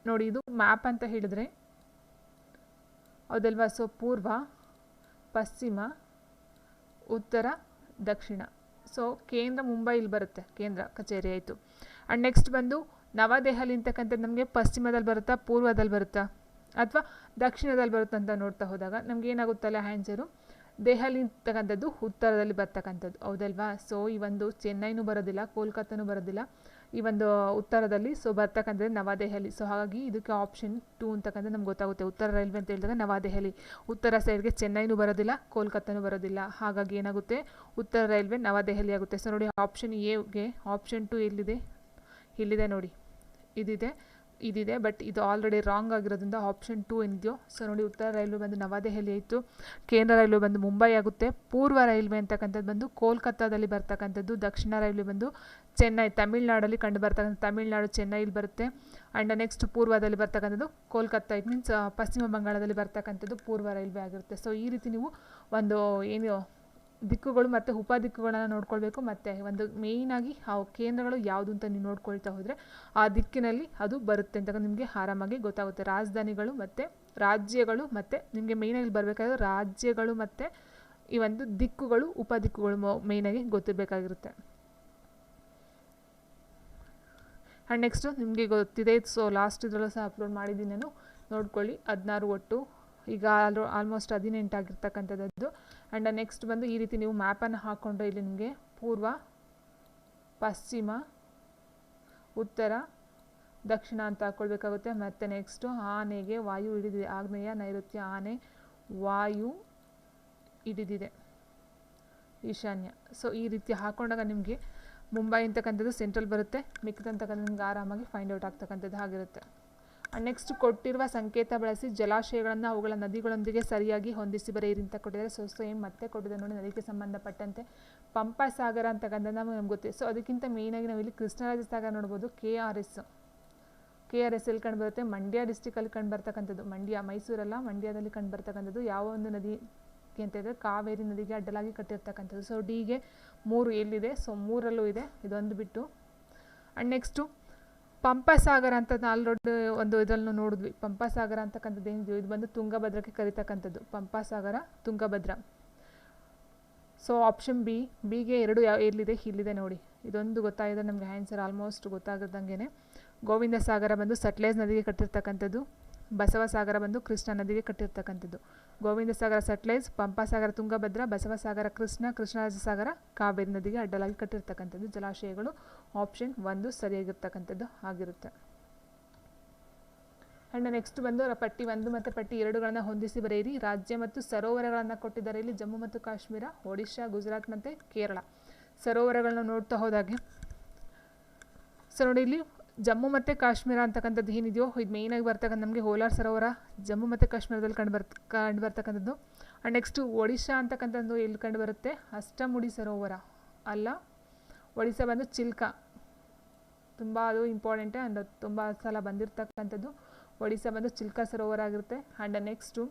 ನೋಡಿ ಇದು ಮ್ಯಾಪ್ ಅಂತ ಹೇಳಿದ್ರೆ ಹೌದಲ್ವಾ? ಸೊ ಪೂರ್ವ, ಪಶ್ಚಿಮ, ಉತ್ತರ, ದಕ್ಷಿಣ. ಸೊ ಕೇಂದ್ರ ಮುಂಬೈಲಿ ಬರುತ್ತೆ, ಕೇಂದ್ರ ಕಚೇರಿ ಆಯಿತು. ಆ್ಯಂಡ್ ನೆಕ್ಸ್ಟ್ ಬಂದು ನವದೆಹಲಿ ಅಂತಕ್ಕಂಥದ್ದು ನಮಗೆ ಪಶ್ಚಿಮದಲ್ಲಿ ಬರುತ್ತಾ, ಪೂರ್ವದಲ್ಲಿ ಬರುತ್ತಾ ಅಥವಾ ದಕ್ಷಿಣದಲ್ಲಿ ಬರುತ್ತಾ ಅಂತ ನೋಡ್ತಾ ಹೋದಾಗ ನಮ್ಗೆ ಏನಾಗುತ್ತಲ್ಲ ಆನ್ಸರು ದೆಹಲಿ ಅಂತಕ್ಕಂಥದ್ದು ಉತ್ತರದಲ್ಲಿ ಬರ್ತಕ್ಕಂಥದ್ದು, ಹೌದಲ್ವಾ? ಸೊ ಈ ಒಂದು ಚೆನ್ನೈನೂ ಬರೋದಿಲ್ಲ, ಕೋಲ್ಕತ್ತಾನೂ ಬರೋದಿಲ್ಲ, ಈ ಒಂದು ಉತ್ತರದಲ್ಲಿ ಸೊ ಬರ್ತಕ್ಕಂಥದ್ದು ನವದೆಹಲಿ. ಸೊ ಹಾಗಾಗಿ ಇದಕ್ಕೆ ಆಪ್ಷನ್ 2 ಅಂತಕ್ಕಂಥ ನಮ್ಗೆ ಗೊತ್ತಾಗುತ್ತೆ. ಉತ್ತರ ರೈಲ್ವೆ ಅಂತ ಹೇಳಿದಾಗ ನವದೆಹಲಿ, ಉತ್ತರ ಸೈಡ್ಗೆ ಚೆನ್ನೈನೂ ಬರೋದಿಲ್ಲ, ಕೋಲ್ಕತ್ತಾನೂ ಬರೋದಿಲ್ಲ, ಹಾಗಾಗಿ ಏನಾಗುತ್ತೆ ಉತ್ತರ ರೈಲ್ವೆ ನವದೆಹಲಿ ಆಗುತ್ತೆ. ಸೊ ನೋಡಿ ಆಪ್ಷನ್ ಎಗೆ ಆಪ್ಷನ್ 2 ಎಲ್ಲಿದೆ, ಇಲ್ಲಿದೆ ನೋಡಿ, ಇದಿದೆ ಬಟ್ ಇದು ಆಲ್ರೆಡಿ ರಾಂಗ್ ಆಗಿರೋದ್ರಿಂದ ಆಪ್ಷನ್ 2 ಏನಿದೆಯೋ ಸೊ ನೋಡಿ ಉತ್ತರ ರೈಲ್ವೆ ಬಂದು ನವದೆಹಲಿ ಆಯಿತು, ಕೇಂದ್ರ ರೈಲ್ವೆ ಬಂದು ಮುಂಬೈ ಆಗುತ್ತೆ, ಪೂರ್ವ ರೈಲ್ವೆ ಅಂತಕ್ಕಂಥದ್ದು ಬಂದು ಕೋಲ್ಕತ್ತಾದಲ್ಲಿ ಬರ್ತಕ್ಕಂಥದ್ದು, ದಕ್ಷಿಣ ರೈಲ್ವೆ ಬಂದು ಚೆನ್ನೈ ತಮಿಳ್ನಾಡಲ್ಲಿ ಕಂಡು ಬರ್ತಕ್ಕಂಥ ತಮಿಳ್ನಾಡು ಚೆನ್ನೈಲಿ ಬರುತ್ತೆ. ಆ್ಯಂಡ್ ನೆಕ್ಸ್ಟ್ ಪೂರ್ವದಲ್ಲಿ ಬರ್ತಕ್ಕಂಥದ್ದು ಕೋಲ್ಕತ್ತಾ, ಇಟ್ ಮೀನ್ಸ್ ಪಶ್ಚಿಮ ಬಂಗಾಳದಲ್ಲಿ ಬರ್ತಕ್ಕಂಥದ್ದು ಪೂರ್ವ ರೈಲ್ವೆ ಆಗಿರುತ್ತೆ. ಸೊ ಈ ರೀತಿ ನೀವು ಒಂದು ಏನು ದಿಕ್ಕುಗಳು ಮತ್ತು ಉಪದಿಕ್ಕುಗಳನ್ನು ನೋಡ್ಕೊಳ್ಬೇಕು. ಮತ್ತು ಒಂದು ಮೇಯ್ನಾಗಿ ಆ ಕೇಂದ್ರಗಳು ಯಾವುದು ಅಂತ ನೀವು ನೋಡ್ಕೊಳ್ತಾ ಹೋದರೆ ಆ ದಿಕ್ಕಿನಲ್ಲಿ ಅದು ಬರುತ್ತೆ ಅಂತ ನಿಮಗೆ ಆರಾಮಾಗಿ ಗೊತ್ತಾಗುತ್ತೆ. ರಾಜಧಾನಿಗಳು ಮತ್ತು ರಾಜ್ಯಗಳು ಮತ್ತು ನಿಮಗೆ ಮೇಯ್ನಾಗಿ ಬರಬೇಕಾದ್ರೆ ರಾಜ್ಯಗಳು ಮತ್ತು ಈ ಒಂದು ದಿಕ್ಕುಗಳು ಉಪದಿಕ್ಕುಗಳು ಮೇಯ್ನಾಗಿ ಗೊತ್ತಿರಬೇಕಾಗಿರುತ್ತೆ. ಆ್ಯಂಡ್ ನೆಕ್ಸ್ಟು ನಿಮಗೆ ಗೊತ್ತಿದೆ, ಸೊ ಲಾಸ್ಟ್ ಇದರಲ್ಲೂ ಸಹ ಅಪ್ಲೋಡ್ ಮಾಡಿದ್ದೀನಿ ನಾನು, ನೋಡ್ಕೊಳ್ಳಿ. 16 ಒಟ್ಟು, ಈಗ ಆಲ್ಮೋಸ್ಟ್ 18 ಆಗಿರ್ತಕ್ಕಂಥದ್ದು. ಆ್ಯಂಡ್ ನೆಕ್ಸ್ಟ್ ಬಂದು ಈ ರೀತಿ ನೀವು ಮ್ಯಾಪನ್ನು ಹಾಕ್ಕೊಂಡ್ರೆ ಇಲ್ಲಿ ನಿಮಗೆ ಪೂರ್ವ, ಪಶ್ಚಿಮ, ಉತ್ತರ, ದಕ್ಷಿಣ ಅಂತ ಹಾಕ್ಕೊಳ್ಬೇಕಾಗುತ್ತೆ. ಮತ್ತು ನೆಕ್ಸ್ಟು ಆನೆಗೆ ವಾಯು ಹಿಡಿದಿದೆ, ಆಗ್ನೇಯ, ನೈಋತ್ಯ, ಆನೆ, ವಾಯು ಹಿಡಿದಿದೆ, ಈಶಾನ್ಯ. ಸೊ ಈ ರೀತಿ ಹಾಕ್ಕೊಂಡಾಗ ನಿಮಗೆ ಮುಂಬೈ ಅಂತಕ್ಕಂಥದ್ದು ಸೆಂಟ್ರಲ್ ಬರುತ್ತೆ, ಮಿಕ್ಕಿದಂತಕ್ಕಂಥ ನಿಮ್ಗೆ ಆರಾಮಾಗಿ ಫೈಂಡ್ ಔಟ್ ಆಗ್ತಕ್ಕಂಥದ್ದು ಆಗಿರುತ್ತೆ. ಆ್ಯಂಡ್ ನೆಕ್ಸ್ಟ್ ಕೊಟ್ಟಿರುವ ಸಂಕೇತ ಬಳಸಿ ಜಲಾಶಯಗಳನ್ನು ಅವುಗಳ ನದಿಗಳೊಂದಿಗೆ ಸರಿಯಾಗಿ ಹೊಂದಿಸಿ ಬರೆಯಿರಿ ಅಂತ ಕೊಟ್ಟಿದ್ದಾರೆ. ಸೊ ಸೇಮ್ ಮತ್ತೆ ಕೊಟ್ಟಿದ್ದಾರೆ ನೋಡಿ, ನದಿಗೆ ಸಂಬಂಧಪಟ್ಟಂತೆ ಪಂಪಾ ಸಾಗರ ಅಂತಕ್ಕಂಥದ್ದು ನಮ್ಗೆ ಗೊತ್ತಿದೆ. ಸೊ ಅದಕ್ಕಿಂತ ಮೇಯ್ನಾಗಿ ನಾವು ಇಲ್ಲಿ ಕೃಷ್ಣರಾಜ ಸಾಗರ ನೋಡ್ಬೋದು. KRS ಎಲ್ಲಿ ಕಂಡು ಬರುತ್ತೆ, ಮಂಡ್ಯ ಡಿಸ್ಟಿಕಲ್ಲಿ ಕಂಡು ಬರ್ತಕ್ಕಂಥದ್ದು. ಮಂಡ್ಯ, ಮೈಸೂರಲ್ಲ, ಮಂಡ್ಯದಲ್ಲಿ ಕಂಡು ಬರ್ತಕ್ಕಂಥದ್ದು. ಯಾವ ಒಂದು ನದಿ ಅಂತ ಹೇಳಿದ್ರೆ ಕಾವೇರಿ ನದಿಗೆ ಅಡ್ಡಲಾಗಿ ಕಟ್ಟಿರ್ತಕ್ಕಂಥದ್ದು. ಸೊ ಡಿಗೆ 3 ಎಲ್ಲಿದೆ, ಸೊ 3ರಲ್ಲೂ ಇದೆ, ಇದೊಂದು ಬಿಟ್ಟು. ಆ್ಯಂಡ್ ನೆಕ್ಸ್ಟು ಪಂಪಾ ಸಾಗರ ಅಂತ ಆಲ್ರೆಡಿ ಒಂದು ಇದನ್ನು ನೋಡಿದ್ವಿ. ಪಂಪಾ ಸಾಗರ ಅಂತಕ್ಕಂಥದ್ದು ಏನಿದೆಯೋ ಇದು ಬಂದು ತುಂಗಭದ್ರಕ್ಕೆ ಕರೀತಕ್ಕಂಥದ್ದು. ಪಂಪಾ ಸಾಗರ, ತುಂಗಭದ್ರ. ಸೊ ಆಪ್ಷನ್ ಬಿಗೆ 2 ಎಲ್ಲಿದೆ, ಇಲ್ಲಿದೆ ನೋಡಿ. ಇದೊಂದು ಗೊತ್ತಾಗಿದೆ ನಮಗೆ ಆನ್ಸರ್ ಆಲ್ಮೋಸ್ಟ್ ಗೊತ್ತಾಗದಂಗೆ. ಗೋವಿಂದ ಸಾಗರ ಬಂದು ಸಟ್ಲೇಜ್ ನದಿಗೆ ಕಟ್ಟಿರ್ತಕ್ಕಂಥದ್ದು. ಬಸವ ಸಾಗರ ಬಂದು ಕೃಷ್ಣ ನದಿಗೆ ಕಟ್ಟಿರ್ತಕ್ಕಂಥದ್ದು. ಗೋವಿಂದ ಸಾಗರ ಸಟ್ಲೇಜ್, ಪಂಪಾ ಸಾಗರ ತುಂಗಭದ್ರ, ಬಸವ ಸಾಗರ ಕೃಷ್ಣ, ಕೃಷ್ಣರಾಜ ಸಾಗರ ಕಾವೇರಿ ನದಿಗೆ ಅಡ್ಡಲಾಗಿ ಕಟ್ಟಿರ್ತಕ್ಕಂಥದ್ದು ಜಲಾಶಯಗಳು. ಆಪ್ಷನ್ 1 ಸರಿಯಾಗಿರ್ತಕ್ಕಂಥದ್ದು ಆಗಿರುತ್ತೆ. ಆ್ಯಂಡ್ ನೆಕ್ಸ್ಟ್ ಬಂದು ಪಟ್ಟಿ 1 ಮತ್ತು ಪಟ್ಟಿ 2ಗಳನ್ನು ಹೊಂದಿಸಿ ಬರೆಯಿರಿ. ರಾಜ್ಯ ಮತ್ತು ಸರೋವರಗಳನ್ನು ಕೊಟ್ಟಿದ್ದಾರೆ ಇಲ್ಲಿ. ಜಮ್ಮು ಮತ್ತು ಕಾಶ್ಮೀರ, ಒಡಿಶಾ, ಗುಜರಾತ್ ಮತ್ತು ಕೇರಳ. ಸರೋವರಗಳನ್ನ ನೋಡ್ತಾ ಹೋದಾಗೆ ಸೊ ನೋಡಿ, ಇಲ್ಲಿ ಜಮ್ಮು ಮತ್ತು ಕಾಶ್ಮೀರ ಅಂತಕ್ಕಂಥದ್ದು ಏನಿದೆಯೋ ಇದು ಮೇಯ್ನಾಗಿ ಬರ್ತಕ್ಕಂಥ ನಮಗೆ ಹೋಲಾರ್ ಸರೋವರ ಜಮ್ಮು ಮತ್ತು ಕಾಶ್ಮೀರದಲ್ಲಿ ಕಂಡು ಬರ್ತಕ್ಕಂಥದ್ದು. ಆ್ಯಂಡ್ ನೆಕ್ಸ್ಟು ಒಡಿಶಾ ಅಂತಕ್ಕಂಥದ್ದು ಎಲ್ಲಿ ಕಂಡು ಬರುತ್ತೆ, ಅಷ್ಟಮುಡಿ ಸರೋವರ ಅಲ್ಲ, ಒಡಿಶಾ ಬಂದು ಚಿಲ್ಕಾ, ತುಂಬ ಅದು ಇಂಪಾರ್ಟೆಂಟೇ. ಆ್ಯಂಡ್ ತುಂಬ ಸಲ ಬಂದಿರತಕ್ಕಂಥದ್ದು. ಒಡಿಶಾ ಬಂದು ಚಿಲ್ಕಾ ಸರೋವರ ಆಗಿರುತ್ತೆ. ಆ್ಯಂಡ್ ನೆಕ್ಸ್ಟು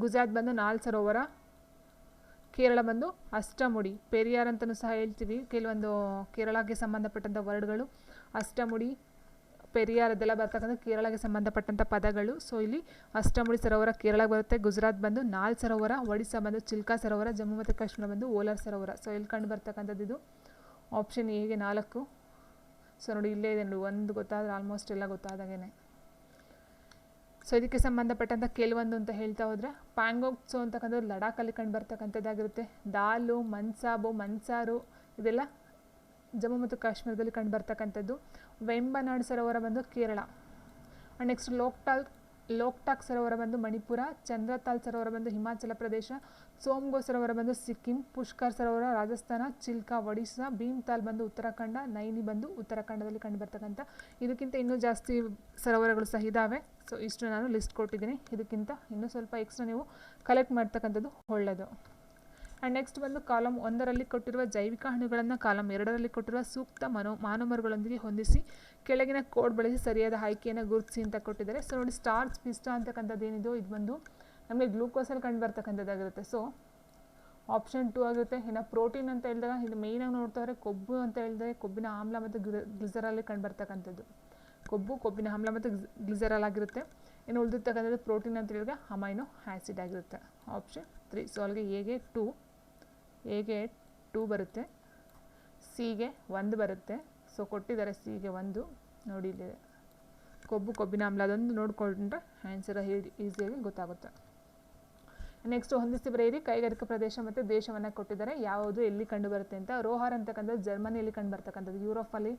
ಗುಜರಾತ್ ಬಂದು ನಾಲ್ ಸರೋವರ, ಕೇರಳ ಬಂದು ಅಷ್ಟಮುಡಿ, ಪೆರಿಯಾರ್ ಅಂತಲೂ ಸಹ ಹೇಳ್ತೀವಿ. ಕೆಲವೊಂದು ಕೇರಳಕ್ಕೆ ಸಂಬಂಧಪಟ್ಟಂಥ ವರ್ಡ್ಗಳು ಅಷ್ಟಮುಡಿ, ಪೆರಿಯಾರ್ ಅದೆಲ್ಲ ಬರ್ತಕ್ಕಂಥ ಕೇರಳಕ್ಕೆ ಸಂಬಂಧಪಟ್ಟಂಥ ಪದಗಳು. ಸೊ ಇಲ್ಲಿ ಅಷ್ಟಮುಡಿ ಸರೋವರ ಕೇರಳಕ್ಕೆ ಬರುತ್ತೆ. ಗುಜರಾತ್ ಬಂದು ನಾಲ್ ಸರೋವರ, ಒಡಿಶಾ ಬಂದು ಚಿಲ್ಕಾ ಸರೋವರ, ಜಮ್ಮು ಮತ್ತು ಕಾಶ್ಮೀರ ಬಂದು ಓಲಾರ್ ಸರೋವರ. ಸೊ ಇಲ್ಲಿ ಕಂಡು ಬರ್ತಕ್ಕಂಥದ್ದು ಇದು ಆಪ್ಷನ್ ಎಗೆ 4. ಸೊ ನೋಡಿ ಇಲ್ಲೇ ಇದೆ ನೋಡಿ, ಒಂದು ಗೊತ್ತಾದರೆ ಆಲ್ಮೋಸ್ಟ್ ಎಲ್ಲ ಗೊತ್ತಾದಾಗೇ. ಸೊ ಇದಕ್ಕೆ ಸಂಬಂಧಪಟ್ಟಂಥ ಕೆಲವೊಂದು ಅಂತ ಹೇಳ್ತಾ ಹೋದರೆ ಪ್ಯಾಂಗೋಕ್ಸೋ ಅಂತಕ್ಕಂಥದ್ದು ಲಡಾಖಲ್ಲಿ ಕಂಡು ಬರ್ತಕ್ಕಂಥದ್ದಾಗಿರುತ್ತೆ. ದಾಲು, ಮನ್ಸಾಬು, ಮನ್ಸಾರು ಇದೆಲ್ಲ ಜಮ್ಮು ಮತ್ತು ಕಾಶ್ಮೀರದಲ್ಲಿ ಕಂಡು ಬರ್ತಕ್ಕಂಥದ್ದು. ವೆಂಬನಾಡ್ ಸರೋವರ ಬಂದು ಕೇರಳ. ಆ್ಯಂಡ್ ನೆಕ್ಸ್ಟ್ ಲೋಕ್ಟಾಕ್ ಸರೋವರ ಬಂದು ಮಣಿಪುರ, ಚಂದ್ರತಾಲ್ ಸರೋವರ ಬಂದು ಹಿಮಾಚಲ ಪ್ರದೇಶ, ಸೋಮ್ಗೋ ಸರೋವರ ಬಂದು ಸಿಕ್ಕಿಂ, ಪುಷ್ಕರ್ ಸರೋವರ ರಾಜಸ್ಥಾನ, ಚಿಲ್ಕಾ ಒಡಿಶಾ, ಭೀಮ್ತಾಲ್ ಬಂದು ಉತ್ತರಾಖಂಡ, ನೈನಿ ಬಂದು ಉತ್ತರಾಖಂಡದಲ್ಲಿ ಕಂಡು ಬರ್ತಕ್ಕಂಥ. ಇದಕ್ಕಿಂತ ಇನ್ನೂ ಜಾಸ್ತಿ ಸರೋವರಗಳು ಸಹ ಇದ್ದಾವೆ. ಸೊ ಇಷ್ಟು ನಾನು ಲಿಸ್ಟ್ ಕೊಟ್ಟಿದ್ದೀನಿ. ಇದಕ್ಕಿಂತ ಇನ್ನೂ ಸ್ವಲ್ಪ ಎಕ್ಸ್ಟ್ರಾ ನೀವು ಕಲೆಕ್ಟ್ ಮಾಡ್ತಕ್ಕಂಥದ್ದು ಒಳ್ಳೆಯದು. ಆ್ಯಂಡ್ ನೆಕ್ಸ್ಟ್ ಬಂದು ಕಾಲಮ್ 1ರಲ್ಲಿ ಕೊಟ್ಟಿರುವ ಜೈವಿಕ ಅಣುಗಳನ್ನು ಕಾಲಮ್ 2ರಲ್ಲಿ ಕೊಟ್ಟಿರುವ ಸೂಕ್ತ ಮಾನೋಮರ್ಗಳೊಂದಿಗೆ ಹೊಂದಿಸಿ ಕೆಳಗಿನ ಕೋಡ್ ಬಳಸಿ ಸರಿಯಾದ ಆಯ್ಕೆಯನ್ನು ಗುರುತಿಸಿ ಅಂತ ಕೊಟ್ಟಿದ್ದಾರೆ. ಸೊ ನೋಡಿ, ಸ್ಟಾರ್ಚ್ ಪಿಷ್ಟ ಅಂತಕ್ಕಂಥದ್ದು ಏನಿದೆಯೋ ಇದು ಬಂದು ನಮಗೆ ಗ್ಲೂಕೋಸಲ್ಲಿ ಕಂಡು ಬರ್ತಕ್ಕಂಥದ್ದಾಗಿರುತ್ತೆ. ಸೊ ಆಪ್ಷನ್ 2 ಆಗಿರುತ್ತೆ. ಇನ್ನು ಪ್ರೋಟೀನ್ ಅಂತ ಹೇಳಿದಾಗ ಇದು ಮೇಯ್ನಾಗಿ ನೋಡ್ತಾರೆ, ಕೊಬ್ಬು ಅಂತ ಹೇಳಿದ್ರೆ ಕೊಬ್ಬಿನ ಆಮ್ಲ ಮತ್ತು ಗ್ಲಿಸರಲ್ಲಿ ಕಂಡು ಬರ್ತಕ್ಕಂಥದ್ದು. ಕೊಬ್ಬು, ಕೊಬ್ಬಿನ ಆಮ್ಲ ಮತ್ತು ಗ್ಲಿಸರಲ್ ಆಗಿರುತ್ತೆ. ಇನ್ನು ಉಳಿದಿರ್ತಕ್ಕಂಥದ್ದು ಪ್ರೋಟೀನ್ ಅಂತ ಹೇಳಿದಾಗ ಅಮೈನೋ ಆ್ಯಸಿಡ್ ಆಗಿರುತ್ತೆ. ಆಪ್ಷನ್ 3. ಸೊ ಅಲ್ಲಿಗೆ ಎಗೆ 2 ಬರುತ್ತೆ, ಸಿಗೆ 1 ಬರುತ್ತೆ. ಸೊ ಕೊಟ್ಟಿದ್ದಾರೆ ಸಿಗೆ 1 ನೋಡಿ ಇಲ್ಲಿದೆ. ಕೊಬ್ಬು, ಕೊಬ್ಬಿನ ಆಮ್ಲ ಅದೊಂದು ನೋಡಿಕೊಂಡ್ರೆ ಆನ್ಸರ್ ಈಸಿಯಾಗಿ ಗೊತ್ತಾಗುತ್ತೆ. ನೆಕ್ಸ್ಟ್ ಹೊಂದಿಸಿ ಬರೆಯಿರಿ. ಕೈಗಾರಿಕಾ ಪ್ರದೇಶ ಮತ್ತು ದೇಶವನ್ನು ಕೊಟ್ಟಿದ್ದಾರೆ, ಯಾವುದು ಎಲ್ಲಿ ಕಂಡು ಬರುತ್ತೆ ಅಂತ. ರೋಹಾರ್ ಅಂತಕ್ಕಂಥದ್ದು ಜರ್ಮನಿಯಲ್ಲಿ ಕಂಡು ಬರ್ತಕ್ಕಂಥದ್ದು, ಯುರೋಪಲ್ಲಿ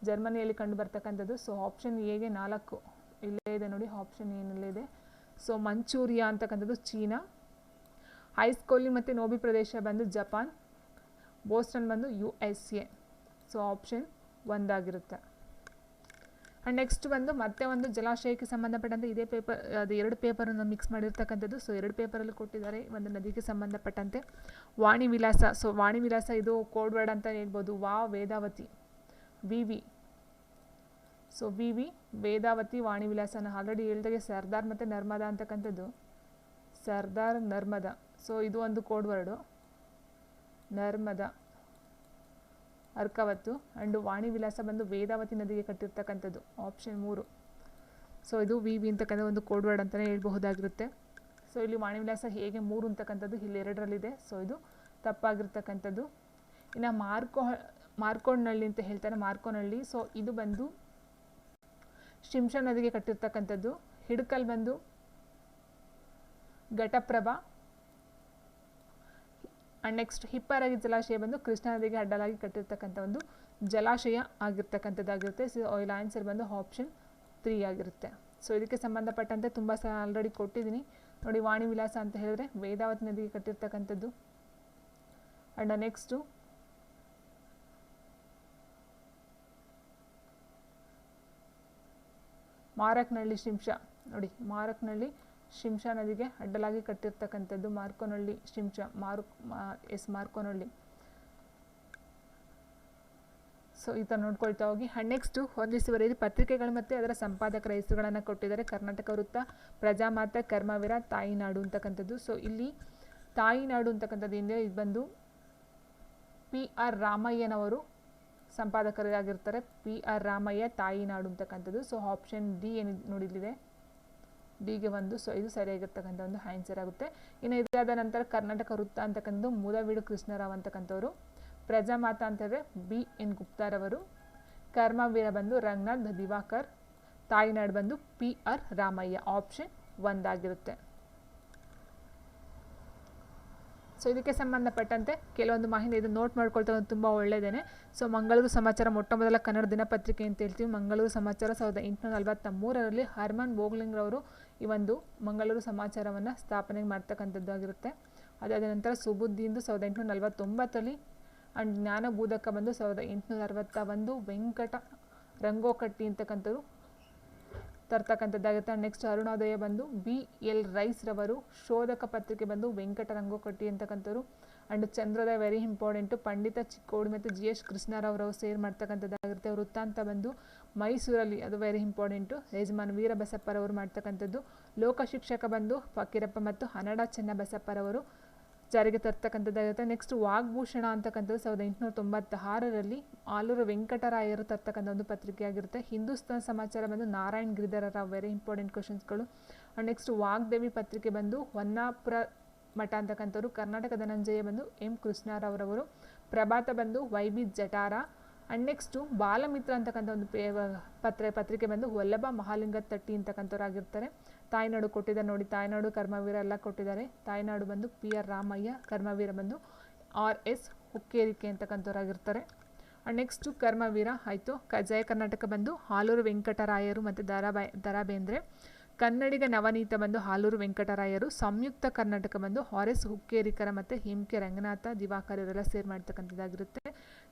ಜರ್ಮನಿಯಲ್ಲಿ ಕಂಡು ಬರ್ತಕ್ಕಂಥದ್ದು. ಸೊ ಆಪ್ಷನ್ ಎಗೆ 4 ಇಲ್ಲೇ ಇದೆ ನೋಡಿ, ಆಪ್ಷನ್ ಏನಲ್ಲಿದೆ. ಸೊ ಮಂಚೂರಿಯಾ ಅಂತಕ್ಕಂಥದ್ದು ಚೀನಾ, ಐಸ್ಕೋಲಿ ಮತ್ತು ನೋಬಿ ಪ್ರದೇಶ ಬಂದು ಜಪಾನ್, ಬೋಸ್ಟನ್ ಬಂದು USA. ಸೊ ಆಪ್ಷನ್ 1 ಆಗಿರುತ್ತೆ. ಆ್ಯಂಡ್ ನೆಕ್ಸ್ಟ್ ಬಂದು ಮತ್ತೆ ಒಂದು ಜಲಾಶಯಕ್ಕೆ ಸಂಬಂಧಪಟ್ಟಂತೆ ಇದೇ ಪೇಪರ್, ಅದು 2 ಪೇಪರನ್ನು ಮಿಕ್ಸ್ ಮಾಡಿರ್ತಕ್ಕಂಥದ್ದು. ಸೊ 2 ಪೇಪರಲ್ಲಿ ಕೊಟ್ಟಿದ್ದಾರೆ. ಒಂದು ನದಿಗೆ ಸಂಬಂಧಪಟ್ಟಂತೆ ವಾಣಿ ವಿಲಾಸ. ಸೊ ವಾಣಿ ವಿಲಾಸ ಇದು ಕೋಡ್ ವರ್ಡ್ ಅಂತ ಹೇಳ್ಬೋದು. ವೇದಾವತಿ, VV. ಸೊ VV ವೇದಾವತಿ, ವಾಣಿ ವಿಲಾಸನ ಆಲ್ರೆಡಿ ಹೇಳಿದಾಗೆ ಸರ್ದಾರ್ ಮತ್ತು ನರ್ಮದಾ ಅಂತಕ್ಕಂಥದ್ದು. ಸರ್ದಾರ್, ನರ್ಮದಾ. ಸೊ ಇದು ಒಂದು ಕೋಡ್ ವರ್ಡು, ನರ್ಮದಾ, ಅರ್ಕಾವತ್ತು. ಆ್ಯಂಡ್ ವಾಣಿ ವಿಲಾಸ ಬಂದು ವೇದಾವತಿ ನದಿಗೆ ಕಟ್ಟಿರ್ತಕ್ಕಂಥದ್ದು. ಆಪ್ಷನ್ 3. ಸೊ ಇದು VV ಅಂತಕ್ಕಂಥ ಒಂದು ಕೋಡ್ ವರ್ಡ್ ಅಂತಲೇ ಹೇಳ್ಬಹುದಾಗಿರುತ್ತೆ. ಸೊ ಇಲ್ಲಿ ವಾಣಿ ವಿಲಾಸ ಹೇಗೆ 3 ಅಂತಕ್ಕಂಥದ್ದು ಇಲ್ಲಿ 2ರಲ್ಲಿದೆ. ಸೊ ಇದು ತಪ್ಪಾಗಿರ್ತಕ್ಕಂಥದ್ದು. ಇನ್ನು ಮಾರ್ಕೋನಹಳ್ಳಿ ಅಂತ ಹೇಳ್ತಾರೆ, ಮಾರ್ಕೋನಹಳ್ಳಿ. ಸೊ ಇದು ಬಂದು ಶಿಂಷಾ ನದಿಗೆ ಕಟ್ಟಿರ್ತಕ್ಕಂಥದ್ದು. ಹಿಡಕಲ್ ಬಂದು ಘಟಪ್ರಭಾ. ಆ್ಯಂಡ್ ನೆಕ್ಸ್ಟ್ ಹಿಪ್ಪರಗಿ ಜಲಾಶಯ ಬಂದು ಕೃಷ್ಣಾ ನದಿಗೆ ಅಡ್ಡಲಾಗಿ ಕಟ್ಟಿರ್ತಕ್ಕಂಥ ಒಂದು ಜಲಾಶಯ ಆಗಿರ್ತಕ್ಕಂಥದ್ದಾಗಿರುತ್ತೆ. ಸೊ ಆಯಿಲ್ ಆನ್ಸರ್ ಬಂದು ಆಪ್ಷನ್ 3 ಆಗಿರುತ್ತೆ. ಸೊ ಇದಕ್ಕೆ ಸಂಬಂಧಪಟ್ಟಂತೆ ತುಂಬ ಸಲ ಆಲ್ರೆಡಿ ಕೊಟ್ಟಿದ್ದೀನಿ ನೋಡಿ. ವಾಣಿ ವಿಲಾಸ ಅಂತ ಹೇಳಿದ್ರೆ ವೇದಾವತಿ ನದಿಗೆ ಕಟ್ಟಿರ್ತಕ್ಕಂಥದ್ದು. ಆ್ಯಂಡ್ ನೆಕ್ಸ್ಟು ಮಾರಕ್ನಹಳ್ಳಿ ಶಿಂಷಾ ನೋಡಿ. ಮಾರಕ್ನಹಳ್ಳಿ ಶಿಂಷಾ ನದಿಗೆ ಅಡ್ಡಲಾಗಿ ಕಟ್ಟಿರ್ತಕ್ಕಂಥದ್ದು. ಮಾರ್ಕೋನಹಳ್ಳಿ ಶಿಂಷಾ ಮಾರ್ಕೋನಹಳ್ಳಿ. ಸೊ ಈ ಥರ ನೋಡ್ಕೊಳ್ತಾ ಹೋಗಿ. ಆ್ಯಂಡ್ ನೆಕ್ಸ್ಟು ಹೊಂದಿಸಿ ಬರೆಯಿರಿ. ಪತ್ರಿಕೆಗಳು ಮತ್ತು ಅದರ ಸಂಪಾದಕರ ಹೆಸರುಗಳನ್ನು ಕೊಟ್ಟಿದ್ದಾರೆ. ಕರ್ನಾಟಕ ವೃತ್ತ, ಪ್ರಜಾಮಾತೆ, ಕರ್ಮವೀರ, ತಾಯಿನಾಡು ಅಂತಕ್ಕಂಥದ್ದು. ಸೊ ಇಲ್ಲಿ ತಾಯಿನಾಡು ಅಂತಕ್ಕಂಥದ್ದು ಏನಿದೆ ಇದು ಬಂದು PR ರಾಮಯ್ಯನವರು ಸಂಪಾದಕರಾಗಿರ್ತಾರೆ. PR ರಾಮಯ್ಯ, ತಾಯಿನಾಡು ಅಂತಕ್ಕಂಥದ್ದು. ಸೊ ಆಪ್ಷನ್ ಡಿ ಏನು ನೋಡಿಲ್ಲಿದೆ, ಡಿಗೆ ಒಂದು. ಸೊ ಇದು ಸರಿಯಾಗಿರ್ತಕ್ಕಂಥ ಒಂದು ಆನ್ಸರ್ ಆಗುತ್ತೆ. ಇನ್ನು ಇದಾದ ನಂತರ ಕರ್ನಾಟಕ ವೃತ್ತ ಅಂತಕ್ಕಂಥದ್ದು ಮೂಲವೀಡು ಕೃಷ್ಣರಾವ್ ಅಂತಕ್ಕಂಥವ್ರು. ಪ್ರಜಾಮಾತಾ ಅಂತಂದರೆ BN ಗುಪ್ತಾರವರು. ಕರ್ಮವೀರ ಬಂದು ರಂಗನಾಥ್ ದಿವಾಕರ್. ತಾಯಿನಾಡು ಬಂದು PR ರಾಮಯ್ಯ. ಆಪ್ಷನ್ 1 ಆಗಿರುತ್ತೆ. ಸೊ ಇದಕ್ಕೆ ಸಂಬಂಧಪಟ್ಟಂತೆ ಕೆಲವೊಂದು ಮಾಹಿತಿ ಇದು ನೋಟ್ ಮಾಡ್ಕೊಳ್ತಾ ತುಂಬ ಒಳ್ಳೆಯದೇನೆ. ಸೊ ಮಂಗಳೂರು ಸಮಾಚಾರ ಮೊಟ್ಟ ಮೊದಲ ಕನ್ನಡ ದಿನಪತ್ರಿಕೆ ಅಂತ ಹೇಳ್ತೀವಿ. ಮಂಗಳೂರು ಸಮಾಚಾರ 1843ರಲ್ಲಿ ಹರ್ಮನ್ ಬೋಗ್ಲಿಂಗ್ರವರು ಈ ಒಂದು ಮಂಗಳೂರು ಸಮಾಚಾರವನ್ನು ಸ್ಥಾಪನೆ ಮಾಡ್ತಕ್ಕಂಥದ್ದಾಗಿರುತ್ತೆ. ಅದಾದ ನಂತರ ಸುಬುದ್ದಿಂದು 1849ರಲ್ಲಿ. ಆ್ಯಂಡ್ ಜ್ಞಾನಬೋಧಕ ಬಂದು 1861. ವೆಂಕಟ ರಂಗೋಕಟ್ಟಿ ಅಂತಕ್ಕಂಥವ್ರು ತರ್ತಕ್ಕಂಥದ್ದಾಗಿರುತ್ತೆ. ನೆಕ್ಸ್ಟ್ ಅರುಣೋದಯ ಬಂದು BL ರೈಸ್ ರವರು. ಶೋಧಕ ಪತ್ರಿಕೆ ಬಂದು ವೆಂಕಟ ರಂಗೋಕಟ್ಟಿ ಅಂತಕ್ಕಂಥವ್ರು. And Chandrodaya very important. Pandita Chikkodi ಮತ್ತು GS ಕೃಷ್ಣರಾವ್ರವರು ಸೇರ್ ಮಾಡ್ತಕ್ಕಂಥದ್ದಾಗಿರುತ್ತೆ. ವೃತ್ತಾಂತ ಬಂದು ಮೈಸೂರಲ್ಲಿ, ಅದು ವೆರಿ ಇಂಪಾರ್ಟೆಂಟು. ಯಜಮಾನ್ ವೀರ ಬಸಪ್ಪರವರು ಮಾಡ್ತಕ್ಕಂಥದ್ದು. ಲೋಕಶಿಕ್ಷಕ ಬಂದು ಫಕೀರಪ್ಪ ಮತ್ತು ಹನಡ ಚೆನ್ನಬಸಪ್ಪರವರು ಜಾರಿಗೆ ತರ್ತಕ್ಕಂಥದ್ದಾಗಿರುತ್ತೆ. ನೆಕ್ಸ್ಟ್ ವಾಗ್ಭೂಷಣ ಅಂತಕ್ಕಂಥದ್ದು 1896ರಲ್ಲಿ ಆಲೂರು ವೆಂಕಟರಾಯರು ತರ್ತಕ್ಕಂಥ ಒಂದು ಪತ್ರಿಕೆ ಆಗಿರುತ್ತೆ. ಹಿಂದೂಸ್ತಾನ್ ಸಮಾಚಾರ ಬಂದು ನಾರಾಯಣ್ ಗಿರಿಧರ ರಾವ್. ವೆರಿ ಇಂಪಾರ್ಟೆಂಟ್ ಕ್ವಶನ್ಸ್ಗಳು. ಆ್ಯಂಡ್ ನೆಕ್ಸ್ಟ್ ವಾಗ್ದೇವಿ ಪತ್ರಿಕೆ ಬಂದು ಹೊನ್ನಾಪುರ ಮಠ ಅಂತಕ್ಕಂಥವ್ರು. ಕರ್ನಾಟಕ ಧನಂಜಯ ಬಂದು M ಕೃಷ್ಣರಾವ್ರವರು. ಪ್ರಭಾತ ಬಂದು YB ಜಟಾರ. ಆ್ಯಂಡ್ ನೆಕ್ಸ್ಟು ಬಾಲಮಿತ್ರ ಅಂತಕ್ಕಂಥ ಒಂದು ಪತ್ರಿಕೆ ಬಂದು ವಲ್ಲಭ ಮಹಾಲಿಂಗ ತಟ್ಟಿ ಅಂತಕ್ಕಂಥವ್ರು ಆಗಿರ್ತಾರೆ. ತಾಯಿನಾಡು ಕೊಟ್ಟಿದ್ದಾರೆ ನೋಡಿ. ತಾಯಿನಾಡು, ಕರ್ಮವೀರ ಎಲ್ಲ ಕೊಟ್ಟಿದ್ದಾರೆ. ತಾಯಿನಾಡು ಬಂದು PR ರಾಮಯ್ಯ, ಕರ್ಮವೀರ ಬಂದು RS ಹುಕ್ಕೇರಿಕೆ ಅಂತಕ್ಕಂಥವ್ರಾಗಿರ್ತಾರೆ. ಆ್ಯಂಡ್ ನೆಕ್ಸ್ಟು ಕರ್ಮವೀರ ಆಯಿತು. ಜಯ ಕರ್ನಾಟಕ ಬಂದು ಆಲೂರು ವೆಂಕಟರಾಯರು ಮತ್ತು ದರಾ ಬೇಂದ್ರೆ. ಕನ್ನಡಿಗ ನವನೀತ ಬಂದು ಆಲೂರು ವೆಂಕಟರಾಯರು. ಸಂಯುಕ್ತ ಕರ್ನಾಟಕ ಬಂದು RS ಹುಕ್ಕೇರಿಕರ ಮತ್ತು MK ರಂಗನಾಥ ದಿವಾಕರ್ ಇವರೆಲ್ಲ ಸೇರ್ ಮಾಡ್ತಕ್ಕಂಥದ್ದಾಗಿರುತ್ತೆ.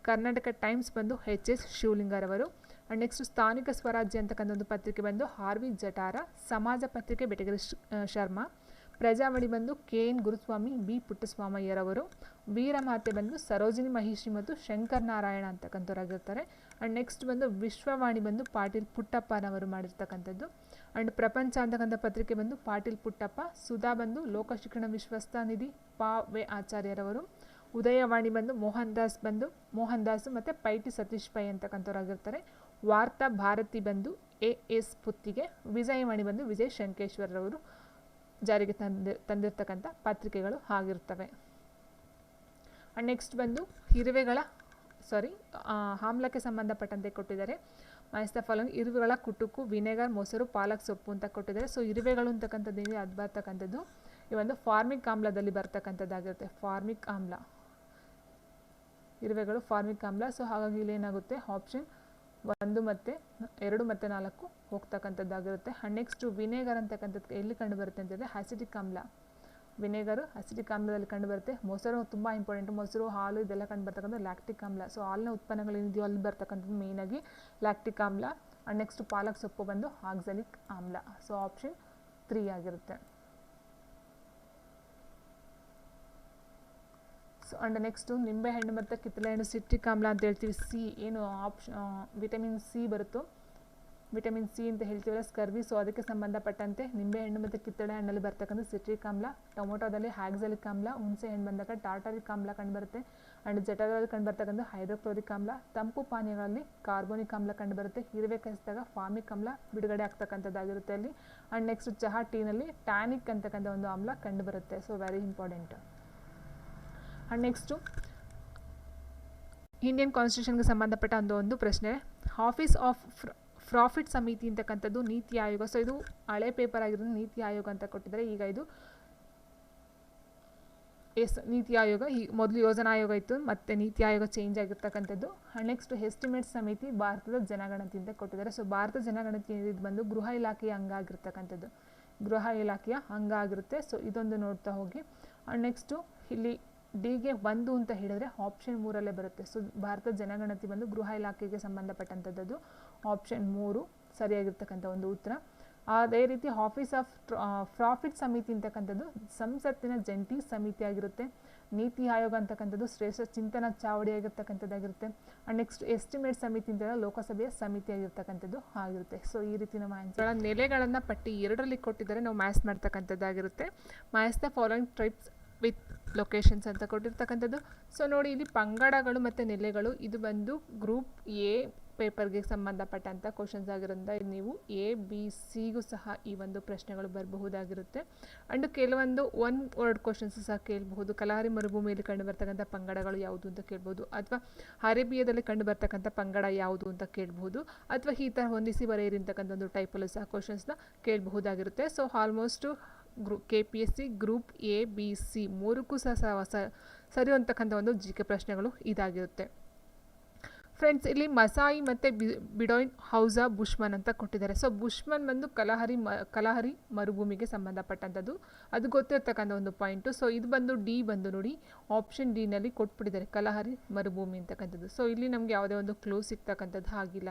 ಕರ್ನಾಟಕ ಟೈಮ್ಸ್ ಬಂದು HS ಶಿವಲಿಂಗರವರು. ಆ್ಯಂಡ್ ನೆಕ್ಸ್ಟ್ ಸ್ಥಾನಿಕ ಸ್ವರಾಜ್ಯ ಅಂತಕ್ಕಂಥ ಒಂದು ಪತ್ರಿಕೆ ಬಂದು RV ಜಟಾರ. ಸಮಾಜ ಪತ್ರಿಕೆ ಬೆಟಗೇರಿ ಶರ್ಮಾ. ಪ್ರಜಾವಾಣಿ ಬಂದು KN ಗುರುಸ್ವಾಮಿ, B ಪುಟ್ಟಸ್ವಾಮಯ್ಯರವರು. ವೀರಮಾತೆ ಬಂದು ಸರೋಜಿನಿ ಮಹಿಷಿ ಮತ್ತು ಶಂಕರ್ ನಾರಾಯಣ ಅಂತಕ್ಕಂಥವ್ರಾಗಿರ್ತಾರೆ. ಆ್ಯಂಡ್ ನೆಕ್ಸ್ಟ್ ಬಂದು ವಿಶ್ವವಾಣಿ ಬಂದು ಪಾಟೀಲ್ ಪುಟ್ಟಪ್ಪನವರು ಮಾಡಿರ್ತಕ್ಕಂಥದ್ದು. ಆ್ಯಂಡ್ ಪ್ರಪಂಚ ಅಂತಕ್ಕಂಥ ಪತ್ರಿಕೆ ಬಂದು ಪಾಟೀಲ್ ಪುಟ್ಟಪ್ಪ. ಸುಧಾ ಬಂದು ಲೋಕಶಿಕ್ಷಣ ವಿಶ್ವಸ್ತ ನಿಧಿ ಪ.ವೆ. ಆಚಾರ್ಯರವರು. ಉದಯವಾಣಿ ಬಂದು ಮೋಹನ್ ದಾಸ್ ಮತ್ತು ಪೈಟಿ ಸತೀಶ್ ಪೈ ಅಂತಕ್ಕಂಥವ್ರಾಗಿರ್ತಾರೆ. ವಾರ್ತಾ ಭಾರತಿ ಬಂದು A.S. ಪುತ್ತಿಗೆ. ವಿಜಯವಾಣಿ ಬಂದು ವಿಜಯ್ ಶಂಕೇಶ್ವರರವರು ಜಾರಿಗೆ ತಂದಿರ್ತಕ್ಕಂಥ ಪತ್ರಿಕೆಗಳು ಆಗಿರ್ತವೆ. ಆ್ಯಂಡ್ ನೆಕ್ಸ್ಟ್ ಬಂದು ಆಮ್ಲಕ್ಕೆ ಸಂಬಂಧಪಟ್ಟಂತೆ ಕೊಟ್ಟಿದ್ದಾರೆ. ಮೈಸ್ತ ಫಾಲೋಯಿಂಗ್ ಇರುವೆಗಳ ಕುಟುಕು, ವಿನೆಗರ್, ಮೊಸರು, ಪಾಲಕ್ ಸೊಪ್ಪು ಅಂತ ಕೊಟ್ಟಿದ್ದಾರೆ. ಸೊ ಇರುವೆಗಳು ಅಂತಕ್ಕಂಥದ್ದು ಏನಿದೆ ಅದು ಬರ್ತಕ್ಕಂಥದ್ದು ಈ ಒಂದು ಫಾರ್ಮಿಕ್ ಆಮ್ಲದಲ್ಲಿ ಬರ್ತಕ್ಕಂಥದ್ದಾಗಿರುತ್ತೆ. ಫಾರ್ಮಿಕ್ ಆಮ್ಲ, ಇರುವೆಗಳು ಫಾರ್ಮಿಕ್ ಆಮ್ಲ. ಸೊ ಹಾಗಾಗಿ ಇಲ್ಲಿ ಏನಾಗುತ್ತೆ ಆಪ್ಷನ್ 1 ಮತ್ತು 2 ಮತ್ತು 4 ಹೋಗ್ತಕ್ಕಂಥದ್ದಾಗಿರುತ್ತೆ. ಆ್ಯಂಡ್ ನೆಕ್ಸ್ಟು ವಿನೆಗರ್ ಅಂತಕ್ಕಂಥದ್ದು ಎಲ್ಲಿ ಕಂಡು ಬರುತ್ತೆ ಅಂತಂದರೆ ಅಸಿಟಿಕ್ ಆಮ್ಲ. ವಿನೆಗರು ಅಸಿಟಿಕ್ ಆಮ್ಲದಲ್ಲಿ ಕಂಡು ಬರುತ್ತೆ. ಮೊಸರು ತುಂಬ ಇಂಪಾರ್ಟೆಂಟು. ಮೊಸರು, ಹಾಲು ಇದೆಲ್ಲ ಕಂಡು ಬರ್ತಕ್ಕಂಥದ್ದು ಲ್ಯಾಕ್ಟಿಕ್ ಆಮ್ಲ. ಸೊ ಹಾಲಿನ ಉತ್ಪನ್ನಗಳೇನಿದೆಯೋ ಅಲ್ಲಿ ಬರ್ತಕ್ಕಂಥದ್ದು ಮೇಯ್ನಾಗಿ ಲ್ಯಾಕ್ಟಿಕ್ ಆಮ್ಲ. ಆ್ಯಂಡ್ ನೆಕ್ಸ್ಟ್ ಪಾಲಕ್ ಸೊಪ್ಪು ಬಂದು ಆಕ್ಸಾಲಿಕ್ ಆಮ್ಲ. ಸೊ ಆಪ್ಷನ್ 3 ಆಗಿರುತ್ತೆ. ಸೊ ಆ್ಯಂಡ್ ನೆಕ್ಸ್ಟು ನಿಂಬೆಹಣ್ಣು ಮತ್ತು ಕಿತ್ತಳೆಹಣ್ಣು ಸಿಟ್ರಿಕ್ ಆಮ್ಲ ಅಂತ ಹೇಳ್ತೀವಿ. ಸಿ ಏನು ವಿಟಮಿನ್ ಸಿ ಬರುತ್ತೋ, ವಿಟಮಿನ್ ಸಿ ಅಂತ ಹೇಳ್ತೀವಲ್ಲ, ಸ್ಕರ್ವಿ. ಸೊ ಅದಕ್ಕೆ ಸಂಬಂಧಪಟ್ಟಂತೆ ನಿಂಬೆಹಣ್ಣು ಮತ್ತು ಕಿತ್ತಳೆ ಹಣ್ಣಲ್ಲಿ ಬರ್ತಕ್ಕಂಥ ಸಿಟ್ರಿಕ್ ಆಮ್ಲ. ಟೊಮೊಟೊದಲ್ಲಿ ಆಕ್ಸಾಲಿಕ್ ಆಮ್ಲ. ಹುಣಸೆ ಹಣ್ಣು ಬಂದಾಗ ಟಾರ್ಟಾರಿಕ್ ಆಮ್ಲ ಕಂಡುಬರುತ್ತೆ. ಆ್ಯಂಡ್ ಜಠರದಲ್ಲಿ ಕಂಡುಬರ್ತಕ್ಕಂಥ ಹೈಡ್ರೋಕ್ಲೋರಿಕ್ ಆಮ್ಲ. ತಂಪು ಪಾನೀಯಗಳಲ್ಲಿ ಕಾರ್ಬೋನಿಕ್ ಆಮ್ಲ ಕಂಡುಬರುತ್ತೆ. ಇರುವೆ ಕಸಿದಾಗ ಫಾರ್ಮಿಕ್ ಆಮ್ಲ ಬಿಡುಗಡೆ ಆಗ್ತಕ್ಕಂಥದ್ದಾಗಿರುತ್ತೆ ಅಲ್ಲಿ. ಆ್ಯಂಡ್ ನೆಕ್ಸ್ಟ್ ಚಹಾ, ಟೀನಲ್ಲಿ ಟ್ಯಾನಿಕ್ ಅಂತಕ್ಕಂಥ ಒಂದು ಆಮ್ಲ ಕಂಡುಬರುತ್ತೆ. So very important. And next Indian ಕಾನ್ಸ್ಟಿಟ್ಯೂಷನ್ಗೆ ಸಂಬಂಧಪಟ್ಟ ಒಂದು ಪ್ರಶ್ನೆ. ಆಫೀಸ್ ಆಫ್ ಪ್ರಾಫಿಟ್ ಸಮಿತಿ ಅಂತಕ್ಕಂಥದ್ದು ನೀತಿ ಆಯೋಗ. ಸೊ ಇದು ಹಳೆ ಪೇಪರ್ ಆಗಿರೋದು ನೀತಿ ಆಯೋಗ ಅಂತ ಕೊಟ್ಟಿದ್ದಾರೆ. ಈಗ ಇದು ನೀತಿ ಆಯೋಗ. ಈ ಮೊದಲು ಯೋಜನಾ ಆಯೋಗ ಇತ್ತು, ಮತ್ತೆ ನೀತಿ ಆಯೋಗ ಚೇಂಜ್ ಆಗಿರ್ತಕ್ಕಂಥದ್ದು. ನೆಕ್ಸ್ಟ್ ಎಸ್ಟಿಮೇಟ್ ಸಮಿತಿ ಭಾರತದ ಜನಗಣತಿ ಅಂತ ಕೊಟ್ಟಿದ್ದಾರೆ. ಸೊ ಭಾರತ ಜನಗಣತಿ ಇದು ಬಂದು ಗೃಹ ಇಲಾಖೆಯ ಅಂಗ ಆಗಿರ್ತಕ್ಕಂಥದ್ದು, ಗೃಹ ಇಲಾಖೆಯ ಅಂಗ ಆಗಿರುತ್ತೆ. ಸೊ ಇದೊಂದು ನೋಡ್ತಾ ಹೋಗಿ. ನೆಕ್ಸ್ಟು ಇಲ್ಲಿ ಡಿಗೆ 1 ಅಂತ ಹೇಳಿದ್ರೆ ಆಪ್ಷನ್ 3 ಬರುತ್ತೆ. ಸೊ ಭಾರತ ಜನಗಣತಿ ಬಂದು ಗೃಹ ಇಲಾಖೆಗೆ ಸಂಬಂಧಪಟ್ಟಂಥದ್ದು. ಆಪ್ಷನ್ 3 ಸರಿಯಾಗಿರ್ತಕ್ಕಂಥ ಒಂದು ಉತ್ತರ. ಅದೇ ರೀತಿ ಆಫೀಸ್ ಆಫ್ ಪ್ರಾಫಿಟ್ ಸಮಿತಿ ಅಂತಕ್ಕಂಥದ್ದು ಸಂಸತ್ತಿನ ಜಂಟಿ ಸಮಿತಿ ಆಗಿರುತ್ತೆ. ನೀತಿ ಆಯೋಗ ಅಂತಕ್ಕಂಥದ್ದು ಶ್ರೇಷ್ಠ ಚಿಂತನಾ ಚಾವಡಿ ಆಗಿರ್ತಕ್ಕಂಥದ್ದಾಗಿರುತ್ತೆ. ಆ್ಯಂಡ್ ನೆಕ್ಸ್ಟ್ ಎಸ್ಟಿಮೇಟ್ ಸಮಿತಿ ಅಂತ ಲೋಕಸಭೆಯ ಸಮಿತಿ ಆಗಿರ್ತಕ್ಕಂಥದ್ದು ಆಗಿರುತ್ತೆ. ಸೊ ಈ ರೀತಿ ನಮ್ಮ ಆನ್ಸರ್ ನೆಲೆಗಳನ್ನು ಪಟ್ಟಿ 2ರಲ್ಲಿ ಕೊಟ್ಟಿದ್ದಾರೆ, ನಾವು ಮ್ಯಾಥ್ಸ್ ಮಾಡ್ತಕ್ಕಂಥದ್ದಾಗಿರುತ್ತೆ. Maths the following tribes with locations ಅಂತ ಕೊಟ್ಟಿರ್ತಕ್ಕಂಥದ್ದು. ಸೊ ನೋಡಿ, ಇಲ್ಲಿ ಪಂಗಡಗಳು ಮತ್ತು ನೆಲೆಗಳು ಇದು ಬಂದು ಗ್ರೂಪ್ ಎ ಪೇಪರ್ಗೆ ಸಂಬಂಧಪಟ್ಟಂಥ ಕ್ವಶನ್ಸ್ ಆಗಿರೋದ್ರಿಂದ ನೀವು ಎ ಬಿ ಸಿಗೂ ಸಹ ಈ ಒಂದು ಪ್ರಶ್ನೆಗಳು ಬರಬಹುದಾಗಿರುತ್ತೆ. ಆ್ಯಂಡ್ ಕೆಲವೊಂದು 1 ವರ್ಡ್ ಕ್ವಶನ್ಸ್ ಸಹ ಕೇಳಬಹುದು. ಕಲಹರಿ ಮರುಭೂಮಿಯಲ್ಲಿ ಕಂಡು ಬರ್ತಕ್ಕಂಥ ಪಂಗಡಗಳು ಯಾವುದು ಅಂತ ಕೇಳ್ಬೋದು, ಅಥವಾ ಅರೇಬಿಯಾದಲ್ಲಿ ಕಂಡು ಬರ್ತಕ್ಕಂಥ ಪಂಗಡ ಯಾವುದು ಅಂತ ಕೇಳಬಹುದು, ಅಥವಾ ಈ ಥರ ಹೊಂದಿಸಿ ಬರೆಯಿರ್ತಕ್ಕಂಥ ಒಂದು ಟೈಪಲ್ಲೂ ಸಹ ಕ್ವಶನ್ಸ್ನ ಕೇಳಬಹುದಾಗಿರುತ್ತೆ. ಸೊ almost KPSC group A B C 3ಕ್ಕೂ ಸಹ ಸರಿ ಅಂತಕ್ಕಂಥ ಒಂದು GK ಪ್ರಶ್ನೆಗಳು ಇದಾಗಿರುತ್ತೆ. ಫ್ರೆಂಡ್ಸ್, ಇಲ್ಲಿ ಮಸಾಯಿ ಮತ್ತು ಬಿಡೋಯಿನ್ ಹೌಸಾ ಬುಷ್ಮನ್ ಅಂತ ಕೊಟ್ಟಿದ್ದಾರೆ. ಸೊ ಬುಷ್ಮನ್ ಬಂದು ಕಲಹರಿ ಮರುಭೂಮಿಗೆ ಸಂಬಂಧಪಟ್ಟಂಥದ್ದು, ಅದು ಗೊತ್ತಿರ್ತಕ್ಕಂಥ ಒಂದು ಪಾಯಿಂಟು. ಸೊ ಇದು ಬಂದು ಡಿ ಬಂದು ನೋಡಿ ಆಪ್ಷನ್ ಡಿನಲ್ಲಿ ಕೊಟ್ಬಿಟ್ಟಿದ್ದಾರೆ ಕಲಹರಿ ಮರುಭೂಮಿ ಅಂತಕ್ಕಂಥದ್ದು. ಸೊ ಇಲ್ಲಿ ನಮಗೆ ಯಾವುದೇ ಒಂದು ಕ್ಲೂ ಸಿಗ್ತಕ್ಕಂಥದ್ದು ಆಗಿಲ್ಲ.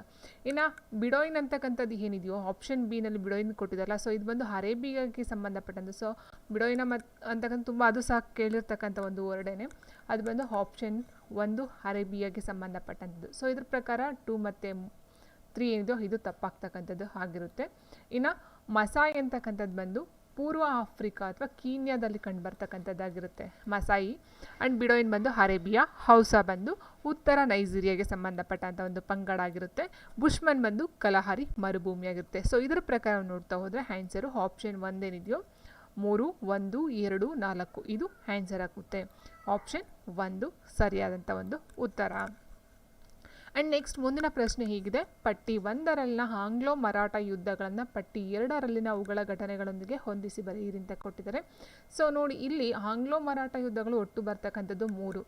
ಇನ್ನು ಬಿಡೋಯಿನ್ ಅಂತಕ್ಕಂಥದ್ದು ಏನಿದೆಯೋ ಆಪ್ಷನ್ ಬಿನಲ್ಲಿ ಬಿಡೋಯಿನ್ ಕೊಟ್ಟಿದ್ದಾರಲ್ಲ, ಸೊ ಇದು ಬಂದು ಅರೇಬಿಯಾಗೆ ಸಂಬಂಧಪಟ್ಟಂಥದ್ದು. ಸೊ ಬಿಡೋಯಿನ ಅಂತಕ್ಕಂಥ ತುಂಬ ಅದು ಸಹ ಕೇಳಿರ್ತಕ್ಕಂಥ ಒಂದು ವರ್ಡೇನೆ. ಅದು ಬಂದು ಆಪ್ಷನ್ 1 ಅರೇಬಿಯಾಗೆ ಸಂಬಂಧಪಟ್ಟಂಥದ್ದು. ಸೊ ಇದ್ರ ಪ್ರಕಾರ 2 ಮತ್ತು 3 ಏನಿದೆಯೋ ಇದು ತಪ್ಪಾಗ್ತಕ್ಕಂಥದ್ದು ಆಗಿರುತ್ತೆ. ಇನ್ನು ಮಸಾಯಿ ಅಂತಕ್ಕಂಥದ್ದು ಬಂದು ಪೂರ್ವ ಆಫ್ರಿಕಾ ಅಥವಾ ಕೀನ್ಯಾದಲ್ಲಿ ಕಂಡು ಬರ್ತಕ್ಕಂಥದ್ದಾಗಿರುತ್ತೆ ಮಸಾಯಿ. ಆ್ಯಂಡ್ ಬಿಡೋಯಿನ್ ಬಂದು ಅರೇಬಿಯಾ, ಹೌಸಾ ಬಂದು ಉತ್ತರ ನೈಜೀರಿಯಾಗೆ ಸಂಬಂಧಪಟ್ಟಂಥ ಒಂದು ಪಂಗಡ ಆಗಿರುತ್ತೆ. ಬುಷ್ಮನ್ ಬಂದು ಕಲಹರಿ ಮರುಭೂಮಿ ಆಗಿರುತ್ತೆ. ಸೊ ಇದರ ಪ್ರಕಾರ ನೋಡ್ತಾ ಹೋದರೆ ಆನ್ಸರು ಆಪ್ಷನ್ 1 ಏನಿದೆಯೋ 3, 1, 2, 4 ಇದು ಆನ್ಸರ್ ಆಗುತ್ತೆ. ಆಪ್ಷನ್ 1 ಸರಿಯಾದಂಥ ಒಂದು ಉತ್ತರ. ಆ್ಯಂಡ್ ನೆಕ್ಸ್ಟ್ ಮುಂದಿನ ಪ್ರಶ್ನೆ ಹೀಗಿದೆ: ಪಟ್ಟಿ 1ರಲ್ಲಿನ ಆಂಗ್ಲೋ ಮರಾಠ ಯುದ್ಧಗಳನ್ನು ಪಟ್ಟಿ 2ರಲ್ಲಿನ ಅವುಗಳ ಘಟನೆಗಳೊಂದಿಗೆ ಹೊಂದಿಸಿ ಬರೆಯಿರಿ ಅಂತ ಕೊಟ್ಟಿದ್ದಾರೆ. ಸೊ ನೋಡಿ, ಇಲ್ಲಿ ಆಂಗ್ಲೋ ಮರಾಠ ಯುದ್ಧಗಳು ಒಟ್ಟು ಬರ್ತಕ್ಕಂಥದ್ದು 3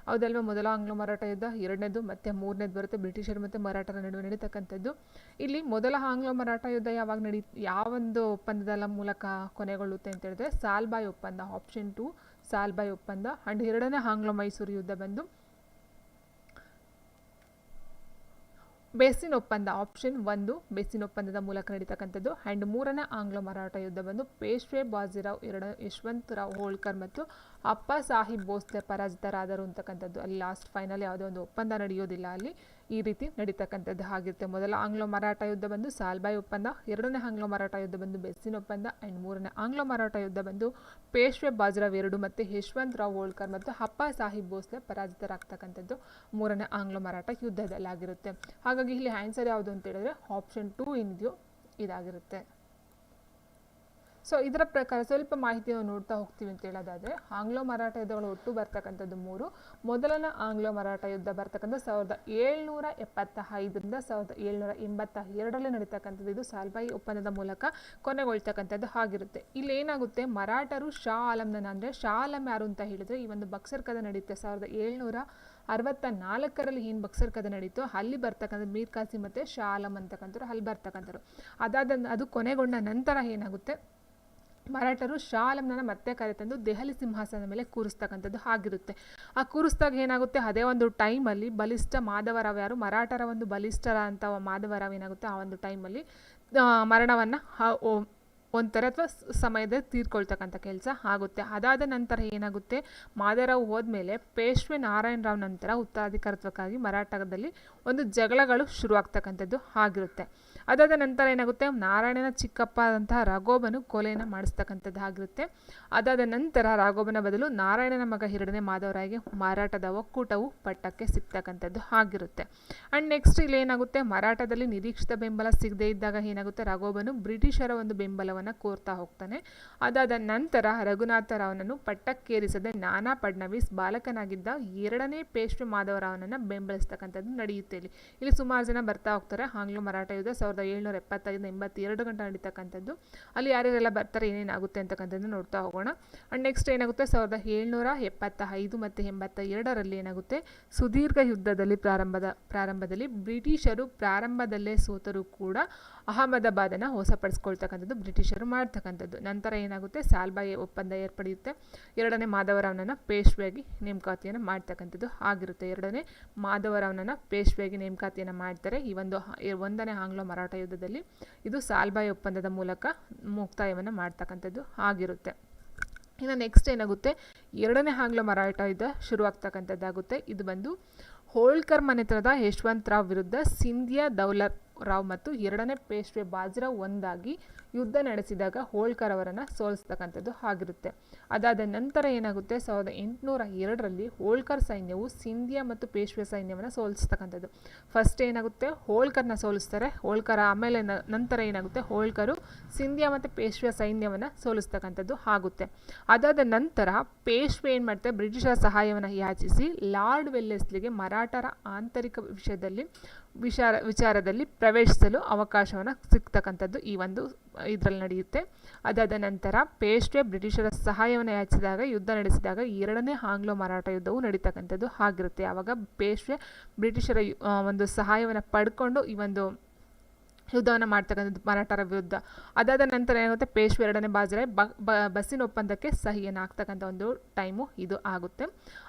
ಹೌದಲ್ವ. ಮೊದಲ ಆಂಗ್ಲೋ ಮರಾಠ ಯುದ್ಧ, 2ನೇದು ಮತ್ತು 3ನೇದು ಬರುತ್ತೆ ಬ್ರಿಟಿಷರು ಮತ್ತು ಮರಾಠರ ನಡುವೆ ನಡೀತಕ್ಕಂಥದ್ದು. ಇಲ್ಲಿ ಮೊದಲ ಆಂಗ್ಲೋ ಮರಾಠ ಯುದ್ಧ ಯಾವೊಂದು ಒಪ್ಪಂದದ ಮೂಲಕ ಕೊನೆಗೊಳ್ಳುತ್ತೆ ಅಂತ ಹೇಳಿದ್ರೆ ಸಾಲ್ಬಾಯ್ ಒಪ್ಪಂದ, ಆಪ್ಷನ್ 2 ಸಾಲ್ಬಾಯ್ ಒಪ್ಪಂದ. ಆ್ಯಂಡ್ 2ನೇ ಆಂಗ್ಲೋ ಮೈಸೂರು ಯುದ್ಧ ಬಂದು ಬೇಸಿನ್ ಒಪ್ಪಂದ, ಆಪ್ಷನ್ 1 ಬೇಸಿನ್ ಒಪ್ಪಂದದ ಮೂಲಕ ನಡೀತಕ್ಕಂಥದ್ದು. ಆ್ಯಂಡ್ 3ನೇ ಆಂಗ್ಲೋ ಮರಾಠ ಯುದ್ಧ ಬಂದು ಪೇಶ್ವೆ ಬಾಜಿರಾವ್, ಯಶವಂತರಾವ್ ಹೋಳ್ಕರ್ ಮತ್ತು ಅಪ್ಪ ಸಾಹಿಬ್ ಭೋಸ್ಲೆ ಪರಾಜಿತರಾದರು ಅಂತಕ್ಕಂಥದ್ದು. ಅಲ್ಲಿ ಲಾಸ್ಟ್ ಫೈನಲ್ ಯಾವುದೇ ಒಂದು ಒಪ್ಪಂದ ನಡೆಯೋದಿಲ್ಲ, ಅಲ್ಲಿ ಈ ರೀತಿ ನಡೀತಕ್ಕಂಥದ್ದು ಆಗಿರುತ್ತೆ. ಮೊದಲ ಆಂಗ್ಲೋ ಮರಾಠ ಯುದ್ಧ ಬಂದು ಸಾಲ್ಬಾಯ್ ಒಪ್ಪಂದ, 2ನೇ ಆಂಗ್ಲೋ ಮರಾಠ ಯುದ್ಧ ಬಂದು ಬೇಸಿನ್ ಒಪ್ಪಂದ, ಆ್ಯಂಡ್ 3ನೇ ಆಂಗ್ಲೋ ಮರಾಠ ಯುದ್ಧ ಬಂದು ಪೇಶ್ವೆ ಬಾಜಿರಾವ್ 2 ಮತ್ತು ಯಶವಂತರಾವ್ ಹೋಳ್ಕರ್ ಮತ್ತು ಅಪ್ಪ ಸಾಹಿಬ್ ಭೋಸ್ಲೆ ಪರಾಜಿತರಾಗ್ತಕ್ಕಂಥದ್ದು 3ನೇ ಆಂಗ್ಲೋ ಮರಾಠ ಯುದ್ಧದಲ್ಲಾಗಿರುತ್ತೆ. ಹಾಗಾಗಿ ಇಲ್ಲಿ ಆನ್ಸರ್ ಯಾವುದು ಅಂತ ಹೇಳಿದ್ರೆ ಆಪ್ಷನ್ 2 ಏನಿದೆಯೋ ಇದಾಗಿರುತ್ತೆ. ಸೊ ಇದರ ಪ್ರಕಾರ ಸ್ವಲ್ಪ ಮಾಹಿತಿಯನ್ನು ನೋಡ್ತಾ ಹೋಗ್ತೀವಿ ಅಂತ ಹೇಳೋದಾದರೆ, ಆಂಗ್ಲೋ ಮರಾಠ ಯುದ್ಧಗಳು ಒಟ್ಟು ಬರ್ತಕ್ಕಂಥದ್ದು 3. ಮೊದಲನೇ ಆಂಗ್ಲೋ ಮರಾಠ ಯುದ್ಧ ಬರ್ತಕ್ಕಂಥ 1775ರಿಂದ 1782ರಲ್ಲಿ ನಡೀತಕ್ಕಂಥದ್ದು. ಇದು ಸಾಲ್ಬಾಯಿ ಒಪ್ಪಂದದ ಮೂಲಕ ಕೊನೆಗೊಳ್ತಕ್ಕಂಥದ್ದು ಆಗಿರುತ್ತೆ. ಇಲ್ಲಿ ಏನಾಗುತ್ತೆ, ಮರಾಠರು ಶಾ ಆಲಂನ, ಅಂದರೆ ಶಾ ಆಲಂ ಯಾರು ಅಂತ ಹೇಳಿದ್ರೆ ಈ ಒಂದು ಬಕ್ಸರ್ ಕದ ನಡೆಯುತ್ತೆ 1764ರಲ್ಲಿ ಏನು ಬಕ್ಸರ್ ಕದ ನಡೀತು ಅಲ್ಲಿ ಬರ್ತಕ್ಕಂಥ ಮೀರ್ ಕಾಸಿಂ ಮತ್ತು ಶಾ ಆಲಂ ಅಂತಕ್ಕಂಥವ್ರು ಅಲ್ಲಿ ಬರ್ತಕ್ಕಂಥವ್ರು. ಅದು ಕೊನೆಗೊಂಡ ನಂತರ ಏನಾಗುತ್ತೆ, ಮರಾಠರು ಶಾ ಆಲಂನ ಮತ್ತೆ ಕರೆತಂದು ದೆಹಲಿ ಸಿಂಹಾಸನದ ಮೇಲೆ ಕೂರಿಸ್ತಕ್ಕಂಥದ್ದು ಆಗಿರುತ್ತೆ. ಆ ಕೂರಿಸಿದಾಗ ಏನಾಗುತ್ತೆ, ಅದೇ ಒಂದು ಟೈಮಲ್ಲಿ ಬಲಿಷ್ಠ ಮಾಧವರಾವ್ ಯಾರು ಮರಾಠರ ಒಂದು ಬಲಿಷ್ಠರ ಅಂತ ಮಾಧವರಾವ್ ಏನಾಗುತ್ತೆ ಆ ಒಂದು ಟೈಮಲ್ಲಿ ಮರಣವನ್ನು ಒಂಥರ ಅಥವಾ ಸಮಯದಲ್ಲಿ ತೀರ್ಕೊಳ್ತಕ್ಕಂಥ ಕೆಲಸ ಆಗುತ್ತೆ. ಅದಾದ ನಂತರ ಏನಾಗುತ್ತೆ, ಮಾಧವರಾವ್ ಹೋದ್ಮೇಲೆ ಪೇಶ್ವೆ ನಾರಾಯಣರಾವ್ ನಂತರ ಉತ್ತರಾಧಿಕಾರತ್ವಕ್ಕಾಗಿ ಮರಾಠದಲ್ಲಿ ಒಂದು ಜಗಳಗಳು ಶುರುವಾಗ್ತಕ್ಕಂಥದ್ದು ಆಗಿರುತ್ತೆ. ಅದಾದ ನಂತರ ಏನಾಗುತ್ತೆ, ನಾರಾಯಣನ ಚಿಕ್ಕಪ್ಪ ಆದಂತಹ ರಾಘೋಬನು ಕೊಲೆಯನ್ನು ಮಾಡಿಸ್ತಕ್ಕಂಥದ್ದು ಆಗಿರುತ್ತೆ. ಅದಾದ ನಂತರ ರಾಘೋಬನ ಬದಲು ನಾರಾಯಣನ ಮಗ 2ನೇ ಮಾಧವರಾಯ್ಗೆ ಮರಾಠದ ಒಕ್ಕೂಟವು ಪಟ್ಟಕ್ಕೆ ಸಿಗ್ತಕ್ಕಂಥದ್ದು ಆಗಿರುತ್ತೆ. ಆ್ಯಂಡ್ ನೆಕ್ಸ್ಟ್ ಇಲ್ಲಿ ಏನಾಗುತ್ತೆ, ಮರಾಠದಲ್ಲಿ ನಿರೀಕ್ಷಿತ ಬೆಂಬಲ ಸಿಗದೇ ಇದ್ದಾಗ ಏನಾಗುತ್ತೆ, ರಾಘೋಬನು ಬ್ರಿಟಿಷರ ಒಂದು ಬೆಂಬಲವನ್ನು ಕೋರ್ತಾ ಹೋಗ್ತಾನೆ. ಅದಾದ ನಂತರ ರಘುನಾಥರಾವ್ನನ್ನು ಪಟ್ಟಕ್ಕೇರಿಸದೆ ನಾನಾ ಫಡ್ನವೀಸ್ ಬಾಲಕನಾಗಿದ್ದ 2ನೇ ಪೇಶ್ವೆ ಮಾಧವರಾವ್ನನ್ನು ಬೆಂಬಲಿಸ್ತಕ್ಕಂಥದ್ದು ನಡೆಯುತ್ತೆ. ಇಲ್ಲಿ ಸುಮಾರು ಜನ ಬರ್ತಾ ಹೋಗ್ತಾರೆ. ಆಂಗ್ಲೋ ಮರಾಠ ಯುದ್ಧ 1775 82 ಗಂಟೆ ನಡೀತಕ್ಕಂಥದ್ದು. ಅಲ್ಲಿ ಯಾರ್ಯಾರೆಲ್ಲ ಬರ್ತಾರೆ, ಏನೇನಾಗುತ್ತೆ ಅಂತಕ್ಕಂಥದ್ದು ನೋಡ್ತಾ ಹೋಗೋಣ. ಆ್ಯಂಡ್ ನೆಕ್ಸ್ಟ್ ಏನಾಗುತ್ತೆ 1775 ಮತ್ತು 82ರಲ್ಲಿ ಏನಾಗುತ್ತೆ, ಸುದೀರ್ಘ ಯುದ್ಧದಲ್ಲಿ ಪ್ರಾರಂಭದಲ್ಲಿ ಬ್ರಿಟಿಷರು ಪ್ರಾರಂಭದಲ್ಲೇ ಸೋತರೂ ಕೂಡ ಅಹಮದಾಬಾದನ್ನು ವಶಪಡಿಸ್ಕೊಳ್ತಕ್ಕಂಥದ್ದು ಬ್ರಿಟಿಷರು ಮಾಡ್ತಕ್ಕಂಥದ್ದು. ನಂತರ ಏನಾಗುತ್ತೆ, ಸಾಲ್ಬಾಯಿ ಒಪ್ಪಂದ ಏರ್ಪಡೆಯುತ್ತೆ. ಎರಡನೇ ಮಾಧವರಾವ್ನನ್ನು ಪೇಶ್ವೆಯಾಗಿ ನೇಮಕಾತಿಯನ್ನು ಮಾಡ್ತಕ್ಕಂಥದ್ದು ಆಗಿರುತ್ತೆ. ಎರಡನೇ ಮಾಧವರಾವ್ನನ್ನು ಪೇಶ್ವೆಯಾಗಿ ನೇಮಕಾತಿಯನ್ನು ಮಾಡ್ತಾರೆ. ಈ ಒಂದನೇ ಆಂಗ್ಲೋ ಮರಾಠ ಯುದ್ಧದಲ್ಲಿ ಇದು ಸಾಲ್ಬಾಯಿ ಒಪ್ಪಂದದ ಮೂಲಕ ಮುಕ್ತಾಯವನ್ನು ಮಾಡ್ತಕ್ಕಂಥದ್ದು ಆಗಿರುತ್ತೆ. ಇನ್ನು ನೆಕ್ಸ್ಟ್ ಏನಾಗುತ್ತೆ, ಎರಡನೇ ಆಂಗ್ಲೋ ಮರಾಠ ಯುದ್ಧ ಶುರುವಾಗ್ತಕ್ಕಂಥದ್ದಾಗುತ್ತೆ. ಇದು ಬಂದು ಹೋಳ್ಕರ್ ಮನೆತನದ ಯಶವಂತ್ ರಾವ್ ವಿರುದ್ಧ ಸಿಂಧಿಯಾ ದೌಲತ್ ರಾವ್ ಮತ್ತು ಎರಡನೇ ಪೇಶ್ವೆ ಬಾಜಿರಾವ್ ಒಂದಾಗಿ ಯುದ್ಧ ನಡೆಸಿದಾಗ ಹೋಳ್ಕರ್ ಅವರನ್ನು ಸೋಲಿಸ್ತಕ್ಕಂಥದ್ದು ಆಗಿರುತ್ತೆ. ಅದಾದ ನಂತರ ಏನಾಗುತ್ತೆ, 1802ರಲ್ಲಿ ಹೋಳ್ಕರ್ ಸೈನ್ಯವು ಸಿಂಧಿಯಾ ಮತ್ತು ಪೇಶ್ವೆ ಸೈನ್ಯವನ್ನು ಸೋಲಿಸ್ತಕ್ಕಂಥದ್ದು. ಫಸ್ಟ್ ಏನಾಗುತ್ತೆ, ಹೋಳ್ಕರ್ನ ಸೋಲಿಸ್ತಾರೆ. ಹೋಳ್ಕರ್ ಆಮೇಲೆ ನಂತರ ಏನಾಗುತ್ತೆ, ಹೋಳ್ಕರು ಸಿಂಧಿಯಾ ಮತ್ತು ಪೇಶ್ವೆ ಸೈನ್ಯವನ್ನು ಸೋಲಿಸ್ತಕ್ಕಂಥದ್ದು ಆಗುತ್ತೆ. ಅದಾದ ನಂತರ ಪೇಶ್ವೆ ಏನು ಮಾಡ್ತಾರೆ, ಬ್ರಿಟಿಷರ ಸಹಾಯವನ್ನು ಯಾಚಿಸಿ ಲಾರ್ಡ್ ವೆಲ್ಲೆಸ್ಲಿಗೆ ಮರಾಠರ ಆಂತರಿಕ ವಿಚಾರದಲ್ಲಿ ಪ್ರವೇಶಿಸಲು ಅವಕಾಶವನ್ನು ಸಿಗ್ತಕ್ಕಂಥದ್ದು ಈ ಒಂದು ಇದರಲ್ಲಿ ನಡೆಯುತ್ತೆ. ಅದಾದ ನಂತರ ಪೇಶ್ವೆ ಬ್ರಿಟಿಷರ ಸಹಾಯವನ್ನು ಯಾಚಿಸಿದಾಗ ಯುದ್ಧ ನಡೆಸಿದಾಗ ಎರಡನೇ ಆಂಗ್ಲೋ ಮರಾಠ ಯುದ್ಧವು ನಡೀತಕ್ಕಂಥದ್ದು ಆಗಿರುತ್ತೆ. ಆವಾಗ ಪೇಶ್ವೆ ಬ್ರಿಟಿಷರ ಒಂದು ಸಹಾಯವನ್ನು ಪಡ್ಕೊಂಡು ಈ ಒಂದು ಯುದ್ಧವನ್ನು ಮಾಡ್ತಕ್ಕಂಥದ್ದು ಮರಾಠರ ವಿರುದ್ಧ. ಅದಾದ ನಂತರ ಏನಾಗುತ್ತೆ, ಪೇಶ್ವೆ ಎರಡನೇ ಬಾಜಿರಾವ್ ಬಸ್ಸಿನ ಒಪ್ಪಂದಕ್ಕೆ ಸಹಿಯನ್ನು ಆಗ್ತಕ್ಕಂಥ ಒಂದು ಟೈಮು ಇದು ಆಗುತ್ತೆ.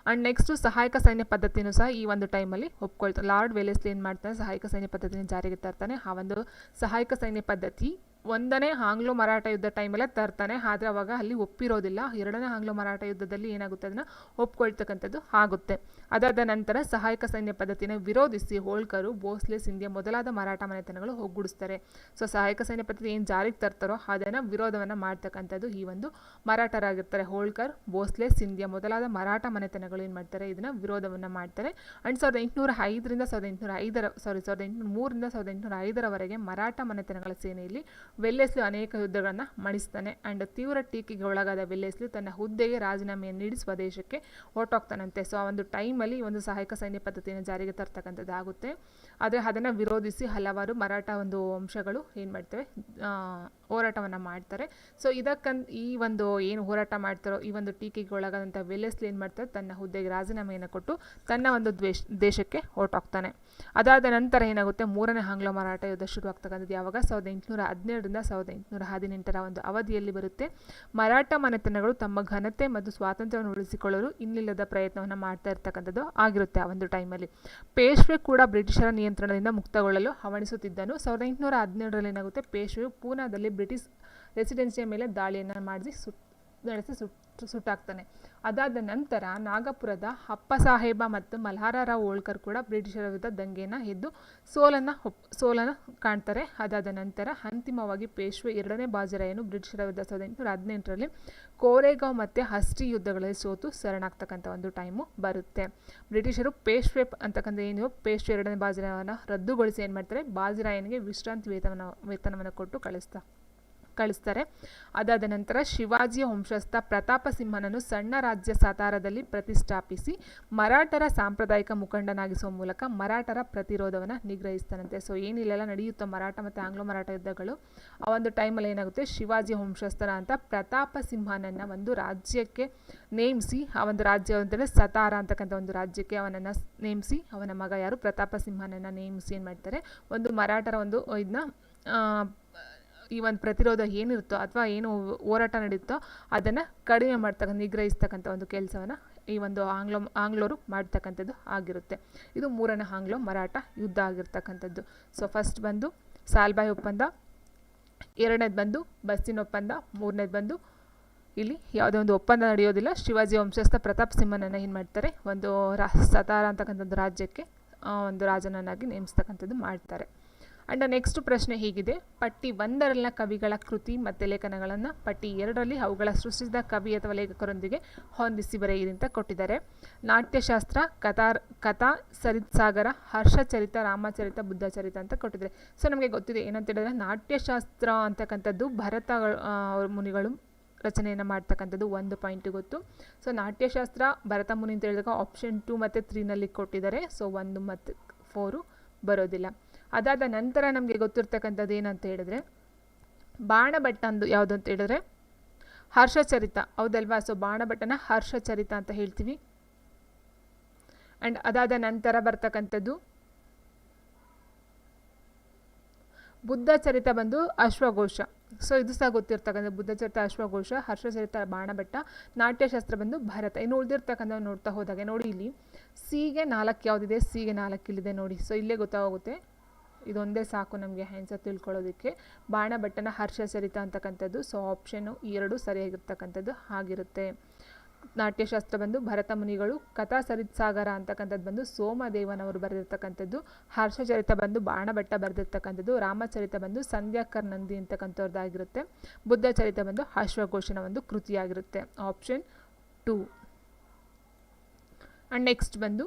ಆ್ಯಂಡ್ ನೆಕ್ಸ್ಟು ಸಹಾಯಕ ಸೈನ್ಯ ಪದ್ಧತಿನೂ ಸಹ ಈ ಒಂದು ಟೈಮಲ್ಲಿ ಒಪ್ಕೊಳ್ತಾರೆ. ಲಾರ್ಡ್ ವೆಲ್ಲೆಸ್ಲಿ ಏನು ಮಾಡ್ತಾನೆ, ಸಹಾಯಕ ಸೈನ್ಯ ಪದ್ಧತಿನ ಜಾರಿಗೆ ತರ್ತಾನೆ. ಆ ಒಂದು ಸಹಾಯಕ ಸೈನ್ಯ ಪದ್ಧತಿ ಒಂದನೇ ಆಂಗ್ಲೋ ಮರಾಠ ಯುದ್ಧ ಟೈಮಲ್ಲೇ ತರ್ತಾನೆ. ಆದರೆ ಅವಾಗ ಅಲ್ಲಿ ಒಪ್ಪಿರೋದಿಲ್ಲ. ಎರಡನೇ ಆಂಗ್ಲೋ ಮರಾಠ ಯುದ್ಧದಲ್ಲಿ ಏನಾಗುತ್ತೆ, ಅದನ್ನು ಒಪ್ಕೊಳ್ತಕ್ಕಂಥದ್ದು ಆಗುತ್ತೆ. ಅದಾದ ನಂತರ ಸಹಾಯಕ ಸೈನ್ಯ ಪದ್ಧತಿನ ವಿರೋಧಿಸಿ ಹೋಳ್ಕರು, ಭೋಸ್ಲೆ, ಸಿಂಧಿಯಾ ಮೊದಲಾದ ಮರಾಠ ಮನೆತನಗಳು ಒಗ್ಗೂಡಿಸ್ತಾರೆ. ಸೊ ಸಹಾಯಕ ಸೈನ್ಯ ಪದ್ಧತಿ ಏನು ಜಾರಿಗೆ ತರ್ತಾರೋ ಅದನ್ನು ವಿರೋಧವನ್ನು ಮಾಡ್ತಕ್ಕಂಥದ್ದು ಈ ಒಂದು ಮರಾಠರಾಗಿರ್ತಾರೆ. ಹೋಳ್ಕರ್, ಭೋಸ್ಲೆ, ಸಿಂಧಿಯಾ ಮೊದಲಾದ ಮರಾಠ ಮನೆತನಗಳು ಏನು ಮಾಡ್ತಾರೆ, ಇದನ್ನು ವಿರೋಧವನ್ನು ಮಾಡ್ತಾರೆ. ಆ್ಯಂಡ್ 1803ರಿಂದ 1805ರವರೆಗೆ ಮರಾಠ ಮನೆತನಗಳ ಸೇನೆಯಲ್ಲಿ ವೆಲ್ಲೆಸ್ಲಿ ಅನೇಕ ಯುದ್ಧಗಳನ್ನು ಮಣಿಸ್ತಾನೆ. ಆ್ಯಂಡ್ ತೀವ್ರ ಟೀಕೆಗೆ ಒಳಗಾದ ವೆಲ್ಲೆಸ್ಲಿ ತನ್ನ ಹುದ್ದೆಗೆ ರಾಜೀನಾಮೆಯನ್ನು ನೀಡಿ ಸ್ವದೇಶಕ್ಕೆ ಹೊರಟೋಗ್ತಾನಂತೆ. ಸೊ ಆ ಒಂದು ಟೈಮಲ್ಲಿ ಒಂದು ಸಹಾಯಕ ಸೈನ್ಯ ಪದ್ಧತಿಯನ್ನು ಜಾರಿಗೆ ತರ್ತಕ್ಕಂಥದ್ದು ಆಗುತ್ತೆ. ಆದರೆ ಅದನ್ನು ವಿರೋಧಿಸಿ ಹಲವಾರು ಮರಾಠ ಒಂದು ವಂಶಗಳು ಏನು ಮಾಡ್ತವೆ, ಹೋರಾಟವನ್ನು ಮಾಡ್ತಾರೆ. ಸೊ ಈ ಒಂದು ಏನು ಹೋರಾಟ ಮಾಡ್ತಾರೋ ಈ ಒಂದು ಟೀಕೆಗೆ ಒಳಗಾದಂಥ ವೆಲ್ಲೆಸ್ಲಿ ಏನು ಮಾಡ್ತಾರೆ, ತನ್ನ ಹುದ್ದೆಗೆ ರಾಜೀನಾಮೆಯನ್ನು ಕೊಟ್ಟು ತನ್ನ ಒಂದು ದೇಶಕ್ಕೆ ಹೊರಟೋಗ್ತಾನೆ. ಅದಾದ ನಂತರ ಏನಾಗುತ್ತೆ, ಮೂರನೇ ಆಂಗ್ಲೋ ಮರಾಠ ಯುದ್ಧ ಶುರುವಾಗ್ತಕ್ಕಂಥದ್ದು ಯಾವಾಗ 1812ರಿಂದ 1818ರ ಒಂದು ಅವಧಿಯಲ್ಲಿ ಬರುತ್ತೆ. ಮರಾಠ ಮನೆತನಗಳು ತಮ್ಮ ಘನತೆ ಮತ್ತು ಸ್ವಾತಂತ್ರ್ಯವನ್ನು ಉಳಿಸಿಕೊಳ್ಳಲು ಇನ್ನಿಲ್ಲದ ಪ್ರಯತ್ನವನ್ನು ಮಾಡ್ತಾ ಇರ್ತಕ್ಕಂಥದ್ದು ಆಗಿರುತ್ತೆ. ಆ ಒಂದು ಟೈಮಲ್ಲಿ ಪೇಶ್ವೆ ಕೂಡ ಬ್ರಿಟಿಷರ ನಿಯಂತ್ರಣದಿಂದ ಮುಕ್ತಗೊಳ್ಳಲು ಹವಣಿಸುತ್ತಿದ್ದನು. 1817ರಲ್ಲಿ ಏನಾಗುತ್ತೆ, ಪೇಶ್ವೆಯು ಪೂನಾದಲ್ಲಿ ಬ್ರಿಟಿಷ್ ರೆಸಿಡೆನ್ಸಿಯ ಮೇಲೆ ದಾಳಿಯನ್ನು ನಡೆಸಿ ಸುಟ್ಟಾಗ್ತಾನೆ. ಅದಾದ ನಂತರ ನಾಗಪುರದ ಅಪ್ಪಸಾಹೇಬ ಮತ್ತು ಮಲ್ಹಾರರಾವ್ ಹೋಳ್ಕರ್ ಕೂಡ ಬ್ರಿಟಿಷರ ವಿರುದ್ಧ ದಂಗೆಯನ್ನು ಎದ್ದು ಸೋಲನ್ನು ಕಾಣ್ತಾರೆ. ಅದಾದ ನಂತರ ಅಂತಿಮವಾಗಿ ಪೇಶ್ವೆ ಎರಡನೇ ಬಾಜಿರಾಯನು ಬ್ರಿಟಿಷರ ವಿರುದ್ಧ 1818ರಲ್ಲಿ ಕೋರೆಗಾಂವ್ ಮತ್ತು ಹಸ್ಟಿ ಯುದ್ಧಗಳಲ್ಲಿ ಸೋತು ಶರಣಾಗ್ತಕ್ಕಂಥ ಒಂದು ಟೈಮು ಬರುತ್ತೆ. ಬ್ರಿಟಿಷರು ಪೇಶ್ವೆ ಅಂತಕ್ಕಂಥ ಏನು ಪೇಶ್ವೆ ಎರಡನೇ ಬಾಜಿರಾಯವನ್ನು ರದ್ದುಗೊಳಿಸಿ ಏನು ಮಾಡ್ತಾರೆ, ಬಾಜಿರಾಯನಿಗೆ ವಿಶ್ರಾಂತಿ ವೇತನವನ್ನು ಕೊಟ್ಟು ಕಳಿಸ್ತಾರೆ. ಅದಾದ ನಂತರ ಶಿವಾಜಿಯ ವಂಶಸ್ಥ ಪ್ರತಾಪ ಸಿಂಹನನ್ನು ಸಣ್ಣ ರಾಜ್ಯ ಸತಾರದಲ್ಲಿ ಪ್ರತಿಷ್ಠಾಪಿಸಿ ಮರಾಠರ ಸಾಂಪ್ರದಾಯಿಕ ಮುಖಂಡನಾಗಿಸುವ ಮೂಲಕ ಮರಾಠರ ಪ್ರತಿರೋಧವನ್ನು ನಿಗ್ರಹಿಸ್ತಾನಂತೆ. ಸೊ ಏನಿಲ್ಲೆಲ್ಲ ನಡೆಯುತ್ತೋ ಮರಾಠ ಮತ್ತು ಆಂಗ್ಲೋ ಮರಾಠ ಯುದ್ಧಗಳು, ಆ ಒಂದು ಟೈಮಲ್ಲಿ ಏನಾಗುತ್ತೆ, ಶಿವಾಜಿಯ ವಂಶಸ್ಥನ ಅಂತ ಪ್ರತಾಪ ಸಿಂಹನನ್ನು ಒಂದು ರಾಜ್ಯಕ್ಕೆ ನೇಮಿಸಿ, ಆ ಒಂದು ರಾಜ್ಯ ಅಂದರೆ ಸತಾರ ಅಂತಕ್ಕಂಥ ಒಂದು ರಾಜ್ಯಕ್ಕೆ ಅವನನ್ನು ನೇಮಿಸಿ, ಅವನ ಮಗ ಯಾರು ಪ್ರತಾಪ ಸಿಂಹನನ್ನು ನೇಮಿಸಿ ಏನು ಮಾಡ್ತಾರೆ, ಒಂದು ಮರಾಠರ ಒಂದು ಇದನ್ನ ಈ ಒಂದು ಪ್ರತಿರೋಧ ಏನಿರುತ್ತೋ ಅಥವಾ ಏನು ಹೋರಾಟ ನಡೆಯುತ್ತೋ ಅದನ್ನು ಕಡಿಮೆ ಮಾಡ್ತಕ್ಕಂಥ ನಿಗ್ರಹಿಸ್ತಕ್ಕಂಥ ಒಂದು ಕೆಲಸವನ್ನು ಈ ಒಂದು ಆಂಗ್ಲೋರು ಮಾಡ್ತಕ್ಕಂಥದ್ದು ಆಗಿರುತ್ತೆ. ಇದು ಮೂರನೇ ಆಂಗ್ಲೋ ಮರಾಠ ಯುದ್ಧ ಆಗಿರ್ತಕ್ಕಂಥದ್ದು. ಸೊ ಫಸ್ಟ್ ಬಂದು ಸಾಲ್ಬಾಯಿ ಒಪ್ಪಂದ, ಎರಡನೇದು ಬಂದು ಬಸ್ಸಿನ ಒಪ್ಪಂದ, ಮೂರನೇದು ಬಂದು ಇಲ್ಲಿ ಯಾವುದೇ ಒಂದು ಒಪ್ಪಂದ ನಡೆಯೋದಿಲ್ಲ. ಶಿವಾಜಿ ವಂಶಸ್ಥ ಪ್ರತಾಪ್ ಸಿಂಹನನ್ನು ಏನು ಮಾಡ್ತಾರೆ, ಒಂದು ಸತಾರ ಅಂತಕ್ಕಂಥದ್ದು ರಾಜ್ಯಕ್ಕೆ ಒಂದು ರಾಜನನ್ನಾಗಿ ನೇಮಿಸ್ತಕ್ಕಂಥದ್ದು ಮಾಡ್ತಾರೆ. ಆ್ಯಂಡ್ ನೆಕ್ಸ್ಟ್ ಪ್ರಶ್ನೆ ಹೀಗಿದೆ, ಪಟ್ಟಿ 1ರಲ್ಲಿನ ಕವಿಗಳ ಕೃತಿ ಮತ್ತು ಲೇಖನಗಳನ್ನು ಪಟ್ಟಿ 2ರಲ್ಲಿ ಅವುಗಳ ಸೃಷ್ಟಿಸಿದ ಕವಿ ಅಥವಾ ಲೇಖಕರೊಂದಿಗೆ ಹೊಂದಿಸಿ ಬರೆಯಿರಿ ಅಂತ ಕೊಟ್ಟಿದ್ದಾರೆ. ನಾಟ್ಯಶಾಸ್ತ್ರ, ಕಥಾ ಸರಿತ್ಸಾಗರ, ಹರ್ಷಚರಿತ, ರಾಮಚರಿತ, ಬುದ್ಧಚರಿತ ಅಂತ ಕೊಟ್ಟಿದ್ದಾರೆ. ಸೊ ನಮಗೆ ಗೊತ್ತಿದೆ ಏನಂತ ಹೇಳಿದ್ರೆ, ನಾಟ್ಯಶಾಸ್ತ್ರ ಅಂತಕ್ಕಂಥದ್ದು ಭರತ ಮುನಿಗಳು ರಚನೆಯನ್ನು ಮಾಡ್ತಕ್ಕಂಥದ್ದು ಒಂದು ಪಾಯಿಂಟ್ ಗೊತ್ತು. ಸೊ ನಾಟ್ಯಶಾಸ್ತ್ರ ಭರತ ಮುನಿ ಅಂತ ಹೇಳಿದಾಗ ಆಪ್ಷನ್ 2 ಮತ್ತು 3ನಲ್ಲಿ ಕೊಟ್ಟಿದ್ದಾರೆ. ಸೊ 1 ಮತ್ತು 4, ಬರೋದಿಲ್ಲ. ಅದಾದ ನಂತರ ನಮಗೆ ಗೊತ್ತಿರ್ತಕ್ಕಂಥದ್ದು ಏನಂತ ಹೇಳಿದ್ರೆ ಬಾಣಭಟ್ಟ ಅಂದು ಯಾವುದು ಅಂತ ಹೇಳಿದ್ರೆ ಹರ್ಷಚರಿತ, ಹೌದಲ್ವಾ? ಸೊ ಬಾಣಭಟ್ಟನ ಹರ್ಷಚರಿತ ಅಂತ ಹೇಳ್ತೀವಿ. ಆ್ಯಂಡ್ ಅದಾದ ನಂತರ ಬರ್ತಕ್ಕಂಥದ್ದು ಬುದ್ಧಚರಿತ ಬಂದು ಅಶ್ವಘೋಷ. ಸೊ ಇದು ಸಹ ಗೊತ್ತಿರ್ತಕ್ಕಂಥ ಬುದ್ಧಚರಿತ, ಅಶ್ವಘೋಷ, ಹರ್ಷಚರಿತ, ಬಾಣಭಟ್ಟ, ನಾಟ್ಯಶಾಸ್ತ್ರ ಬಂದು ಭರತ. ಇನ್ನು ಉಳಿದಿರ್ತಕ್ಕಂಥ ನೋಡ್ತಾ ಹೋದಾಗ ನೋಡಿ ಇಲ್ಲಿ ಸಿಗೆ 4 ಯಾವುದಿದೆ, ಸಿಗೆ 4 ಇಲ್ಲಿದೆ ನೋಡಿ. ಸೊ ಇಲ್ಲೇ ಗೊತ್ತಾಗುತ್ತೆ, ಇದೊಂದೇ ಸಾಕು ನಮಗೆ ಆನ್ಸರ್ ತಿಳ್ಕೊಳ್ಳೋದಕ್ಕೆ. ಬಾಣಭಟ್ಟನ ಹರ್ಷಚರಿತ ಅಂತಕ್ಕಂಥದ್ದು. ಸೊ ಆಪ್ಷನ್ನು 2 ಸರಿಯಾಗಿರ್ತಕ್ಕಂಥದ್ದು ಆಗಿರುತ್ತೆ. ನಾಟ್ಯಶಾಸ್ತ್ರ ಬಂದು ಭರತ ಮುನಿಗಳು, ಕಥಾ ಸರಿತ್ಸಾಗರ ಅಂತಕ್ಕಂಥದ್ದು ಬಂದು ಸೋಮದೇವನವರು ಬರೆದಿರ್ತಕ್ಕಂಥದ್ದು, ಹರ್ಷಚರಿತ ಬಂದು ಬಾಣಭಟ್ಟ ಬರೆದಿರ್ತಕ್ಕಂಥದ್ದು, ರಾಮಚರಿತ ಬಂದು ಸಂಧ್ಯಾಕರ್ ನಂದಿ ಅಂತಕ್ಕಂಥದ್ದಾಗಿರುತ್ತೆ, ಬುದ್ಧಚರಿತ ಬಂದು ಅಶ್ವಘೋಷನ ಒಂದು ಕೃತಿಯಾಗಿರುತ್ತೆ. ಆಪ್ಷನ್ 2. ಆ್ಯಂಡ್ ನೆಕ್ಸ್ಟ್ ಬಂದು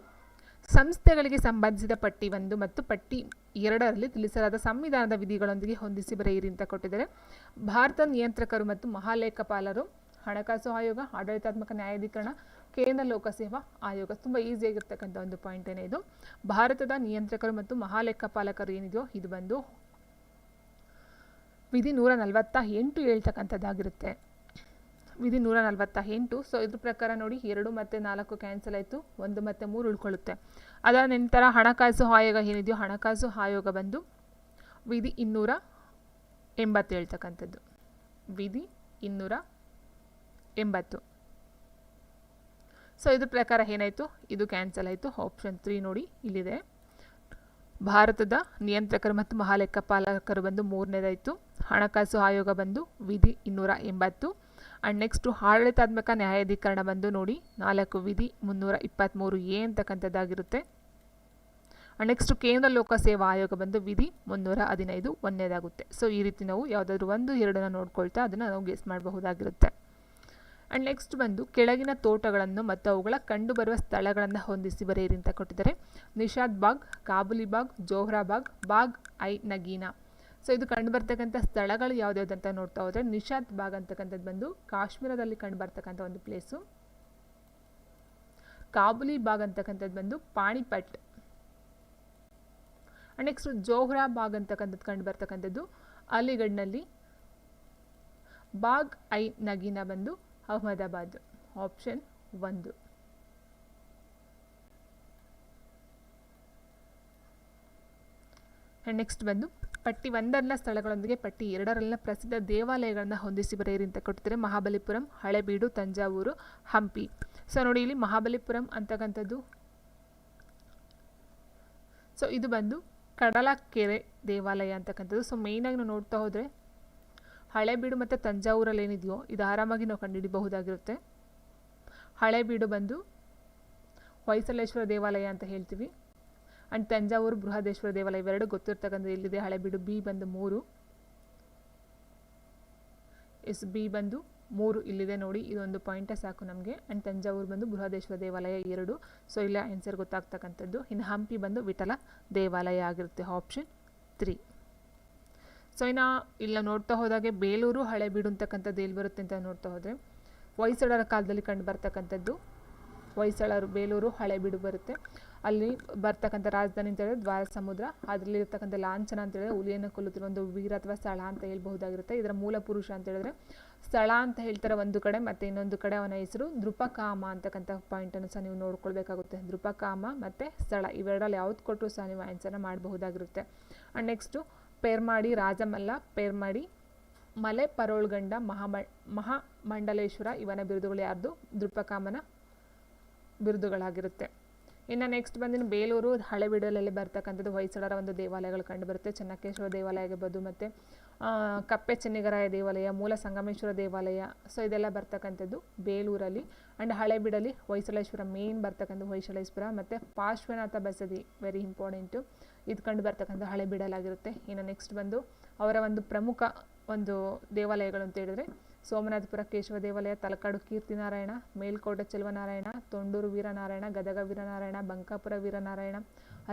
ಸಂಸ್ಥೆಗಳಿಗೆ ಸಂಬಂಧಿಸಿದ ಪಟ್ಟಿ 1 ಮತ್ತು ಪಟ್ಟಿ 2ರಲ್ಲಿ ತಿಳಿಸಲಾದ ಸಂವಿಧಾನದ ವಿಧಿಗಳೊಂದಿಗೆ ಹೊಂದಿಸಿ ಬರೆಯಿರಿ ಅಂತ ಕೊಟ್ಟಿದ್ದಾರೆ. ಭಾರತ ನಿಯಂತ್ರಕರು ಮತ್ತು ಮಹಾಲೇಖಪಾಲರು, ಹಣಕಾಸು ಆಯೋಗ, ಆಡಳಿತಾತ್ಮಕ ನ್ಯಾಯಾಧೀಕರಣ, ಕೇಂದ್ರ ಲೋಕಸೇವಾ ಆಯೋಗ. ತುಂಬ ಈಸಿಯಾಗಿರ್ತಕ್ಕಂಥ ಒಂದು ಪಾಯಿಂಟ್ ಏನೇ ಇದು. ಭಾರತದ ನಿಯಂತ್ರಕರು ಮತ್ತು ಮಹಾಲೇಖಪಾಲಕರು ಏನಿದೆಯೋ ಇದು ಬಂದು ವಿಧಿ 148 ಹೇಳ್ತಕ್ಕಂಥದ್ದಾಗಿರುತ್ತೆ. ವಿಧಿ 148. ಸೊ ಇದ್ರ ಪ್ರಕಾರ ನೋಡಿ 2 ಮತ್ತು 4 ಕ್ಯಾನ್ಸಲ್ ಆಯಿತು, 1 ಮತ್ತು 3 ಉಳ್ಕೊಳ್ಳುತ್ತೆ. ಅದಾದ ನಂತರ ಹಣಕಾಸು ಆಯೋಗ ಏನಿದೆಯೋ ಹಣಕಾಸು ಆಯೋಗ ಬಂದು ವಿಧಿ 280 ಹೇಳ್ತಕ್ಕಂಥದ್ದು. ವಿಧಿ 280. ಸೊ ಇದ್ರ ಪ್ರಕಾರ ಏನಾಯಿತು, ಇದು ಕ್ಯಾನ್ಸಲ್ ಆಯಿತು. ಆಪ್ಷನ್ 3 ನೋಡಿ ಇಲ್ಲಿದೆ. ಭಾರತದ ನಿಯಂತ್ರಕರು ಮತ್ತು ಮಹಾಲೇಖಪಾಲಕರು ಬಂದು 3ನೇದಾಯಿತು. ಹಣಕಾಸು ಆಯೋಗ ಬಂದು ವಿಧಿ 280. ಆ್ಯಂಡ್ ನೆಕ್ಸ್ಟು ಆಡಳಿತಾತ್ಮಕ ನ್ಯಾಯಾಧೀಕರಣ ಬಂದು ನೋಡಿ 4 ವಿಧಿ 323A ಅಂತಕ್ಕಂಥದ್ದಾಗಿರುತ್ತೆ. ಆ್ಯಂಡ್ ನೆಕ್ಸ್ಟು ಕೇಂದ್ರ ಲೋಕಸೇವಾ ಆಯೋಗ ಬಂದು ವಿಧಿ 315 ಒಂದನೇದಾಗುತ್ತೆ. ಸೊ ಈ ರೀತಿ ನಾವು ಯಾವುದಾದ್ರೂ 1, 2 ನೋಡ್ಕೊಳ್ತಾ ಅದನ್ನು ನಾವು ಗೆಸ್ ಮಾಡಬಹುದಾಗಿರುತ್ತೆ. ಆ್ಯಂಡ್ ನೆಕ್ಸ್ಟ್ ಬಂದು ಕೆಳಗಿನ ತೋಟಗಳನ್ನು ಮತ್ತು ಅವುಗಳ ಕಂಡುಬರುವ ಸ್ಥಳಗಳನ್ನು ಹೊಂದಿಸಿ ಬರೆಯಿರಿ ಅಂತ ಕೊಟ್ಟಿದ್ದಾರೆ. ನಿಷಾದ್ ಬಾಗ್, ಕಾಬುಲಿ ಬಾಗ್, ಜೋಹ್ರಾ ಬಾಗ್, ಬಾಗ್ ಐ ನಗೀನಾ. ಸೊ ಇದು ಕಂಡುಬರ್ತಕ್ಕಂಥ ಸ್ಥಳಗಳು ಯಾವುದ್ಯಾವ್ದು ಅಂತ ನೋಡ್ತಾ ಹೋದರೆ ನಿಷಾದ್ ಬಾಗ್ ಅಂತಕ್ಕಂಥದ್ದು ಬಂದು ಕಾಶ್ಮೀರದಲ್ಲಿ ಕಂಡುಬರ್ತಕ್ಕಂಥ ಒಂದು ಪ್ಲೇಸು. ಕಾಬುಲಿ ಬಾಗ್ ಅಂತಕ್ಕಂಥದ್ದು ಬಂದು ಪಾಣಿಪಟ್. ನೆಕ್ಸ್ಟ್ ಜೋಹ್ರಾ ಬಾಗ್ ಅಂತಕ್ಕಂಥದ್ದು ಕಂಡುಬರ್ತಕ್ಕಂಥದ್ದು ಅಲಿಗಢ್ನಲ್ಲಿ. ಬಾಗ್ ಐ ನಗೀನಾ ಬಂದು ಅಹಮದಾಬಾದ್. ಆಪ್ಷನ್ 1. ನೆಕ್ಸ್ಟ್ ಬಂದು ಪಟ್ಟಿ 1ರಲ್ಲಿನ ಸ್ಥಳಗಳೊಂದಿಗೆ ಪಟ್ಟಿ 2ರಲ್ಲಿನ ಪ್ರಸಿದ್ಧ ದೇವಾಲಯಗಳನ್ನು ಹೊಂದಿಸಿ ಬರೆಯಿರಿ ಅಂತ ಕೊಟ್ಟಿದ್ದಾರೆ. ಮಹಾಬಲಿಪುರಂ, ಹಳೆಬೀಡು, ತಂಜಾವೂರು, ಹಂಪಿ. ಸೊ ನೋಡಿ ಇಲ್ಲಿ ಮಹಾಬಲಿಪುರಂ ಅಂತಕ್ಕಂಥದ್ದು, ಸೊ ಇದು ಬಂದು ಕಡಲಕೆರೆ ದೇವಾಲಯ ಅಂತಕ್ಕಂಥದ್ದು. ಸೊ ಮೇಯ್ನಾಗಿ ನಾವು ನೋಡ್ತಾ ಹೋದರೆ ಹಳೆಬೀಡು ಮತ್ತು ತಂಜಾವೂರಲ್ಲಿ ಏನಿದೆಯೋ ಇದು ಆರಾಮಾಗಿ ನಾವು ಕಂಡುಹಿಡಿಯಬಹುದಾಗಿರುತ್ತೆ. ಹಳೆಬೀಡು ಬಂದು ಹೊಯ್ಸಳೇಶ್ವರ ದೇವಾಲಯ ಅಂತ ಹೇಳ್ತೀವಿ. ಆ್ಯಂಡ್ ತಂಜಾವೂರು ಬೃಹದೇಶ್ವರ ದೇವಾಲಯ, ಇವೆರಡು ಗೊತ್ತಿರ್ತಕ್ಕಂಥ ಇಲ್ಲಿದೆ. ಹಳೆಬೀಡು ಬಿ ಬಂದು 3, ಬಿ ಬಂದು 3 ಇಲ್ಲಿದೆ ನೋಡಿ. ಇದೊಂದು ಪಾಯಿಂಟೇ ಸಾಕು ನಮಗೆ. ಆ್ಯಂಡ್ ತಂಜಾವೂರು ಬಂದು ಬೃಹದೇಶ್ವರ ದೇವಾಲಯ 2. ಸೊ ಇಲ್ಲ ಆನ್ಸರ್ ಗೊತ್ತಾಗ್ತಕ್ಕಂಥದ್ದು. ಇನ್ನು ಹಂಪಿ ಬಂದು ವಿಠಲ ದೇವಾಲಯ ಆಗಿರುತ್ತೆ. ಆಪ್ಷನ್ 3. ಸೊ ಇನ್ನು ಇಲ್ಲ ನೋಡ್ತಾ ಹೋದಾಗೆ ಬೇಲೂರು, ಹಳೆಬೀಡು ಅಂತಕ್ಕಂಥದ್ದು ಎಲ್ಲಿ ಬರುತ್ತೆ ಅಂತ ನೋಡ್ತಾ ಹೋದರೆ ಹೊಯ್ಸಳರ ಕಾಲದಲ್ಲಿ ಕಂಡು ಬರ್ತಕ್ಕಂಥದ್ದು. ಹೊಯ್ಸಳರು ಬೇಲೂರು, ಹಳೆಬೀಡು ಬರುತ್ತೆ. ಅಲ್ಲಿ ಬರ್ತಕ್ಕಂಥ ರಾಜಧಾನಿ ಅಂತ ಹೇಳಿದ್ರೆ ದ್ವಾರ ಸಮುದ್ರ. ಅದರಲ್ಲಿ ಇರ್ತಕ್ಕಂಥ ಲಾಂಛನ ಅಂತ ಹೇಳಿದ್ರೆ ಹುಲಿಯನ್ನು ಕೊಲ್ಲುತ್ತಿರುವ ಒಂದು ವೀರ ಅಥವಾ ಸ್ಥಳ ಅಂತ ಹೇಳ್ಬಹುದಾಗಿರುತ್ತೆ. ಇದರ ಮೂಲ ಪುರುಷ ಅಂತ ಹೇಳಿದ್ರೆ ಸ್ಥಳ ಅಂತ ಹೇಳ್ತಾರೆ ಒಂದು ಕಡೆ, ಮತ್ತು ಇನ್ನೊಂದು ಕಡೆ ಅವನ ಹೆಸರು ನೃಪಕಾಮ ಅಂತಕ್ಕಂಥ ಪಾಯಿಂಟನ್ನು ಸಹ ನೀವು ನೋಡ್ಕೊಳ್ಬೇಕಾಗುತ್ತೆ. ನೃಪಕಾಮ ಮತ್ತು ಸ್ಥಳ ಇವೆರಡಲ್ಲಿ ಯಾವ್ದು ಕೊಟ್ಟರು ಸಹ ನೀವು ಆನ್ಸರ್ನ ಮಾಡಬಹುದಾಗಿರುತ್ತೆ. ಆ್ಯಂಡ್ ನೆಕ್ಸ್ಟು ಪೇರ್ಮಾಡಿ, ರಾಜಮಲ್ಲ, ಪೇರ್ಮಾಡಿ, ಮಲೆ ಪರೋಳ್ಗಂಡ, ಮಹಾಮಂಡಲೇಶ್ವರ ಇವನ ಬಿರುದುಗಳು ಯಾರ್ದು? ನೃಪಕಾಮನ ಬಿರುದುಗಳಾಗಿರುತ್ತೆ. ಇನ್ನು ನೆಕ್ಸ್ಟ್ ಬಂದಿನ ಬೇಲೂರು, ಹಳೆಬೀಡಲ್ಲಿ ಬರ್ತಕ್ಕಂಥದ್ದು ಹೊಯ್ಸಳರ ಒಂದು ದೇವಾಲಯಗಳು ಕಂಡುಬರುತ್ತೆ. ಚೆನ್ನಕೇಶ್ವರ ದೇವಾಲಯ ಆಗಿರ್ಬೋದು, ಮತ್ತು ಕಪ್ಪೆ ಚೆನ್ನಿಗರಾಯ ದೇವಾಲಯ, ಮೂಲ ಸಂಗಮೇಶ್ವರ ದೇವಾಲಯ. ಸೊ ಇದೆಲ್ಲ ಬರ್ತಕ್ಕಂಥದ್ದು ಬೇಲೂರಲ್ಲಿ. ಆ್ಯಂಡ್ ಹಳೆಬೀಡಲ್ಲಿ ಹೊಯ್ಸಳೇಶ್ವರ ಮೇನ್ ಬರ್ತಕ್ಕಂಥ ಹೊಯ್ಸಳೇಶ್ವರ, ಮತ್ತು ಪಾರ್ಶ್ವನಾಥ ಬಸದಿ ವೆರಿ ಇಂಪಾರ್ಟೆಂಟು, ಇದು ಕಂಡು ಬರ್ತಕ್ಕಂಥ ಹಳೆಬೀಡಲಾಗಿರುತ್ತೆ. ಇನ್ನು ನೆಕ್ಸ್ಟ್ ಬಂದು ಅವರ ಒಂದು ಪ್ರಮುಖ ಒಂದು ದೇವಾಲಯಗಳು ಅಂತ ಹೇಳಿದ್ರೆ ಸೋಮನಾಥಪುರ ಕೇಶವ ದೇವಾಲಯ, ತಲಕಾಡು ಕೀರ್ತಿನಾರಾಯಣ, ಮೇಲ್ಕೋಟೆ ಚೆಲುವನಾರಾಯಣ, ತೊಂಡೂರು ವೀರನಾರಾಯಣ, ಗದಗ ವೀರನಾರಾಯಣ, ಬಂಕಾಪುರ ವೀರನಾರಾಯಣ,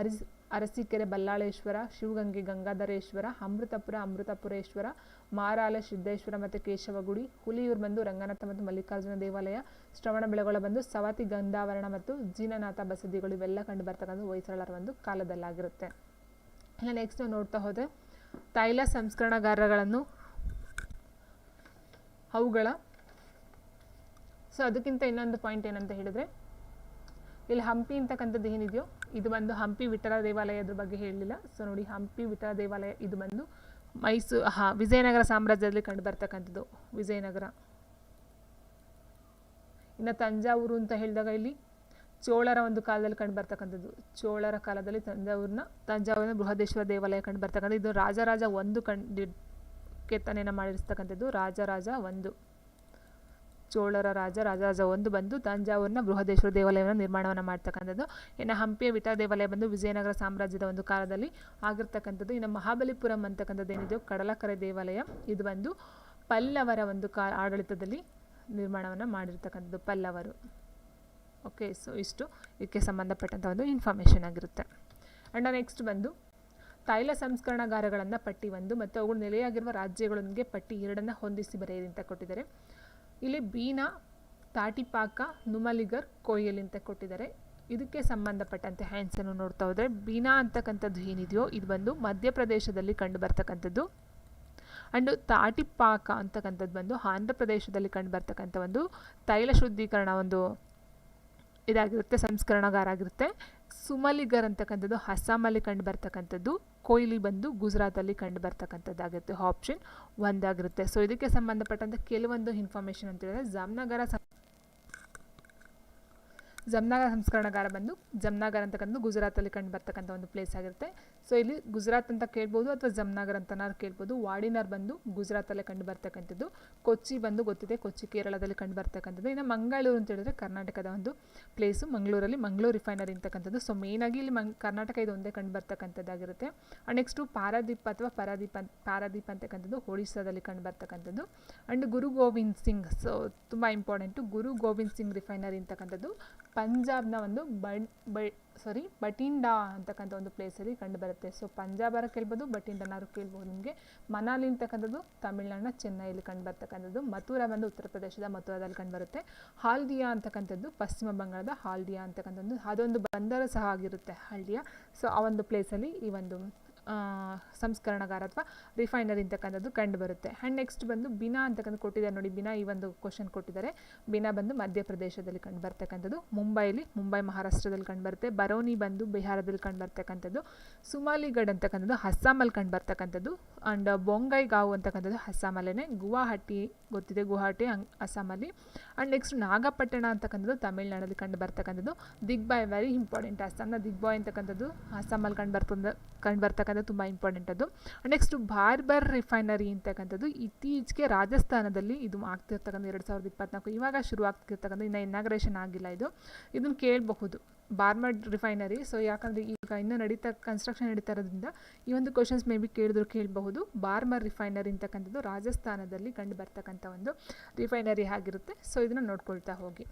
ಅರಸೀಕೆರೆ ಬಲ್ಲಾಳೇಶ್ವರ, ಶಿವಗಂಗೆ ಗಂಗಾಧರೇಶ್ವರ, ಅಮೃತಪುರ ಅಮೃತಪುರೇಶ್ವರ, ಮಾರಾಲ ಸಿದ್ದೇಶ್ವರ ಮತ್ತು ಕೇಶವಗುಡಿ, ಹುಲಿಯೂರು ಬಂದು ರಂಗನಾಥ ಮತ್ತು ಮಲ್ಲಿಕಾರ್ಜುನ ದೇವಾಲಯ, ಶ್ರವಣಬೆಳಗೊಳ ಬಂದು ಸವತಿ ಗಂಧಾವರಣ ಮತ್ತು ಜೀನನಾಥ ಬಸದಿಗಳು. ಇವೆಲ್ಲ ಕಂಡು ಬರ್ತಕ್ಕಂಥ ಹೊಯ್ಸಳರ ಒಂದು ಕಾಲದಲ್ಲಾಗಿರುತ್ತೆ. ಇಲ್ಲ ನೆಕ್ಸ್ಟ್ ನೋಡ್ತಾ ಹೋದರೆ ತೈಲ ಸಂಸ್ಕರಣಾಗಾರಗಳನ್ನು ಅವುಗಳ ಸೊ ಅದಕ್ಕಿಂತ ಇನ್ನೊಂದು ಪಾಯಿಂಟ್ ಏನಂತ ಹೇಳಿದರೆ ಇಲ್ಲಿ ಹಂಪಿ ಅಂತಕ್ಕಂಥದ್ದು ಏನಿದೆಯೋ ಇದು ಬಂದು ಹಂಪಿ ವಿಠಲ ದೇವಾಲಯದ ಬಗ್ಗೆ ಹೇಳಲಿಲ್ಲ. ಸೊ ನೋಡಿ ಹಂಪಿ ವಿಠಲ ದೇವಾಲಯ ಇದು ಬಂದು ವಿಜಯನಗರ ಸಾಮ್ರಾಜ್ಯದಲ್ಲಿ ಕಂಡು ಬರ್ತಕ್ಕಂಥದ್ದು ವಿಜಯನಗರ. ಇನ್ನು ತಂಜಾವೂರು ಅಂತ ಹೇಳಿದಾಗ ಇಲ್ಲಿ ಚೋಳರ ಒಂದು ಕಾಲದಲ್ಲಿ ಕಂಡು ಬರ್ತಕ್ಕಂಥದ್ದು ಚೋಳರ ಕಾಲದಲ್ಲಿ ತಂಜಾವೂರಿನ ಬೃಹದೇಶ್ವರ ದೇವಾಲಯ ಕಂಡು ಬರ್ತಕ್ಕಂಥದ್ದು. ಇದು ರಾಜರಾಜ ಒಂದು ಕೆತ್ತನೆಯನ್ನು ಮಾಡಿರ್ತಕ್ಕಂಥದ್ದು ರಾಜರಾಜ ಒಂದು ಚೋಳರ ರಾಜರಾಜ ಒಂದು ಬಂದು ತಂಜಾವೂರಿನ ಬೃಹದೇಶ್ವರ ದೇವಾಲಯವನ್ನು ನಿರ್ಮಾಣವನ್ನು ಮಾಡ್ತಕ್ಕಂಥದ್ದು. ಇನ್ನು ಹಂಪಿಯ ವಿಠಲ ದೇವಾಲಯ ಬಂದು ವಿಜಯನಗರ ಸಾಮ್ರಾಜ್ಯದ ಒಂದು ಕಾಲದಲ್ಲಿ ಆಗಿರ್ತಕ್ಕಂಥದ್ದು. ಇನ್ನು ಮಹಾಬಲಿಪುರಂ ಅಂತಕ್ಕಂಥದ್ದು ಏನಿದೆಯೋ ಕಡಲಕರೆ ದೇವಾಲಯ ಇದು ಬಂದು ಪಲ್ಲವರ ಒಂದು ಆಡಳಿತದಲ್ಲಿ ನಿರ್ಮಾಣವನ್ನು ಮಾಡಿರ್ತಕ್ಕಂಥದ್ದು ಪಲ್ಲವರು. ಓಕೆ, ಸೊ ಇಷ್ಟು ಇದಕ್ಕೆ ಸಂಬಂಧಪಟ್ಟಂಥ ಒಂದು ಇನ್ಫಾರ್ಮೇಷನ್ ಆಗಿರುತ್ತೆ. ಆ್ಯಂಡ್ ನೆಕ್ಸ್ಟ್ ಬಂದು ತೈಲ ಸಂಸ್ಕರಣಾಗಾರಗಳನ್ನು ಪಟ್ಟಿ 1 ಮತ್ತು ಅವುಗಳು ನೆಲೆಯಾಗಿರುವ ರಾಜ್ಯಗಳೊಂದಿಗೆ ಪಟ್ಟಿ 2 ಹೊಂದಿಸಿ ಬರೆಯಿರಿ ಅಂತ ಕೊಟ್ಟಿದ್ದಾರೆ. ಇಲ್ಲಿ ಬೀನಾ, ತಾಟಿಪಾಕ, ನುಮಲಿಗರ್, ಕೊಯ್ಲ್ ಅಂತ ಕೊಟ್ಟಿದ್ದಾರೆ. ಇದಕ್ಕೆ ಸಂಬಂಧಪಟ್ಟಂತೆ ಆನ್ಸರ್ನು ನೋಡ್ತಾ ಹೋದರೆ ಬೀನಾ ಅಂತಕ್ಕಂಥದ್ದು ಏನಿದೆಯೋ ಇದು ಬಂದು ಮಧ್ಯಪ್ರದೇಶದಲ್ಲಿ ಕಂಡು ಬರ್ತಕ್ಕಂಥದ್ದು. ಆ್ಯಂಡ್ ತಾಟಿಪಾಕ ಅಂತಕ್ಕಂಥದ್ದು ಬಂದು ಆಂಧ್ರ ಪ್ರದೇಶದಲ್ಲಿ ಕಂಡು ಬರ್ತಕ್ಕಂಥ ಒಂದು ತೈಲ ಶುದ್ಧೀಕರಣ ಒಂದು ಇದಾಗಿರುತ್ತೆ, ಸಂಸ್ಕರಣಾಗಾರ ಆಗಿರುತ್ತೆ. ಸುಮಲಿಗರ್ ಅಂತಕ್ಕಂಥದ್ದು ಅಸ್ಸಾಮಲ್ಲಿ ಕಂಡು ಬರ್ತಕ್ಕಂಥದ್ದು. ಕೊಯ್ಲಿ ಬಂದು ಗುಜರಾತಲ್ಲಿ ಕಂಡು ಬರ್ತಕ್ಕಂಥದ್ದಾಗಿರುತ್ತೆ. ಆಪ್ಷನ್ 1 ಆಗಿರುತ್ತೆ. ಸೊ ಇದಕ್ಕೆ ಸಂಬಂಧಪಟ್ಟಂಥ ಕೆಲವೊಂದು ಇನ್ಫಾರ್ಮೇಷನ್ ಅಂತ ಹೇಳಿದ್ರೆ ಜಮ್ನಾಗರ ಸಂಸ್ಕರಣಾಗಾರ ಬಂದು ಜಮ್ನಾಗರ್ ಅಂತಕ್ಕಂಥ ಗುಜರಾತಲ್ಲಿ ಕಂಡು ಬರ್ತಕ್ಕಂಥ ಒಂದು ಪ್ಲೇಸ್ ಆಗಿರುತ್ತೆ. ಸೊ ಇಲ್ಲಿ ಗುಜರಾತ್ ಅಂತ ಕೇಳ್ಬೋದು ಅಥವಾ ಜಮ್ನಾಗರ್ ಅಂತನಾರು ಕೇಳ್ಬೋದು. ವಾಡಿನಾರ್ ಬಂದು ಗುಜರಾತಲ್ಲೇ ಕಂಡು ಬರ್ತಕ್ಕಂಥದ್ದು. ಕೊಚ್ಚಿ ಬಂದು ಗೊತ್ತಿದೆ, ಕೊಚ್ಚಿ ಕೇರಳದಲ್ಲಿ ಕಂಡು ಬರ್ತಕ್ಕಂಥದ್ದು. ಇನ್ನು ಮಂಗಳೂರು ಅಂತ ಹೇಳಿದ್ರೆ ಕರ್ನಾಟಕದ ಒಂದು ಪ್ಲೇಸು. ಮಂಗಳೂರಲ್ಲಿ ಮಂಗಳೂರು ರಿಫೈನರಿ ಅಂತಕ್ಕಂಥದ್ದು. ಸೊ ಮೇಯ್ನಾಗಿ ಇಲ್ಲಿ ಕರ್ನಾಟಕ ಇದು ಒಂದೇ ಕಂಡು ಬರ್ತಕ್ಕಂಥದ್ದಾಗಿರುತ್ತೆ. ನೆಕ್ಸ್ಟು ಪಾರಾದೀಪ್ ಅಥವಾ ಪಾರಾದೀಪ್ ಅಂತಕ್ಕಂಥದ್ದು ಒಡಿಸ್ಸಾದಲ್ಲಿ ಕಂಡು ಬರ್ತಕ್ಕಂಥದ್ದು. And Guru Govind Singh, so ತುಂಬ ಇಂಪಾರ್ಟೆಂಟು, ಗುರು ಗೋವಿಂದ್ ಸಿಂಗ್ ರಿಫೈನರಿ ಅಂತಕ್ಕಂಥದ್ದು ಪಂಜಾಬ್ನ ಒಂದು ಬಟಿಂಡಾ ಅಂತಕ್ಕಂಥ ಒಂದು ಪ್ಲೇಸಲ್ಲಿ ಕಂಡು ಬರುತ್ತೆ. ಸೊ ಪಂಜಾಬರ ಕೇಳ್ಬೋದು, ಬಟಿಂಡಾನಾರು ಕೇಳ್ಬೋದು ನಿಮಗೆ. ಮನಾಲಿ ಅಂತಕ್ಕಂಥದ್ದು ತಮಿಳ್ನಾಡಿನ ಚೆನ್ನೈಯಲ್ಲಿ ಕಂಡು ಬರ್ತಕ್ಕಂಥದ್ದು. ಮಥುರಾ ಬಂದು ಉತ್ತರ ಪ್ರದೇಶದ ಮಥುರಾದಲ್ಲಿ ಕಂಡು ಬರುತ್ತೆ. ಹಾಲ್ದಿಯಾ ಅಂತಕ್ಕಂಥದ್ದು ಪಶ್ಚಿಮ ಬಂಗಾಳದ ಹಾಲ್ದಿಯಾ ಅಂತಕ್ಕಂಥದ್ದು ಅದೊಂದು ಬಂದರು ಸಹ ಆಗಿರುತ್ತೆ ಹಾಲ್ದಿಯಾ. ಸೊ ಆ ಒಂದು ಪ್ಲೇಸಲ್ಲಿ ಈ ಒಂದು ಸಂಸ್ಕರಣಾಗಾರ ಅಥವಾ ರಿಫೈನರಿ ಅಂತಕ್ಕಂಥದ್ದು ಕಂಡು ಬರುತ್ತೆ. ಆ್ಯಂಡ್ ನೆಕ್ಸ್ಟ್ ಬಂದು ಬಿನಾ ಅಂತಕ್ಕಂಥ ಕೊಟ್ಟಿದ್ದಾರೆ ನೋಡಿ. ಬಿನಾ ಈ ಒಂದು ಕ್ವಶನ್ ಕೊಟ್ಟಿದ್ದಾರೆ. ಬಿನಾ ಬಂದು ಮಧ್ಯಪ್ರದೇಶದಲ್ಲಿ ಕಂಡು ಬರ್ತಕ್ಕಂಥದ್ದು. ಮುಂಬೈ ಮಹಾರಾಷ್ಟ್ರದಲ್ಲಿ ಕಂಡು ಬರುತ್ತೆ. ಬರೌನಿ ಬಂದು ಬಿಹಾರದಲ್ಲಿ ಕಂಡು ಬರ್ತಕ್ಕಂಥದ್ದು. ಸುಮಾಲಿಗಢ್ ಅಂತಕ್ಕಂಥದ್ದು ಅಸ್ಸಾಮಲ್ಲಿ ಕಂಡು ಬರ್ತಕ್ಕಂಥದ್ದು. ಆ್ಯಂಡ್ ಬೊಂಗೈಗಾಂವ್ ಅಂತಕ್ಕಂಥದ್ದು ಅಸ್ಸಾಮಲ್ಲೇ. ಗುವಾಹಟಿ ಗೊತ್ತಿದೆ, ಗುವಾಹಟಿ ಅಸ್ಸಾಮಲ್ಲಿ. ಆ್ಯಂಡ್ ನೆಕ್ಸ್ಟ್ ನಾಗಪಟ್ಟಣ ಅಂತಕ್ಕಂಥದ್ದು ತಮಿಳ್ನಾಡಲ್ಲಿ ಕಂಡು ಬರ್ತಕ್ಕಂಥದ್ದು. ದಿಗ್ಬಾಯ್ ವೆರಿ ಇಂಪಾರ್ಟೆಂಟ್, ಅಸ್ಸಾಂನ ದಿಗ್ಬಾಯ್ ಅಂತಕ್ಕಂಥದ್ದು ಅಸ್ಸಾಮಲ್ಲಿ ಕಂಡು ಬರ್ತಕ್ಕಂಥ ತುಂಬ ಇಂಪಾರ್ಟೆಂಟ್ ಅದು. ನೆಕ್ಸ್ಟ್ ಬಾರ್ಬರ್ ರಿಫೈನರಿ ಅಂತಕ್ಕಂಥದ್ದು ಇತ್ತೀಚೆಗೆ ರಾಜಸ್ಥಾನದಲ್ಲಿ ಇದು ಆಗ್ತಿರ್ತಕ್ಕಂಥ 2024 ಇವಾಗ ಶುರು ಆಗ್ತಿರ್ತಕ್ಕಂಥ, ಇನ್ನು ಇನಾಗ್ರೇಷನ್ ಆಗಿಲ್ಲ ಇದನ್ನು ಕೇಳಬಹುದು ಬಾರ್ಬರ್ ರಿಫೈನರಿ. ಸೊ ಯಾಕಂದರೆ ಈಗ ಇನ್ನೂ ಕನ್ಸ್ಟ್ರಕ್ಷನ್ ನಡೀತಾ ಇರೋದ್ರಿಂದ ಈ ಒಂದು ಕ್ವಶನ್ಸ್ ಮೇ ಬಿ ಕೇಳಬಹುದು. ಬಾರ್ಬರ್ ರಿಫೈನರಿ ಅಂತಕ್ಕಂಥದ್ದು ರಾಜಸ್ಥಾನದಲ್ಲಿ ಕಂಡು ಬರ್ತಕ್ಕಂಥ ಒಂದು ರಿಫೈನರಿ ಆಗಿರುತ್ತೆ. ಸೊ ಇದನ್ನು ನೋಡ್ಕೊಳ್ತಾ ಹೋಗಿ.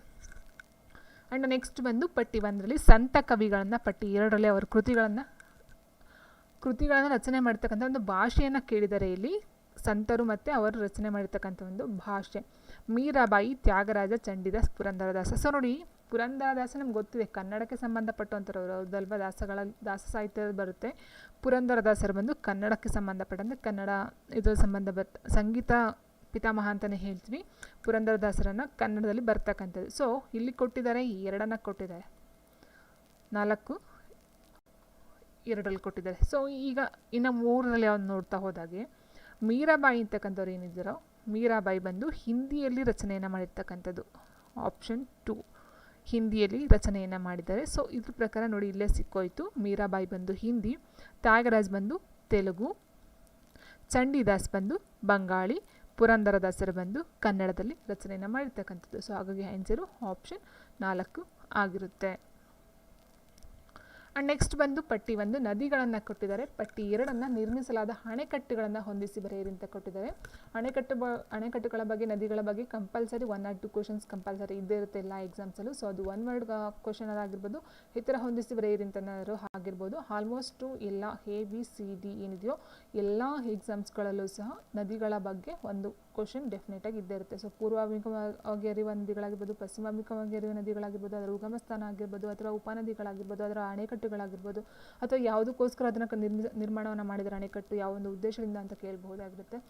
ಆ್ಯಂಡ್ ನೆಕ್ಸ್ಟ್ ಬಂದು ಪಟ್ಟಿ 1ರಲ್ಲಿ ಸಂತ ಕವಿಗಳನ್ನು, ಪಟ್ಟಿ 2ರಲ್ಲಿ ಅವರ ಕೃತಿಗಳನ್ನು ರಚನೆ ಮಾಡ್ತಕ್ಕಂಥ ಒಂದು ಭಾಷೆಯನ್ನು ಕೇಳಿದ್ದಾರೆ. ಇಲ್ಲಿ ಸಂತರು ಮತ್ತು ಅವರು ರಚನೆ ಮಾಡಿರ್ತಕ್ಕಂಥ ಒಂದು ಭಾಷೆ. ಮೀರಾಬಾಯಿ, ತ್ಯಾಗರಾಜ, ಚಂಡೀದಾಸ್, ಪುರಂದರದಾಸ. ಸೊ ನೋಡಿ ಪುರಂದರದಾಸ ನಮ್ಗೆ ಗೊತ್ತಿದೆ, ಕನ್ನಡಕ್ಕೆ ಸಂಬಂಧಪಟ್ಟಂಥವ್ರು ಹೌದಲ್ವ, ದಾಸ ಸಾಹಿತ್ಯ ಬರುತ್ತೆ. ಪುರಂದರದಾಸರು ಬಂದು ಕನ್ನಡಕ್ಕೆ ಸಂಬಂಧಪಟ್ಟಂತೆ ಕನ್ನಡ ಇದರ ಸಂಗೀತ ಪಿತಾಮಹ ಅಂತಲೇ ಹೇಳ್ತೀವಿ ಪುರಂದರದಾಸರನ್ನು, ಕನ್ನಡದಲ್ಲಿ ಬರ್ತಕ್ಕಂಥದ್ದು. ಸೊ ಇಲ್ಲಿ ಕೊಟ್ಟಿದ್ದಾರೆ 2 ಕೊಟ್ಟಿದ್ದಾರೆ, 4 2ರಲ್ಲಿ ಕೊಟ್ಟಿದ್ದಾರೆ. ಸೊ ಈಗ ಇನ್ನು 3ರಲ್ಲಿ ಅವ್ನು ನೋಡ್ತಾ ಹೋದಾಗೆ ಮೀರಾಬಾಯಿ ಅಂತಕ್ಕಂಥವ್ರು ಏನಿದ್ದಾರೋ ಮೀರಾಬಾಯಿ ಬಂದು ಹಿಂದಿಯಲ್ಲಿ ರಚನೆಯನ್ನು ಮಾಡಿರ್ತಕ್ಕಂಥದ್ದು. ಆಪ್ಷನ್ 2 ಹಿಂದಿಯಲ್ಲಿ ರಚನೆಯನ್ನು ಮಾಡಿದ್ದಾರೆ. ಸೊ ಇದ್ರ ಪ್ರಕಾರ ನೋಡಿ ಇಲ್ಲೇ ಸಿಕ್ಕೋಯ್ತು. ಮೀರಾಬಾಯಿ ಬಂದು ಹಿಂದಿ, ತ್ಯಾಗರಾಜ್ ಬಂದು ತೆಲುಗು, ಚಂಡೀದಾಸ್ ಬಂದು ಬಂಗಾಳಿ, ಪುರಂದರದಾಸರು ಬಂದು ಕನ್ನಡದಲ್ಲಿ ರಚನೆಯನ್ನು ಮಾಡಿರ್ತಕ್ಕಂಥದ್ದು. ಸೊ ಹಾಗಾಗಿ ಆನ್ಸರು ಆಪ್ಷನ್ 4 ಆಗಿರುತ್ತೆ. ಆ್ಯಂಡ್ ನೆಕ್ಸ್ಟ್ ಬಂದು ಪಟ್ಟಿ 1 ನದಿಗಳನ್ನು ಕೊಟ್ಟಿದ್ದಾರೆ. ಪಟ್ಟಿ 2 ನಿರ್ಮಿಸಲಾದ ಅಣೆಕಟ್ಟುಗಳನ್ನು ಹೊಂದಿಸಿ ಬರೆಯಿರಿ ಅಂತ ಕೊಟ್ಟಿದ್ದಾರೆ. ಅಣೆಕಟ್ಟುಗಳ ಬಗ್ಗೆ, ನದಿಗಳ ಬಗ್ಗೆ ಕಂಪಲ್ಸರಿ 1 or 2 ಕ್ವಶನ್ಸ್ ಕಂಪಲ್ಸರಿ ಇದ್ದೇ ಇರುತ್ತೆ ಎಲ್ಲ ಎಕ್ಸಾಮ್ಸಲ್ಲೂ. ಸೊ ಅದು 1 ವರ್ಡ್ ಕ್ವಶನ್ ಆಗಿರ್ಬೋದು, ಈ ಥರ ಹೊಂದಿಸಿ ಬರೆಯಿರಿ ಅಂತನಾದ್ರು ಆಗಿರ್ಬೋದು. ಆಲ್ಮೋಸ್ಟು ಎಲ್ಲ ABCD ಏನಿದೆಯೋ ಎಲ್ಲ ಎಕ್ಸಾಮ್ಸ್ಗಳಲ್ಲೂ ಸಹ ನದಿಗಳ ಬಗ್ಗೆ ಒಂದು ಕ್ವಶನ್ ಡೆಫಿನೆಟಾಗಿ ಇದ್ದೇ ಇರುತ್ತೆ. ಸೊ ಪೂರ್ವಾಭಿಮುಖವಾಗಿ ಹರಿಯುವ ನದಿಗಳಾಗಿರ್ಬೋದು, ಪಶ್ಚಿಮಾಭಿಮುಖವಾಗಿ ಹರಿಯುವ ನದಿಗಳಾಗಿರ್ಬೋದು, ಅದರ ಉಗಮ ಸ್ಥಾನ ಆಗಿರ್ಬೋದು, ಅಥವಾ ಉಪನದಿಗಳಾಗಿರ್ಬೋದು, ಅದರ ಅಣೆಕಟ್ಟುಗಳಾಗಿರ್ಬೋದು, ಅಥವಾ ಯಾವುದಕ್ಕೋಸ್ಕರ ಅದನ್ನು ನಿರ್ಮಾಣವನ್ನು ಮಾಡಿದರೆ ಅಣೆಕಟ್ಟು, ಯಾವ ಒಂದು ಉದ್ದೇಶದಿಂದ ಅಂತ ಕೇಳಬಹುದಾಗಿರುತ್ತೆ.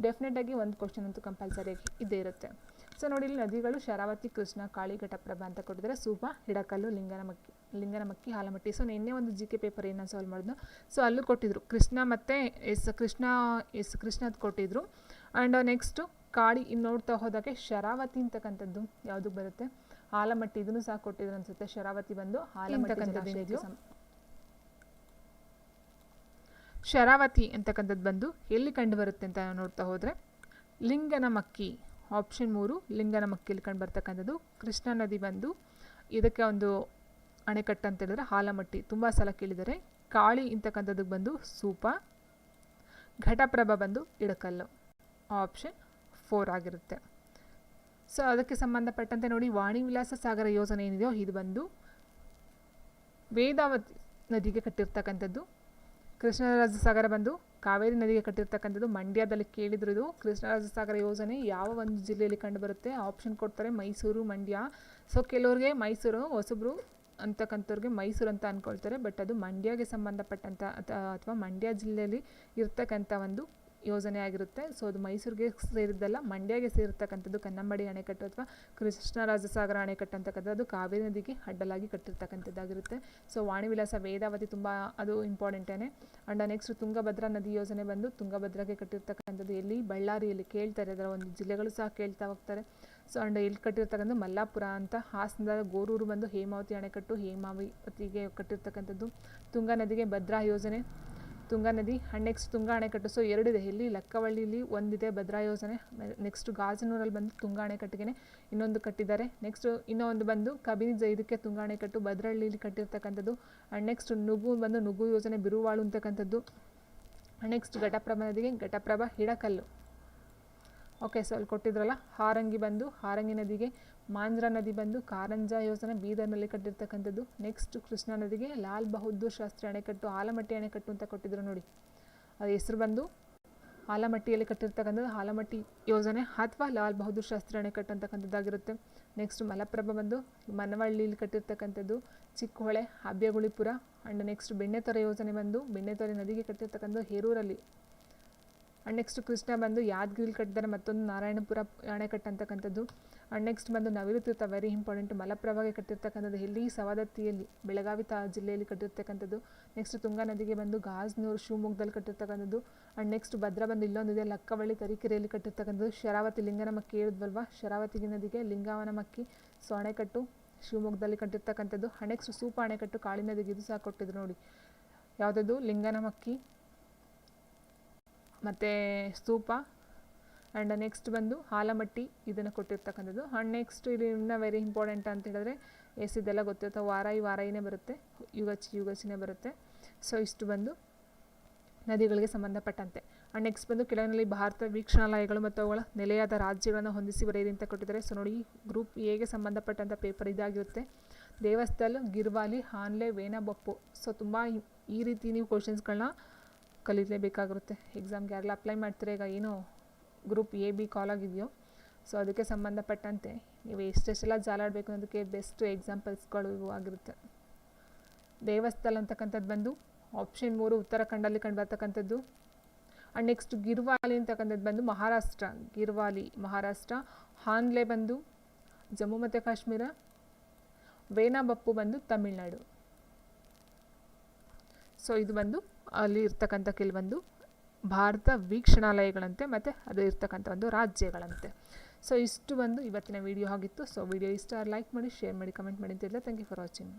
ಡೆಫಿನೆಟಾಗಿ ಒಂದು ಕ್ವಶನ್ ಅಂತೂ ಕಂಪಲ್ಸರಿಯಾಗಿ ಇದ್ದೇ ಇರುತ್ತೆ. ಸೊ ನೋಡಿ, ಇಲ್ಲಿ ನದಿಗಳು ಶರಾವತಿ, ಕೃಷ್ಣ, ಕಾಳಿ, ಘಟಪ್ರಭಾ ಅಂತ ಕೊಟ್ಟಿದ್ದಾರೆ. ಸೂಪ, ಹಿಡಕಲ್ಲು, ಲಿಂಗನಮಕ್ಕಿ, ಹಾಲಮಟ್ಟಿ. ಸೊ ನಿನ್ನೆ ಒಂದು GK ಪೇಪರ್ ಏನು ಸಾಲ್ವ್ ಮಾಡಿದ್ನು, ಸೊ ಅಲ್ಲೂ ಕೊಟ್ಟಿದ್ರು ಕೃಷ್ಣ ಮತ್ತು ಕೃಷ್ಣ ಅದು ಕೊಟ್ಟಿದ್ರು. ಆ್ಯಂಡ್ ನೆಕ್ಸ್ಟು ಕಾಳಿ, ಇನ್ನು ನೋಡ್ತಾ ಹೋದಾಗೆ ಶರಾವತಿ ಅಂತಕ್ಕಂಥದ್ದು ಯಾವುದಕ್ಕೆ ಬರುತ್ತೆ, ಆಲಮಟ್ಟಿ, ಇದನ್ನು ಸಹ ಕೊಟ್ಟಿದ್ರು ಅನ್ಸುತ್ತೆ. ಶರಾವತಿ ಬಂದು ಆಲಮಟ್ಟಿ, ಶರಾವತಿ ಅಂತಕ್ಕಂಥದ್ದು ಬಂದು ಎಲ್ಲಿ ಕಂಡು ಬರುತ್ತೆ ಅಂತ ನೋಡ್ತಾ ಹೋದರೆ ಲಿಂಗನಮಕ್ಕಿ, ಆಪ್ಷನ್ 3 ಲಿಂಗನಮಕ್ಕಿಯಲ್ಲಿ ಕಂಡು ಬರ್ತಕ್ಕಂಥದ್ದು. ಕೃಷ್ಣಾ ನದಿ ಬಂದು ಇದಕ್ಕೆ ಒಂದು ಅಣೆಕಟ್ಟು ಅಂತ ಹೇಳಿದ್ರೆ ಆಲಮಟ್ಟಿ, ತುಂಬ ಸಲ ಕೇಳಿದರೆ. ಕಾಳಿ ಅಂತಕ್ಕಂಥದ್ದಕ್ಕೆ ಬಂದು ಸೂಪ, ಘಟಪ್ರಭಾ ಬಂದು ಇಳಕಲ್ಲು, ಆಪ್ಷನ್ 4 ಆಗಿರುತ್ತೆ. ಸೊ ಅದಕ್ಕೆ ಸಂಬಂಧಪಟ್ಟಂತೆ ನೋಡಿ, ವಾಣಿ ವಿಲಾಸ ಸಾಗರ ಯೋಜನೆ ಏನಿದೆಯೋ ಇದು ಬಂದು ವೇದಾವತಿ ನದಿಗೆ ಕಟ್ಟಿರ್ತಕ್ಕಂಥದ್ದು. ಕೃಷ್ಣರಾಜಸಾಗರ ಬಂದು ಕಾವೇರಿ ನದಿಗೆ ಕಟ್ಟಿರ್ತಕ್ಕಂಥದ್ದು. ಮಂಡ್ಯದಲ್ಲಿ ಕೇಳಿದ್ರು ಇದು. ಕೃಷ್ಣರಾಜಸಾಗರ ಯೋಜನೆ ಯಾವ ಒಂದು ಜಿಲ್ಲೆಯಲ್ಲಿ ಕಂಡು ಬರುತ್ತೆ, ಆಪ್ಷನ್ ಕೊಡ್ತಾರೆ ಮೈಸೂರು, ಮಂಡ್ಯ. ಸೊ ಕೆಲವ್ರಿಗೆ ಮೈಸೂರು, ಹೊಸಬ್ರು ಅಂತಕ್ಕಂಥವ್ರಿಗೆ ಮೈಸೂರು ಅಂತ ಅಂದ್ಕೊಳ್ತಾರೆ, ಬಟ್ ಅದು ಮಂಡ್ಯಗೆ ಸಂಬಂಧಪಟ್ಟಂಥ ಅಥವಾ ಮಂಡ್ಯ ಜಿಲ್ಲೆಯಲ್ಲಿ ಇರ್ತಕ್ಕಂಥ ಒಂದು ಯೋಜನೆ ಆಗಿರುತ್ತೆ. ಸೊ ಅದು ಮೈಸೂರಿಗೆ ಸೇರಿದ್ದಲ್ಲ, ಮಂಡ್ಯಗೆ ಸೇರಿರ್ತಕ್ಕಂಥದ್ದು. ಕನ್ನಂಬಾಡಿ ಅಣೆಕಟ್ಟು ಅಥವಾ ಕೃಷ್ಣರಾಜಸಾಗರ ಅಣೆಕಟ್ಟು ಅಂತಕ್ಕಂಥದ್ದು ಅದು ಕಾವೇರಿ ನದಿಗೆ ಅಡ್ಡಲಾಗಿ ಕಟ್ಟಿರ್ತಕ್ಕಂಥದ್ದಾಗಿರುತ್ತೆ. ಸೊ ವಾಣಿ ವಿಲಾಸ ವೇದಾವತಿ ತುಂಬ ಅದು ಇಂಪಾರ್ಟೆಂಟೇನೆ. ಆ್ಯಂಡ್ ನೆಕ್ಸ್ಟ್ ತುಂಗಭದ್ರಾ ನದಿ ಯೋಜನೆ ಬಂದು ತುಂಗಭದ್ರಾಗೆ ಕಟ್ಟಿರ್ತಕ್ಕಂಥದ್ದು. ಎಲ್ಲಿ, ಬಳ್ಳಾರಿಯಲ್ಲಿ ಕೇಳ್ತಾರೆ, ಅದರ ಒಂದು ಜಿಲ್ಲೆಗಳು ಸಹ ಕೇಳ್ತಾ ಹೋಗ್ತಾರೆ. ಸೊ ಆ್ಯಂಡ್ ಇಲ್ಲಿ ಕಟ್ಟಿರ್ತಕ್ಕಂಥ ಮಲ್ಲಾಪುರ ಅಂತ. ಹಾಸನದ ಗೋರೂರು ಬಂದು ಹೇಮಾವತಿ ಅಣೆಕಟ್ಟು, ಹೇಮಾವತಿಗೆ ಕಟ್ಟಿರ್ತಕ್ಕಂಥದ್ದು. ತುಂಗಾ ನದಿಗೆ ಭದ್ರಾ ಯೋಜನೆ, ತುಂಗಾ ನದಿ. ಆ್ಯಂಡ್ ನೆಕ್ಸ್ಟ್ ತುಂಗಾ ಅಣೆಕಟ್ಟು. ಸೊ ಎರಡಿದೆ, ಇಲ್ಲಿ ಲಕ್ಕವಳ್ಳಿಲಿ ಒಂದಿದೆ ಭದ್ರಾ ಯೋಜನೆ. ನೆಕ್ಸ್ಟ್ ಗಾಜನೂರಲ್ಲಿ ಬಂದು ತುಂಗಾ ಅಣೆಕಟ್ಟಿಗೆ ಇನ್ನೊಂದು ಕಟ್ಟಿದ್ದಾರೆ. ನೆಕ್ಸ್ಟ್ ಇನ್ನೊಂದು ಬಂದು ಕಬಿನಿ ಇದಕ್ಕೆ ತುಂಗಾ ಅಣೆಕಟ್ಟು ಭದ್ರಹಳ್ಳಿಲಿ ಕಟ್ಟಿರ್ತಕ್ಕಂಥದ್ದು. ಆ್ಯಂಡ್ ನೆಕ್ಸ್ಟ್ ನುಗ್ಗು ಯೋಜನೆ ಬಿರುವಾಳು ಅಂತಕ್ಕಂಥದ್ದು. ನೆಕ್ಸ್ಟ್ ಘಟಪ್ರಭಾ ನದಿಗೆ ಘಟಪ್ರಭಾ ಹಿಡಕಲ್ಲು. ಓಕೆ, ಸೊ ಅಲ್ಲಿ ಕೊಟ್ಟಿದ್ರಲ್ಲ. ಹಾರಂಗಿ ನದಿಗೆ ಮಾಂಜ್ರಾ ನದಿ ಬಂದು ಕಾರಂಜ ಯೋಜನೆ ಬೀದರ್ನಲ್ಲಿ ಕಟ್ಟಿರ್ತಕ್ಕಂಥದ್ದು. ನೆಕ್ಸ್ಟ್ ಕೃಷ್ಣಾ ನದಿಗೆ ಲಾಲ್ ಬಹದ್ದೂರ್ ಶಾಸ್ತ್ರಿ ಅಣೆಕಟ್ಟು, ಆಲಮಟ್ಟಿ ಅಣೆಕಟ್ಟು ಅಂತ ಕೊಟ್ಟಿದ್ರು ನೋಡಿ. ಅದು ಹೆಸರು ಬಂದು ಆಲಮಟ್ಟಿಯಲ್ಲಿ ಕಟ್ಟಿರ್ತಕ್ಕಂಥದ್ದು ಆಲಮಟ್ಟಿ ಯೋಜನೆ ಅಥವಾ ಲಾಲ್ ಬಹದ್ದೂರ್ ಶಾಸ್ತ್ರಿ ಅಣೆಕಟ್ಟು ಅಂತಕ್ಕಂಥದ್ದಾಗಿರುತ್ತೆ. ನೆಕ್ಸ್ಟ್ ಮಲಪ್ರಭಾ ಬಂದು ಮನವಳ್ಳಿಯಲ್ಲಿ ಕಟ್ಟಿರ್ತಕ್ಕಂಥದ್ದು. ಚಿಕ್ಕಹೊಳೆ, ಹಬ್ಯಗುಳಿಪುರ. ಆ್ಯಂಡ್ ನೆಕ್ಸ್ಟ್ ಬೆಣ್ಣೆತೊರೆ ಯೋಜನೆ ಬಂದು ಬೆಣ್ಣೆತೊರೆ ನದಿಗೆ ಕಟ್ಟಿರ್ತಕ್ಕಂಥದ್ದು ಹೇರೂರಲ್ಲಿ. ಆ್ಯಂಡ್ ನೆಕ್ಸ್ಟ್ ಕೃಷ್ಣ ಬಂದು ಯಾದಗಿರಿಲಿ ಕಟ್ಟಿದ್ದಾರೆ, ಮತ್ತೊಂದು ನಾರಾಯಣಪುರ ಅಣೆಕಟ್ಟು ಅಂತಕ್ಕಂಥದ್ದು. ಆ್ಯಂಡ್ ನೆಕ್ಸ್ಟ್ ಬಂದು ನವಿಲು ತೀರ್ಥ, ವೆರಿ ಇಂಪಾರ್ಟೆಂಟ್, ಮಲಪ್ರಭಾಗೆ ಕಟ್ಟಿರ್ತಕ್ಕಂಥದ್ದು. ಎಲ್ಲಿ, ಸವದತ್ತಿಯಲ್ಲಿ, ಬೆಳಗಾವಿ ಜಿಲ್ಲೆಯಲ್ಲಿ ಕಟ್ಟಿರ್ತಕ್ಕಂಥದ್ದು. ನೆಕ್ಸ್ಟ್ ತುಂಗಾ ನದಿಗೆ ಬಂದು ಗಾಜನೂರು, ಶಿವಮೊಗ್ಗದಲ್ಲಿ ಕಟ್ಟಿರ್ತಕ್ಕಂಥದ್ದು. ಆ್ಯಂಡ್ ನೆಕ್ಸ್ಟ್ ಭದ್ರಾ ಬಂದು ಇಲ್ಲೊಂದಿದೆ, ಲಕ್ಕವಳ್ಳಿ, ತರೀಕೆರೆಯಲ್ಲಿ ಕಟ್ಟಿರ್ತಕ್ಕಂಥದ್ದು. ಶರಾವತಿ, ಲಿಂಗನಮಕ್ಕಿ ಹೇಳಿದ್ವಲ್ವಾ, ಶರಾವತಿ ನದಿಗೆ ಲಿಂಗವನಮಕ್ಕಿ, ಸೊ ಅಣೆಕಟ್ಟು ಶಿವಮೊಗ್ಗದಲ್ಲಿ ಕಟ್ಟಿರ್ತಕ್ಕಂಥದ್ದು. ಆ್ಯಂಡ್ ನೆಕ್ಸ್ಟ್ ಸೂಪ ಅಣೆಕಟ್ಟು ಕಾಳಿ ನದಿಗೆ, ಇದು ಸಹ ಕೊಟ್ಟಿದ್ರು ನೋಡಿ. ಯಾವುದದು, ಲಿಂಗನಮಕ್ಕಿ ಮತ್ತು ಸ್ತೂಪ. ಆ್ಯಂಡ್ ನೆಕ್ಸ್ಟ್ ಬಂದು ಆಲಮಟ್ಟಿ, ಇದನ್ನು ಕೊಟ್ಟಿರ್ತಕ್ಕಂಥದ್ದು. ಆ್ಯಂಡ್ ನೆಕ್ಸ್ಟ್ ಇದು ಇನ್ನೂ ವೆರಿ ಇಂಪಾರ್ಟೆಂಟ್ ಅಂತ ಹೇಳಿದ್ರೆ ಇದೆಲ್ಲ ಗೊತ್ತಿರುತ್ತೆ. ವಾರಾಯಿನೇ ಬರುತ್ತೆ, ಯುಗಚಿನೇ ಬರುತ್ತೆ. ಸೊ ಇಷ್ಟು ಬಂದು ನದಿಗಳಿಗೆ ಸಂಬಂಧಪಟ್ಟಂತೆ. ಆ್ಯಂಡ್ ನೆಕ್ಸ್ಟ್ ಬಂದು ಕೆಳಗಿನಲ್ಲಿ ಭಾರತ ವೀಕ್ಷಣಾಲಯಗಳು ಮತ್ತು ಅವುಗಳ ನೆಲೆಯಾದ ರಾಜ್ಯಗಳನ್ನು ಹೊಂದಿಸಿ ಬರೆಯಿರಿ ಅಂತ ಕೊಟ್ಟಿದ್ದಾರೆ. ಸೊ ನೋಡಿ, ಗ್ರೂಪ್ ಎಗೆ ಸಂಬಂಧಪಟ್ಟಂಥ ಪೇಪರ್ ಇದಾಗಿರುತ್ತೆ. ದೇವಸ್ಥಲ್, ಗಿರ್ವಾಲಿ, ಹಾನ್ಲೆ, ವೇನಬಪ್ಪು. ಸೊ ತುಂಬ ಈ ರೀತಿ ನೀವು ಕ್ವಶನ್ಸ್ಗಳನ್ನ ಕಲೀಲೇಬೇಕಾಗಿರುತ್ತೆ. ಎಕ್ಸಾಮ್ಗೆ ಯಾರೆಲ್ಲ ಅಪ್ಲೈ ಮಾಡ್ತಾರೆ, ಈಗ ಏನು ಗ್ರೂಪ್ AB ಕಾಲ್ ಆಗಿದೆಯೋ, ಸೊ ಅದಕ್ಕೆ ಸಂಬಂಧಪಟ್ಟಂತೆ ನೀವು ಎಷ್ಟೆಷ್ಟೆಲ್ಲ ಜಾಲಾಡಬೇಕು ಅನ್ನೋದಕ್ಕೆ ಬೆಸ್ಟ್ ಎಕ್ಸಾಂಪಲ್ಸ್ಗಳು ಇವು ಆಗಿರುತ್ತೆ. ದೇವಸ್ಥಲ್ ಅಂತಕ್ಕಂಥದ್ದು ಬಂದು ಆಪ್ಷನ್ 3 ಉತ್ತರಾಖಂಡಲ್ಲಿ ಕಂಡು ಬರ್ತಕ್ಕಂಥದ್ದು. ಆ್ಯಂಡ್ ನೆಕ್ಸ್ಟ್ ಗಿರ್ವಾಲಿ ಅಂತಕ್ಕಂಥದ್ದು ಬಂದು ಮಹಾರಾಷ್ಟ್ರ. ಹಾನ್ಲೆ ಬಂದು ಜಮ್ಮು ಮತ್ತು ಕಾಶ್ಮೀರ. ವೇನಾಬಪ್ಪು ಬಂದು ತಮಿಳ್ನಾಡು. ಸೊ ಇದು ಬಂದು ಅಲ್ಲಿ ಇರ್ತಕ್ಕಂಥ ಕೆಲವೊಂದು ಭಾರತ ವೀಕ್ಷಣಾಲಯಗಳಂತೆ ಮತ್ತು ಅದು ಇರ್ತಕ್ಕಂಥ ಒಂದು ರಾಜ್ಯಗಳಂತೆ. ಸೊ ಇಷ್ಟು ಬಂದು ಇವತ್ತಿನ ವಿಡಿಯೋ ಆಗಿತ್ತು. ಸೊ ವಿಡಿಯೋ ಇಷ್ಟ ಲೈಕ್ ಮಾಡಿ, ಶೇರ್ ಮಾಡಿ, ಕಮೆಂಟ್ ಮಾಡಿ ಅಂತ. Thank you for watching.